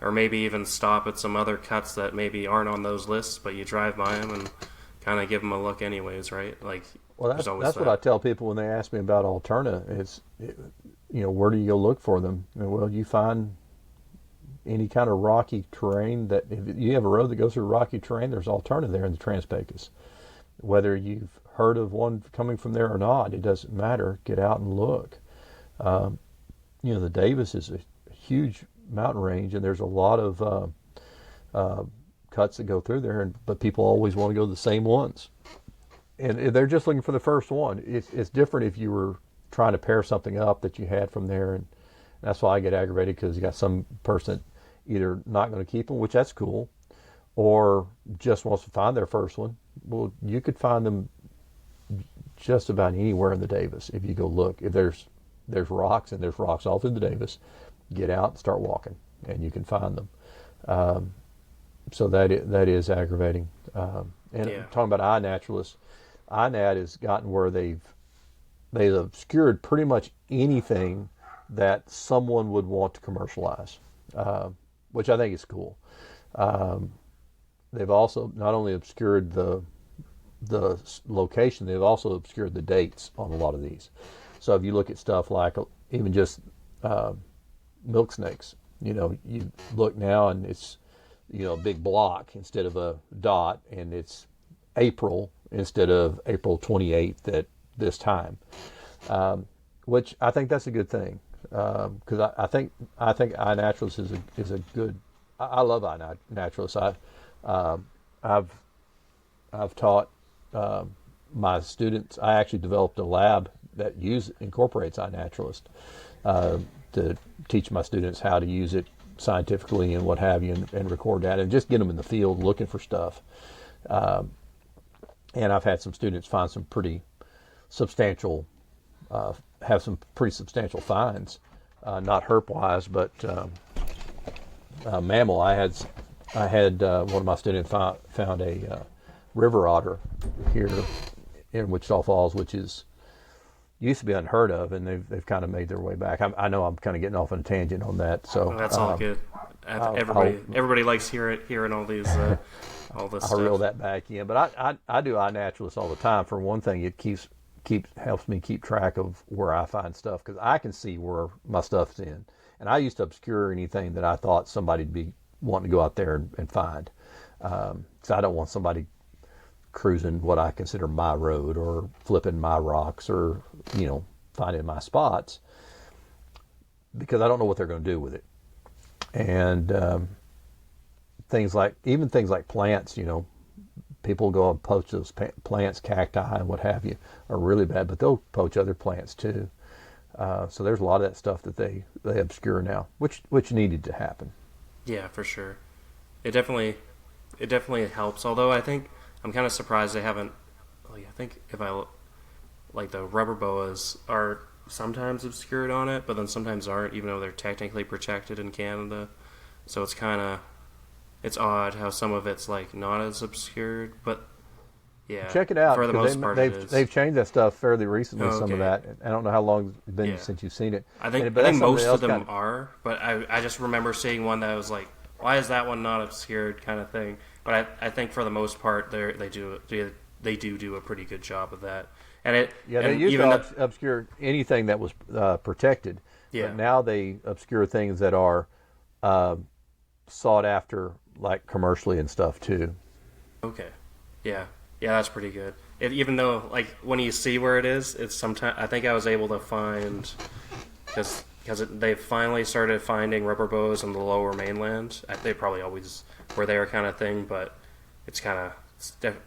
S1: or maybe even stop at some other cuts that maybe aren't on those lists, but you drive by them and kind of give them a look anyways, right? Like,
S2: well, that's what I tell people when they ask me about alterna. Where do you go look for them? Well, you find any kind of rocky terrain. That if you have a road that goes through rocky terrain, there's alterna there in the Trans-Pecos. Whether you've heard of one coming from there or not, it doesn't matter. Get out and look. The Davis is a huge mountain range, and there's a lot of cuts that go through there, but people always want to go to the same ones, and they're just looking for the first one. It's different if you were trying to pair something up that you had from there, and that's why I get aggravated, because you got some person either not going to keep them, which that's cool, or just wants to find their first one. Well, you could find them just about anywhere in the Davis if you go look. If there's rocks, and there's rocks all through the Davis, get out and start walking, and you can find them. So that is aggravating. Talking about iNaturalists, iNat has gotten where they've obscured pretty much anything that someone would want to commercialize, which I think is cool. They've also not only obscured the location, they've also obscured the dates on a lot of these. So if you look at stuff like even just milk snakes, you look now and it's a big block instead of a dot, and it's April instead of April 28th at this time, which I think that's a good thing, because I think iNaturalist is a good. I love iNaturalist. I've taught my students. I actually developed a lab that incorporates iNaturalist to teach my students how to use it scientifically and what have you, and record that, and just get them in the field looking for stuff. And I've had some students find some pretty substantial, finds, not herp wise, but mammal. I had one of my students found a river otter here in Wichita Falls, which used to be unheard of, and they've kind of made their way back. I know I'm kind of getting off on a tangent on that. So
S1: that's all good. Everybody likes hearing all these all this stuff.
S2: I'll reel that back in, but I do iNaturalist all the time. For one thing, it helps me keep track of where I find stuff, because I can see where my stuff's in, and I used to obscure anything that I thought somebody'd be wanting to go out there and find. So I don't want somebody cruising what I consider my road, or flipping my rocks, or finding my spots, because I don't know what they're going to do with it. And things like plants, people go and poach those plants, cacti, and what have you, are really bad, but they'll poach other plants too. So there's a lot of that stuff that they obscure now, which needed to happen.
S1: Yeah, for sure. It definitely helps. Although I think I'm kind of surprised they haven't. Like, I think if I like the rubber boas are sometimes obscured on it, but then sometimes aren't, even though they're technically protected in Canada. So it's odd how some of it's like not as obscured, but yeah,
S2: Check it out,
S1: for the
S2: because
S1: most part it is.
S2: they've changed that stuff fairly recently.
S1: Oh,
S2: Some of
S1: okay.
S2: that. I don't know how long it's been
S1: Yeah.
S2: since you've seen it.
S1: I think
S2: But
S1: I think
S2: that's something
S1: most
S2: else
S1: of them
S2: kind
S1: are, but I just remember seeing one that was like, why is that one not obscured, kind of thing. But I think for the most part they do a pretty good job of that. And
S2: Yeah, they used
S1: even
S2: to obscure anything that was protected,
S1: yeah.
S2: but now they obscure things that are uh, sought after, like commercially and stuff too.
S1: Okay. Yeah. Yeah, that's pretty good. Even though, like, when you see where it is, it's sometimes I think I was able to find because they finally started finding rubber bows in the lower mainland. They probably always were there, kind of thing, but it's kind of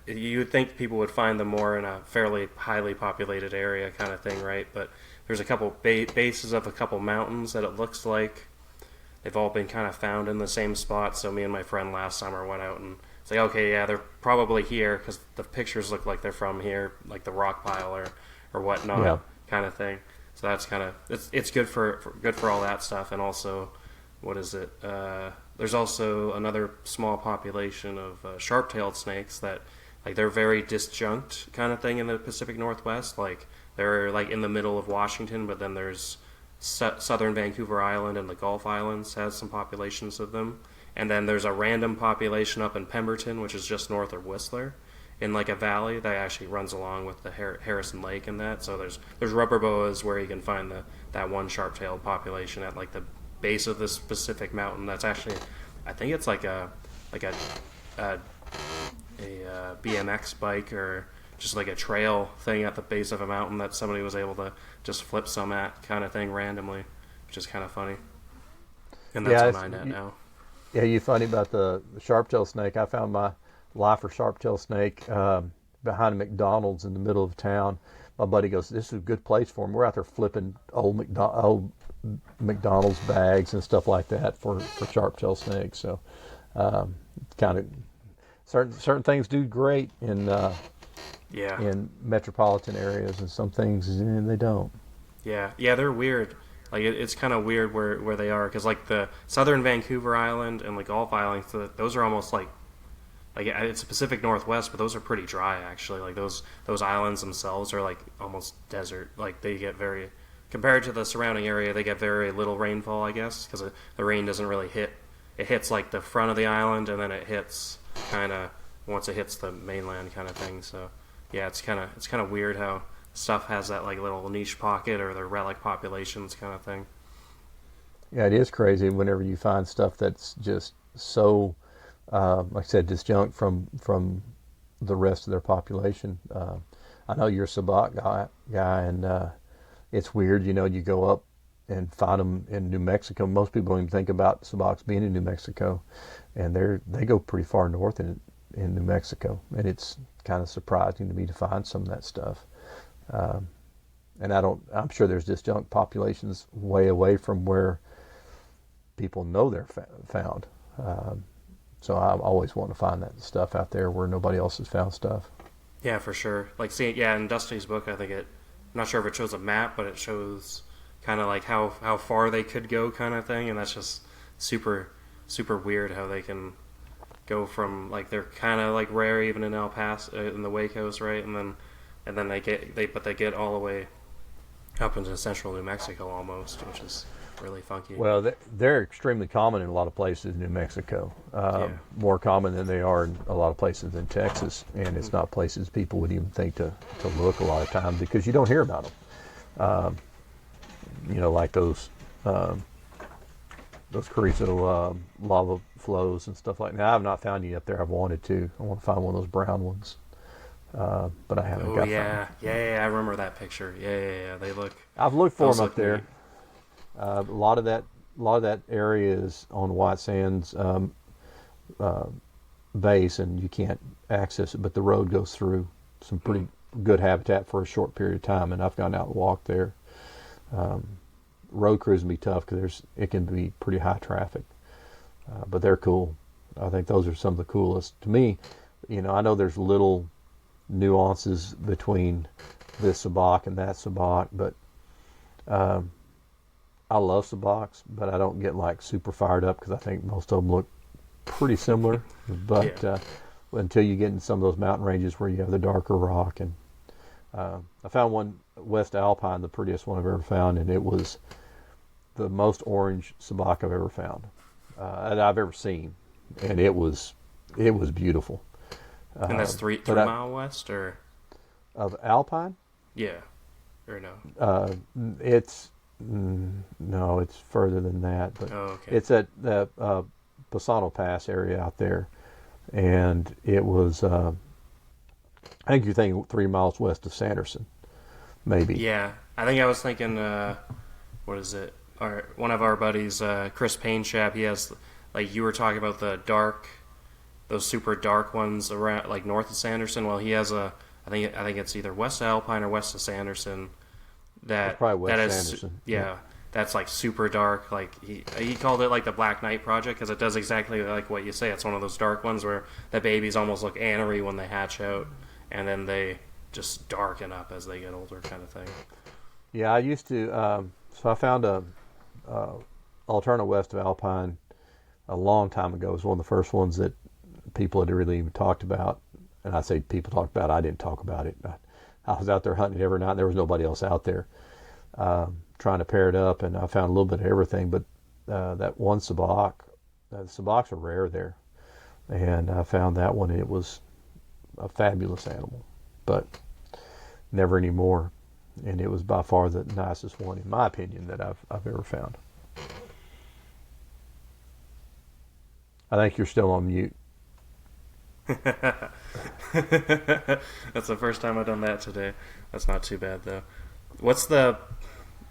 S1: you would think people would find them more in a fairly highly populated area, kind of thing, right? But there's a couple bases of a couple mountains that it looks like they've all been kind of found in the same spot. So me and my friend last summer went out and it's like, okay, yeah, they're probably here because the pictures look like they're from here, like the rock pile or whatnot,
S2: Yeah.
S1: kind of thing. So that's kind of it's good for all that stuff. And also, what is it? There's also another small population of sharp-tailed snakes that like they're very disjunct, kind of thing, in the Pacific Northwest. Like they're like in the middle of Washington, but then there's southern Vancouver Island and the Gulf Islands has some populations of them. And then there's a random population up in Pemberton, which is just north of Whistler, in like a valley that actually runs along with the Harrison Lake and that. So there's rubber boas where you can find that one sharp-tailed population at like the base of this specific mountain. That's actually, I think it's like a a BMX bike or just like a trail thing at the base of a mountain that somebody was able to just flip some at, kind of thing, randomly, which is kind of funny. And that's
S2: Yeah,
S1: on INET now.
S2: yeah. You funny about the sharp-tailed snake. I found my lifer sharp-tailed snake behind a McDonald's in the middle of town. My buddy goes, "This is a good place for him." We're out there flipping old McDonald's bags and stuff like that for sharp-tailed snakes. So, kind of certain things do great
S1: Yeah.
S2: in metropolitan areas, and some things they don't.
S1: Yeah, they're weird. Like it's kind of weird where they are because like the southern Vancouver Island and like Gulf Islands, those are almost like it's Pacific Northwest, but those are pretty dry actually. Like those islands themselves are like almost desert. Like they get very compared to the surrounding area, they get very little rainfall, I guess, because the rain doesn't really hit. It hits like the front of the island, and then it hits kind of once it hits the mainland, kind of thing. So yeah, it's kind of weird how stuff has that like little niche pocket or the relic populations, kind of thing.
S2: Yeah, it is crazy whenever you find stuff that's just so, like I said, disjunct from the rest of their population. I know you're a sabak guy, and it's weird. You go up and find them in New Mexico. Most people don't even think about sabaks being in New Mexico, and they go pretty far north in New Mexico, and it's kind of surprising to me to find some of that stuff. And I'm sure there's disjunct populations way away from where people know they're found. So I always want to find that stuff out there where nobody else has found stuff.
S1: Yeah, for sure. Like seeing, yeah, in Dusty's book, I think I'm not sure if it shows a map, but it shows kind of like how far they could go, kind of thing, and that's just super super weird how they can go from like they're kind of like rare even in El Paso in the Wacos, right, and then they get all the way up into central New Mexico almost, which is really funky.
S2: Well, they're extremely common in a lot of places in New Mexico.
S1: Yeah.
S2: More common than they are in a lot of places in Texas, and it's not places people would even think to look a lot of times because you don't hear about them. Like those Carrizo lava flows and stuff like that. I have not found any up there. I've wanted to. I want to find one of those brown ones, but I haven't.
S1: Oh yeah, I remember that picture. Yeah. They look.
S2: I've looked for
S1: those
S2: them up
S1: look
S2: there.
S1: neat.
S2: A lot of that area is on White Sands base, and you can't access it, but the road goes through some pretty good habitat for a short period of time, and I've gone out and walked there. Road crews can be tough because it can be pretty high traffic, but they're cool. I think those are some of the coolest to me. I know there's little nuances between this sabak and that sabak, but I love sabaks, but I don't get like super fired up because I think most of them look pretty similar. But
S1: Yeah.
S2: Until you get in some of those mountain ranges where you have the darker rock, and I found one West Alpine, the prettiest one I've ever found, and it was the most orange sabak I've ever found, that I've ever seen, and it was beautiful.
S1: And that's three
S2: but I-
S1: mile west, or
S2: Of Alpine,
S1: yeah, or no?
S2: it's no, it's further than that, but
S1: Oh, okay.
S2: it's at the Pisano Pass area out there, and it was. I think you're thinking 3 miles west of Sanderson, maybe.
S1: Yeah, I think I was thinking. What is it? One of our buddies, Chris Painshap. He has, like you were talking about, those super dark ones around, like north of Sanderson. Well, he has I think it's either west of Alpine or west of Sanderson.
S2: It's probably West
S1: that is,
S2: Sanderson.
S1: yeah, that's like super dark. Like he called it like the Black Knight Project because it does exactly like what you say. It's one of those dark ones where the babies almost look anery when they hatch out, and then they just darken up as they get older, kind of thing.
S2: Yeah, I used to. So I found a alterna west of Alpine a long time ago. It was one of the first ones that people had really even talked about. And I say people talked about it, I didn't talk about it. I was out there hunting every night. There was nobody else out there trying to pair it up, and I found a little bit of everything. But that one sabak, sabaks are rare there, and I found that one. And it was a fabulous animal, but never anymore. And it was by far the nicest one, in my opinion, that I've ever found. I think you're still on mute.
S1: That's the first time I've done that today. That's not too bad though. What's the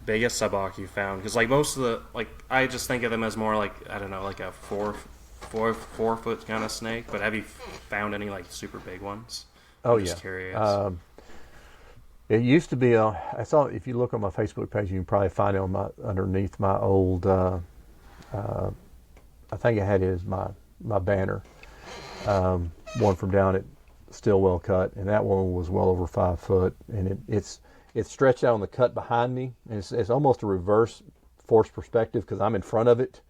S1: biggest sabak you found? Because like most of I just think of them as more like, I don't know, like a four foot kind of snake. But have you found any like super big ones?
S2: Oh,
S1: I'm just
S2: yeah.
S1: curious.
S2: It used to be. I saw. If you look on my Facebook page, you can probably find it underneath my old. I think I had it as my banner. One from down at Stillwell Cut, and that one was well over 5 foot, and it's stretched out on the cut behind me, and it's almost a reverse forced perspective because I'm in front of it,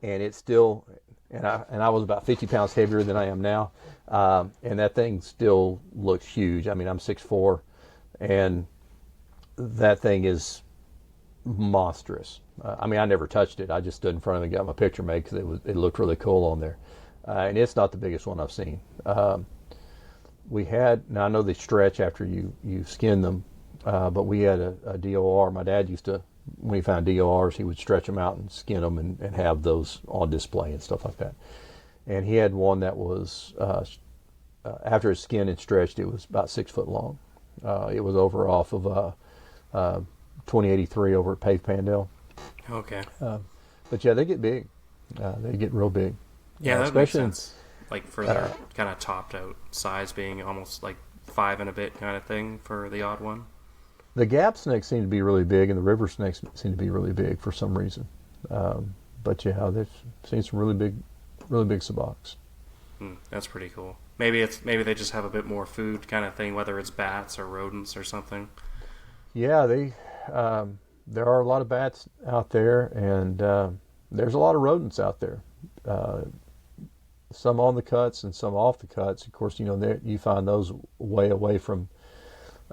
S2: and it's still. And I was about 50 pounds heavier than I am now, and that thing still looks huge. I mean, I'm 6'4", and that thing is monstrous. I mean, I never touched it. I just stood in front of it and got my picture made because it looked really cool on there. And it's not the biggest one I've seen. We had, now I know they stretch after you skin them, but we had a DOR. My dad used to, when he found DORs, he would stretch them out and skin them and have those on display and stuff like that. And he had one that was, after it's skinned and stretched, it was about 6 foot long. It was over off of 2083 over at Pave Pandale.
S1: Okay.
S2: But yeah, they get big. They get real big.
S1: Yeah, that makes
S2: especially
S1: sense. Like for their kind of topped out size being almost like 5 and a bit kind of thing for the odd one.
S2: The gap snakes seem to be really big, and the river snakes seem to be really big for some reason. But yeah, they've seen some really big sabaks.
S1: That's pretty cool. Maybe they just have a bit more food kind of thing, whether it's bats or rodents or something.
S2: Yeah, there are a lot of bats out there, and there's a lot of rodents out there. Some on the cuts and some off the cuts. Of course, you find those way away from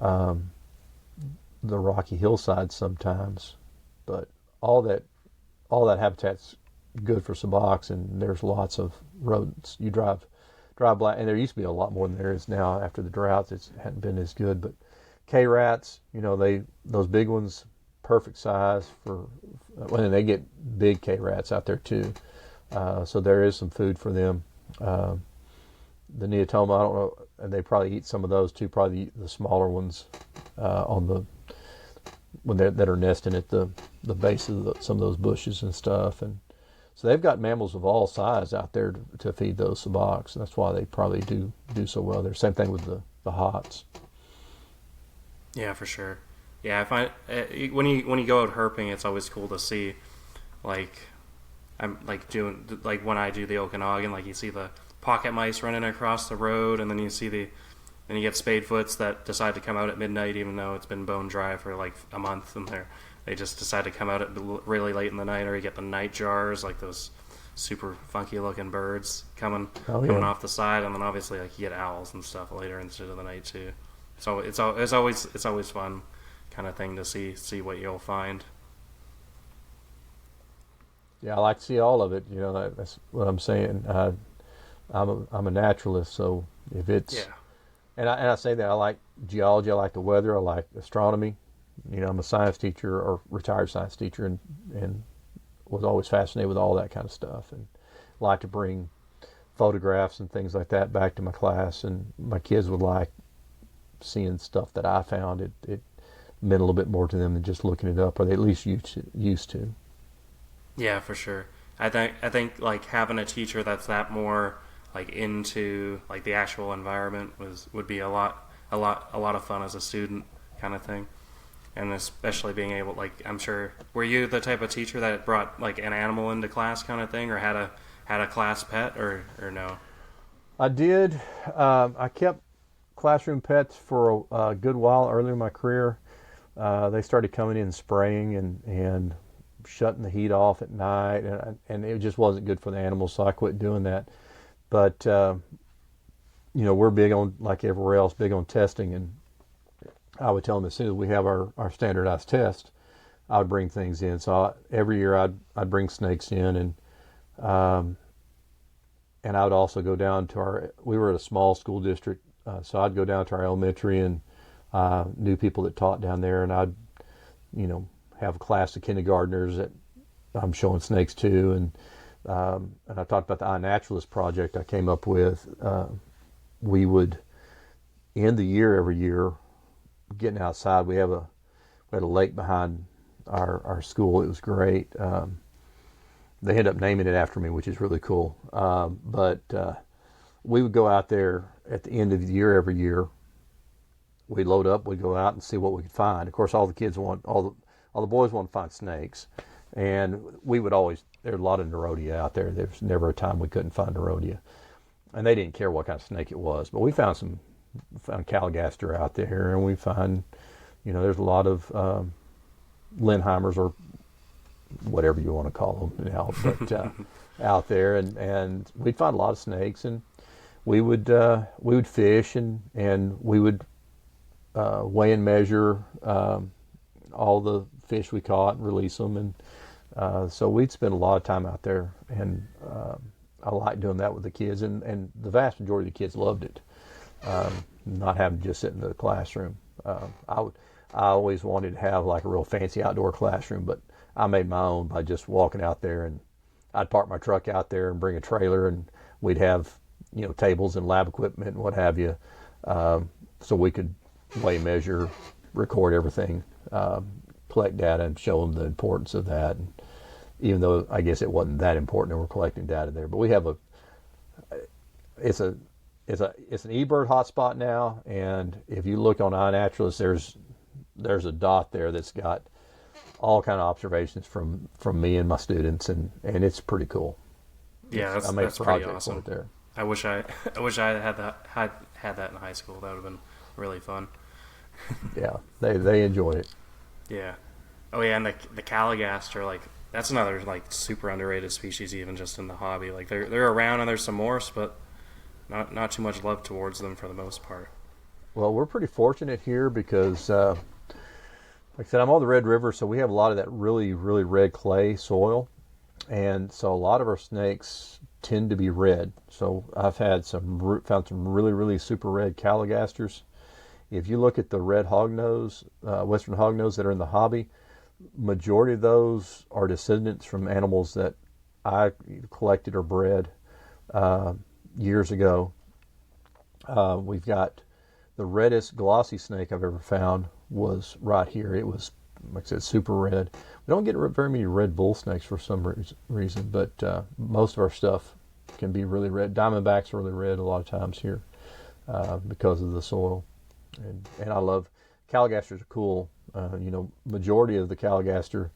S2: the rocky hillsides sometimes. But all that habitat's good for sabaks, and there's lots of rodents. You drive by, and there used to be a lot more than there is now. After the droughts, it hadn't been as good. But K-rats, those big ones, perfect size for. And they get big K-rats out there too. So there is some food for them. The neotoma, I don't know, and they probably eat some of those too. Probably the smaller ones that are nesting at the base of some of those bushes and stuff. And So they've got mammals of all size out there to feed those sabacs. That's why they probably do so well there. Same thing with the hots.
S1: Yeah, for sure. Yeah, I find when you go out herping, it's always cool to see, like, I'm like doing like when I do the Okanagan, like you see the pocket mice running across the road, and then you get spadefoots that decide to come out at midnight, even though it's been bone dry for like a month, and they just decide to come out at really late in the night. Or you get the night jars, like those super funky looking birds coming off the side, and then obviously like you get owls and stuff later instead of the night too. So it's always fun kind of thing to see what you'll find.
S2: Yeah, I like to see all of it. That's what I'm saying. I'm a naturalist, so if it's
S1: Yeah.
S2: and I say that I like geology, I like the weather, I like astronomy. I'm a science teacher or retired science teacher, and was always fascinated with all that kind of stuff, and like to bring photographs and things like that back to my class, and my kids would like seeing stuff that I found. It meant a little bit more to them than just looking it up, or they at least used to.
S1: Yeah, for sure. I think like having a teacher that's that more like into like the actual environment would be a lot of fun as a student kind of thing. And especially being able, like, I'm sure, were you the type of teacher that brought like an animal into class kind of thing, or had a class pet, or no?
S2: I did. I kept classroom pets for a good while early in my career. They started coming in spraying and shutting the heat off at night, and it just wasn't good for the animals, so I quit doing that. But we're big on, like everywhere else, big on testing, and I would tell them as soon as we have our standardized test, I would bring things in. So every year I'd bring snakes in, and I would also go down to we were at a small school district, so I'd go down to our elementary and knew people that taught down there, and I'd have a class of kindergartners that I'm showing snakes to, and I talked about the iNaturalist project I came up with. We would end the year every year getting outside. We had a lake behind our school. It was great. They ended up naming it after me, which is really cool. But we would go out there at the end of the year every year. We'd load up. We'd go out and see what we could find. Of course, all the boys want to find snakes, and we would always. There's a lot of Nerodia out there. There's never a time we couldn't find Nerodia, and they didn't care what kind of snake it was. But we found Caligaster out there, and we find, there's a lot of Linheimers, or whatever you want to call them now, but out there, and we'd find a lot of snakes, and we would fish, and we would weigh and measure all the fish we caught and release them, and so we'd spend a lot of time out there, and I liked doing that with the kids, and the vast majority of the kids loved it. Not having to just sit in the classroom. I always wanted to have like a real fancy outdoor classroom, but I made my own by just walking out there, and I'd park my truck out there and bring a trailer, and we'd have tables and lab equipment and what have you, so we could weigh, measure, record everything, collect data, and show them the importance of that. And even though I guess it wasn't that important, and we're collecting data there, but we have it's an eBird hotspot now, and if you look on iNaturalist, there's a dot there that's got all kind of observations from me and my students, and it's pretty cool.
S1: Yeah,
S2: I made
S1: that's
S2: a
S1: pretty
S2: project
S1: awesome.
S2: for it there.
S1: I wish I had that in high school. That would have been really fun.
S2: Yeah, they enjoyed it.
S1: Yeah. Oh yeah, and the Caligaster, like that's another like super underrated species, even just in the hobby. Like they're around, and there's some morphs, but not too much love towards them for the most part.
S2: Well, we're pretty fortunate here because, like I said, I'm on the Red River, so we have a lot of that really, really red clay soil, and so a lot of our snakes tend to be red. So I've found some really, really super red Caligasters. If you look at the red hognose, western hognose that are in the hobby, majority of those are descendants from animals that I collected or bred years ago. We've got the reddest glossy snake I've ever found was right here. It was like I said, super red. We don't get very many red bull snakes for some reason, but most of our stuff can be really red. Diamondbacks are really red a lot of times here because of the soil. And I love, Calligasters are cool. Majority of the Calligaster,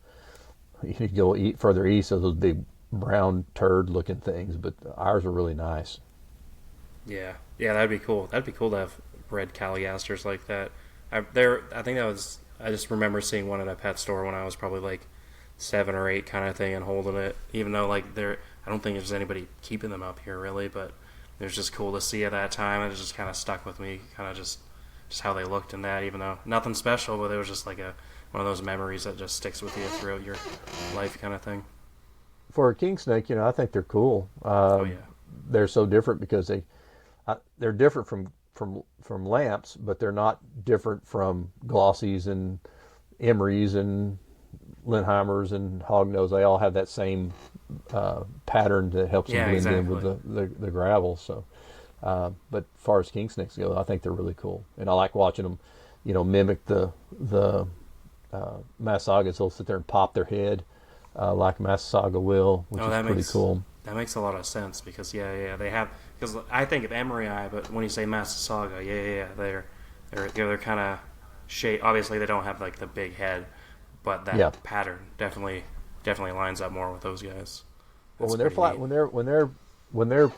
S2: you need to go further east of those big brown turd looking things, but ours are really nice.
S1: Yeah, that'd be cool. That'd be cool to have red Calligasters like that. I think that was. I just remember seeing one at a pet store when I was probably like 7 or 8, kind of thing, and holding it. Even though like I don't think there's anybody keeping them up here really, but it was just cool to see at that time. It just kind of stuck with me, kind of just how they looked in that. Even though nothing special, but it was just like one of those memories that just sticks with you throughout your life, kind of thing.
S2: For a king snake, I think they're cool.
S1: Oh yeah,
S2: they're so different because they're different from lamps, but they're not different from glossies and emerys and Lindheimers and hognose. They all have that same pattern that helps them blend in with the gravel. So, but as far as king snakes go, I think they're really cool, and I like watching them, mimic the Massasaugas. They'll sit there and pop their head like Massasauga will, which is pretty cool.
S1: That makes a lot of sense because they have, because I think of emery eye, but when you say Massasauga, they're kind of shaped. Obviously, they don't have like the big head, but that pattern definitely lines up more with those guys.
S2: Well, when they're flat, when they're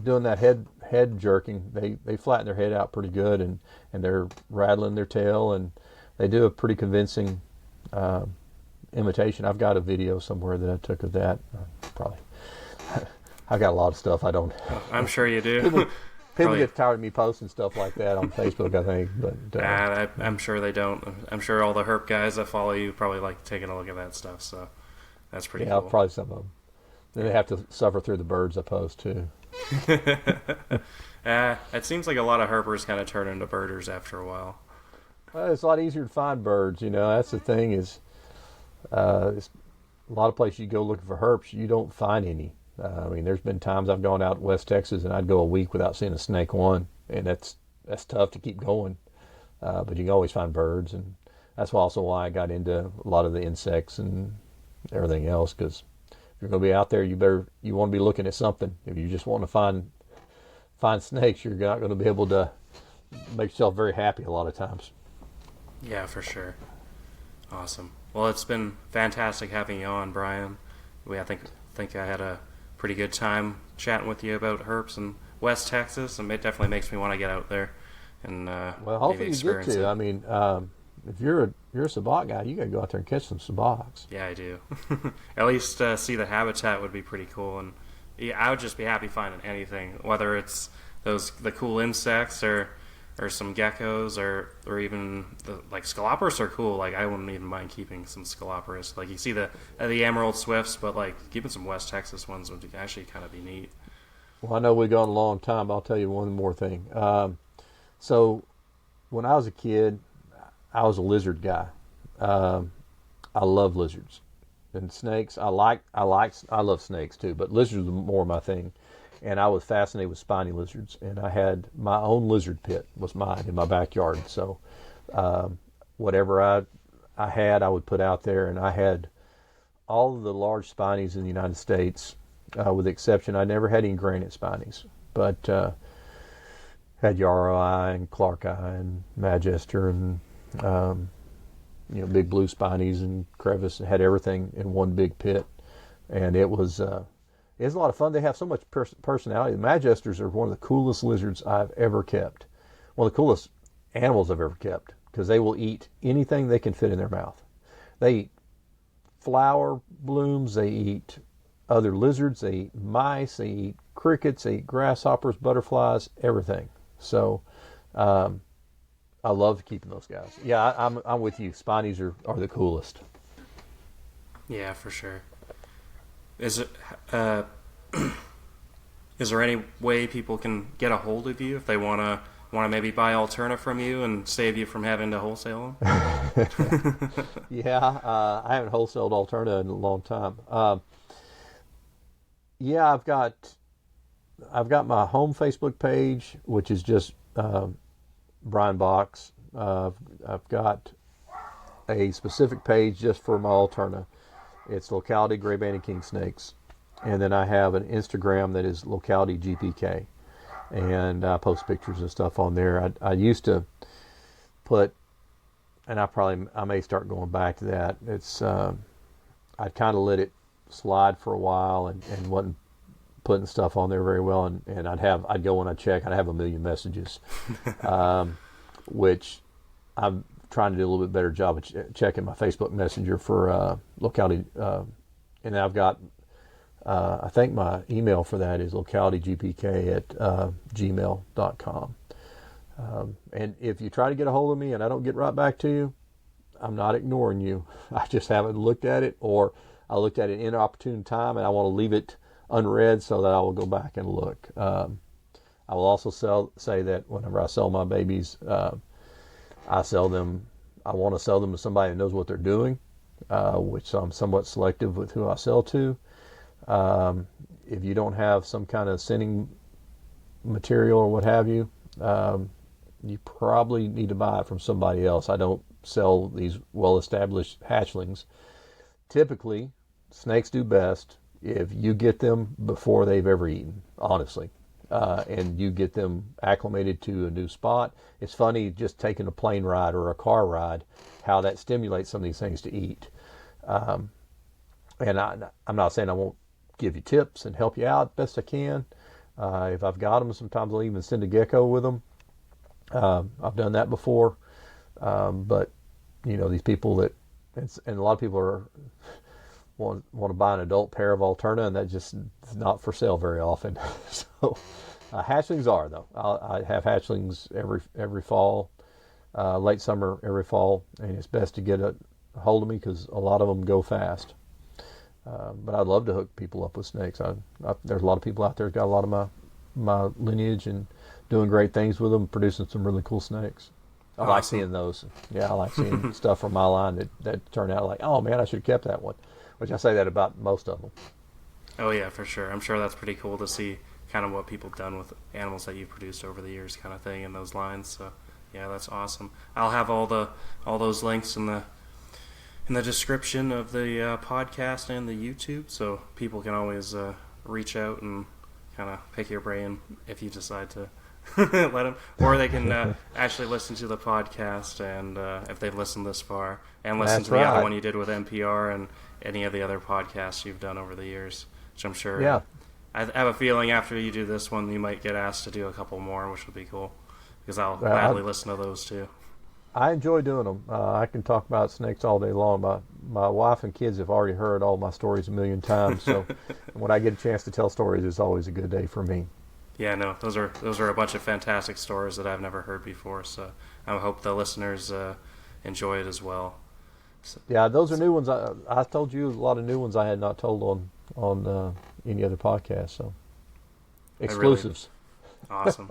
S2: doing that head jerking, they flatten their head out pretty good, and they're rattling their tail, and they do a pretty convincing imitation. I've got a video somewhere that I took of that. Probably, I got a lot of stuff I don't.
S1: I'm sure you do.
S2: People get tired of me posting stuff like that on Facebook, I think. But
S1: I'm sure they don't. I'm sure all the herp guys that follow you probably like taking a look at that stuff. So that's pretty cool.
S2: Yeah, probably some of them. Then they have to suffer through the birds I post too.
S1: It seems like a lot of herpers kind of turn into birders after a while.
S2: Well, it's a lot easier to find birds. That's the thing is, it's a lot of places you go looking for herps, you don't find any. There's been times I've gone out West Texas and I'd go a week without seeing a snake one, and that's tough to keep going. But you can always find birds, and that's also why I got into a lot of the insects and everything else. Because if you're going to be out there, you want to be looking at something. If you just want to find snakes, you're not going to be able to make yourself very happy a lot of times.
S1: Yeah, for sure. Awesome. Well, it's been fantastic having you on, Bryan. I think I had a pretty good time chatting with you about herps in West Texas, and it definitely makes me want to get out there and
S2: well, hopefully you get to. If you're a sabak guy, you got to go out there and catch some sabaks.
S1: Yeah, I do. At least see the habitat would be pretty cool, and I would just be happy finding anything, whether it's the cool insects or some geckos or even like Scalopers are cool. Like I wouldn't even mind keeping some Scalopers. Like you see the Emerald Swifts, but like keeping some West Texas ones would actually kind of be neat.
S2: Well, I know we've gone a long time. I'll tell you one more thing. So when I was a kid, I was a lizard guy. I love lizards and snakes. I love snakes too, but lizards are more my thing. And I was fascinated with spiny lizards, and I had my own lizard pit was mine in my backyard. So whatever I had, I would put out there, and I had all of the large spinies in the United States, with the exception I never had any granite spinies, but had yarrow eye and Clark eye and Magister and big blue spinies and crevice. Had everything in one big pit, and it was a lot of fun. They have so much personality. The Magisters are one of the coolest lizards I've ever kept. One of the coolest animals I've ever kept, because they will eat anything they can fit in their mouth. They eat flower blooms, they eat other lizards, they eat mice, they eat crickets, they eat grasshoppers, butterflies, everything. So I love keeping those guys. Yeah, I'm with you. Spinies are the coolest.
S1: Yeah, for sure. Is there any way people can get a hold of you if they want to maybe buy alterna from you and save you from having to wholesale them?
S2: Yeah, I haven't wholesaled alterna in a long time. Yeah, I've got my home Facebook page, which is just Bryan Box. I've got a specific page just for my alterna. It's locality gray banded king snakes, and then I have an Instagram that is locality GPK, and I post pictures and stuff on there. I used to put, and I may start going back to that. It's I kind of let it slide for a while and wasn't putting stuff on there very well, and I'd go and I'd check, I'd have a million messages, which I'm trying to do a little bit better job of checking my Facebook Messenger for locality, and I've got I think my email for that is localitygpk at gmail.com. And if you try to get a hold of me and I don't get right back to you, I'm not ignoring you. I just haven't looked at it, or I looked at it in an inopportune time and I want to leave it unread so that I will go back and look. I will also say that whenever I sell my babies, I want to sell them to somebody that knows what they're doing, which I'm somewhat selective with who I sell to. If you don't have some kind of sending material or what have you, you probably need to buy it from somebody else. I don't sell these well-established hatchlings. Typically, snakes do best if you get them before they've ever eaten, honestly, and you get them acclimated to a new spot. It's funny just taking a plane ride or a car ride, how that stimulates some of these things to eat. And I'm not saying I won't give you tips and help you out best I can. If I've got them, sometimes I'll even send a gecko with them. I've done that before. But, these people and a lot of people want to buy an adult pair of alterna, and that just is not for sale very often. So hatchlings are, though. I have hatchlings every fall, late summer, every fall, and it's best to get a hold of me because a lot of them go fast. But I'd love to hook people up with snakes. There's a lot of people out there that got a lot of my lineage and doing great things with them, producing some really cool snakes. I like seeing those. Yeah, I like seeing stuff from my line that turned out like, oh man, I should have kept that one. Which I say that about most of them.
S1: Oh yeah, for sure. I'm sure that's pretty cool to see kind of what people have done with animals that you've produced over the years, kind of thing, in those lines. So yeah, that's awesome. I'll have all those links in the description of the podcast and the YouTube, so people can always reach out and kind of pick your brain if you decide to let them, or they can actually listen to the podcast, and if they've listened this far, and listen
S2: That's
S1: to the
S2: right.
S1: other one you did with NPR and any of the other podcasts you've done over the years, which I'm sure.
S2: Yeah.
S1: I have a feeling after you do this one, you might get asked to do a couple more, which would be cool, because I'll gladly listen to those too.
S2: I enjoy doing them. I can talk about snakes all day long. My wife and kids have already heard all my stories a million times, so when I get a chance to tell stories, it's always a good day for me.
S1: Yeah, no, those are a bunch of fantastic stories that I've never heard before, so I hope the listeners enjoy it as well. So,
S2: yeah, those are new ones. I told you a lot of new ones I had not told on any other podcast, so exclusives.
S1: Awesome.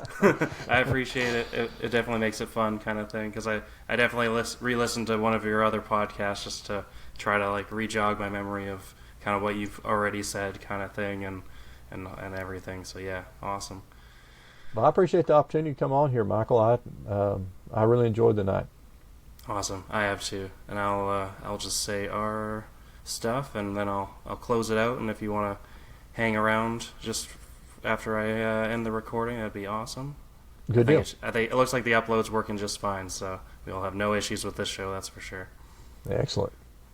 S1: I appreciate it. It definitely makes it fun, kind of thing, because I definitely re-listened to one of your other podcasts just to try to like re-jog my memory of kind of what you've already said, kind of thing, and everything. So yeah, awesome.
S2: Well, I appreciate the opportunity to come on here, Michael. I really enjoyed the night.
S1: Awesome. I have too, and I'll just say our stuff, and then I'll close it out. And if you want to hang around just after I end the recording, that'd be awesome.
S2: Good deal.
S1: I think it looks like the upload's working just fine, so we'll have no issues with this show. That's for sure.
S2: Excellent.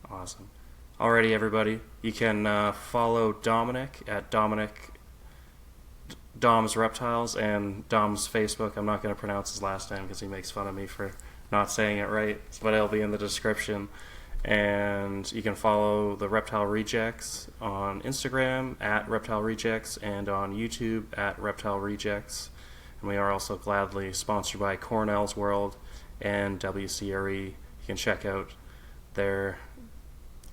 S1: Awesome. Alrighty, everybody. You can follow Dominic at Dom's Reptiles and Dom's Facebook. I'm not going to pronounce his last name because he makes fun of me for not saying it right, but it'll be in the description. And you can follow the Reptile Rejects on Instagram at Reptile Rejects and on YouTube at Reptile Rejects. And we are also gladly sponsored by Cornell's World and WCRE. You can check out their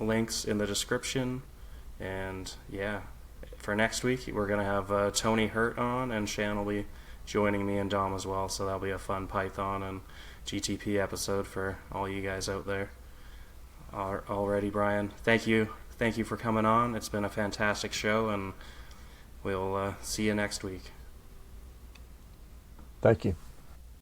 S1: links in the description. And yeah, for next week we're going to have Tony Hurt on, and Shan will be joining me and Dom as well, so that'll be a fun Python and GTP episode for all you guys out there. Alrighty, Bryan, thank you for coming on. It's been a fantastic show, and we'll see you next week.
S2: Thank you.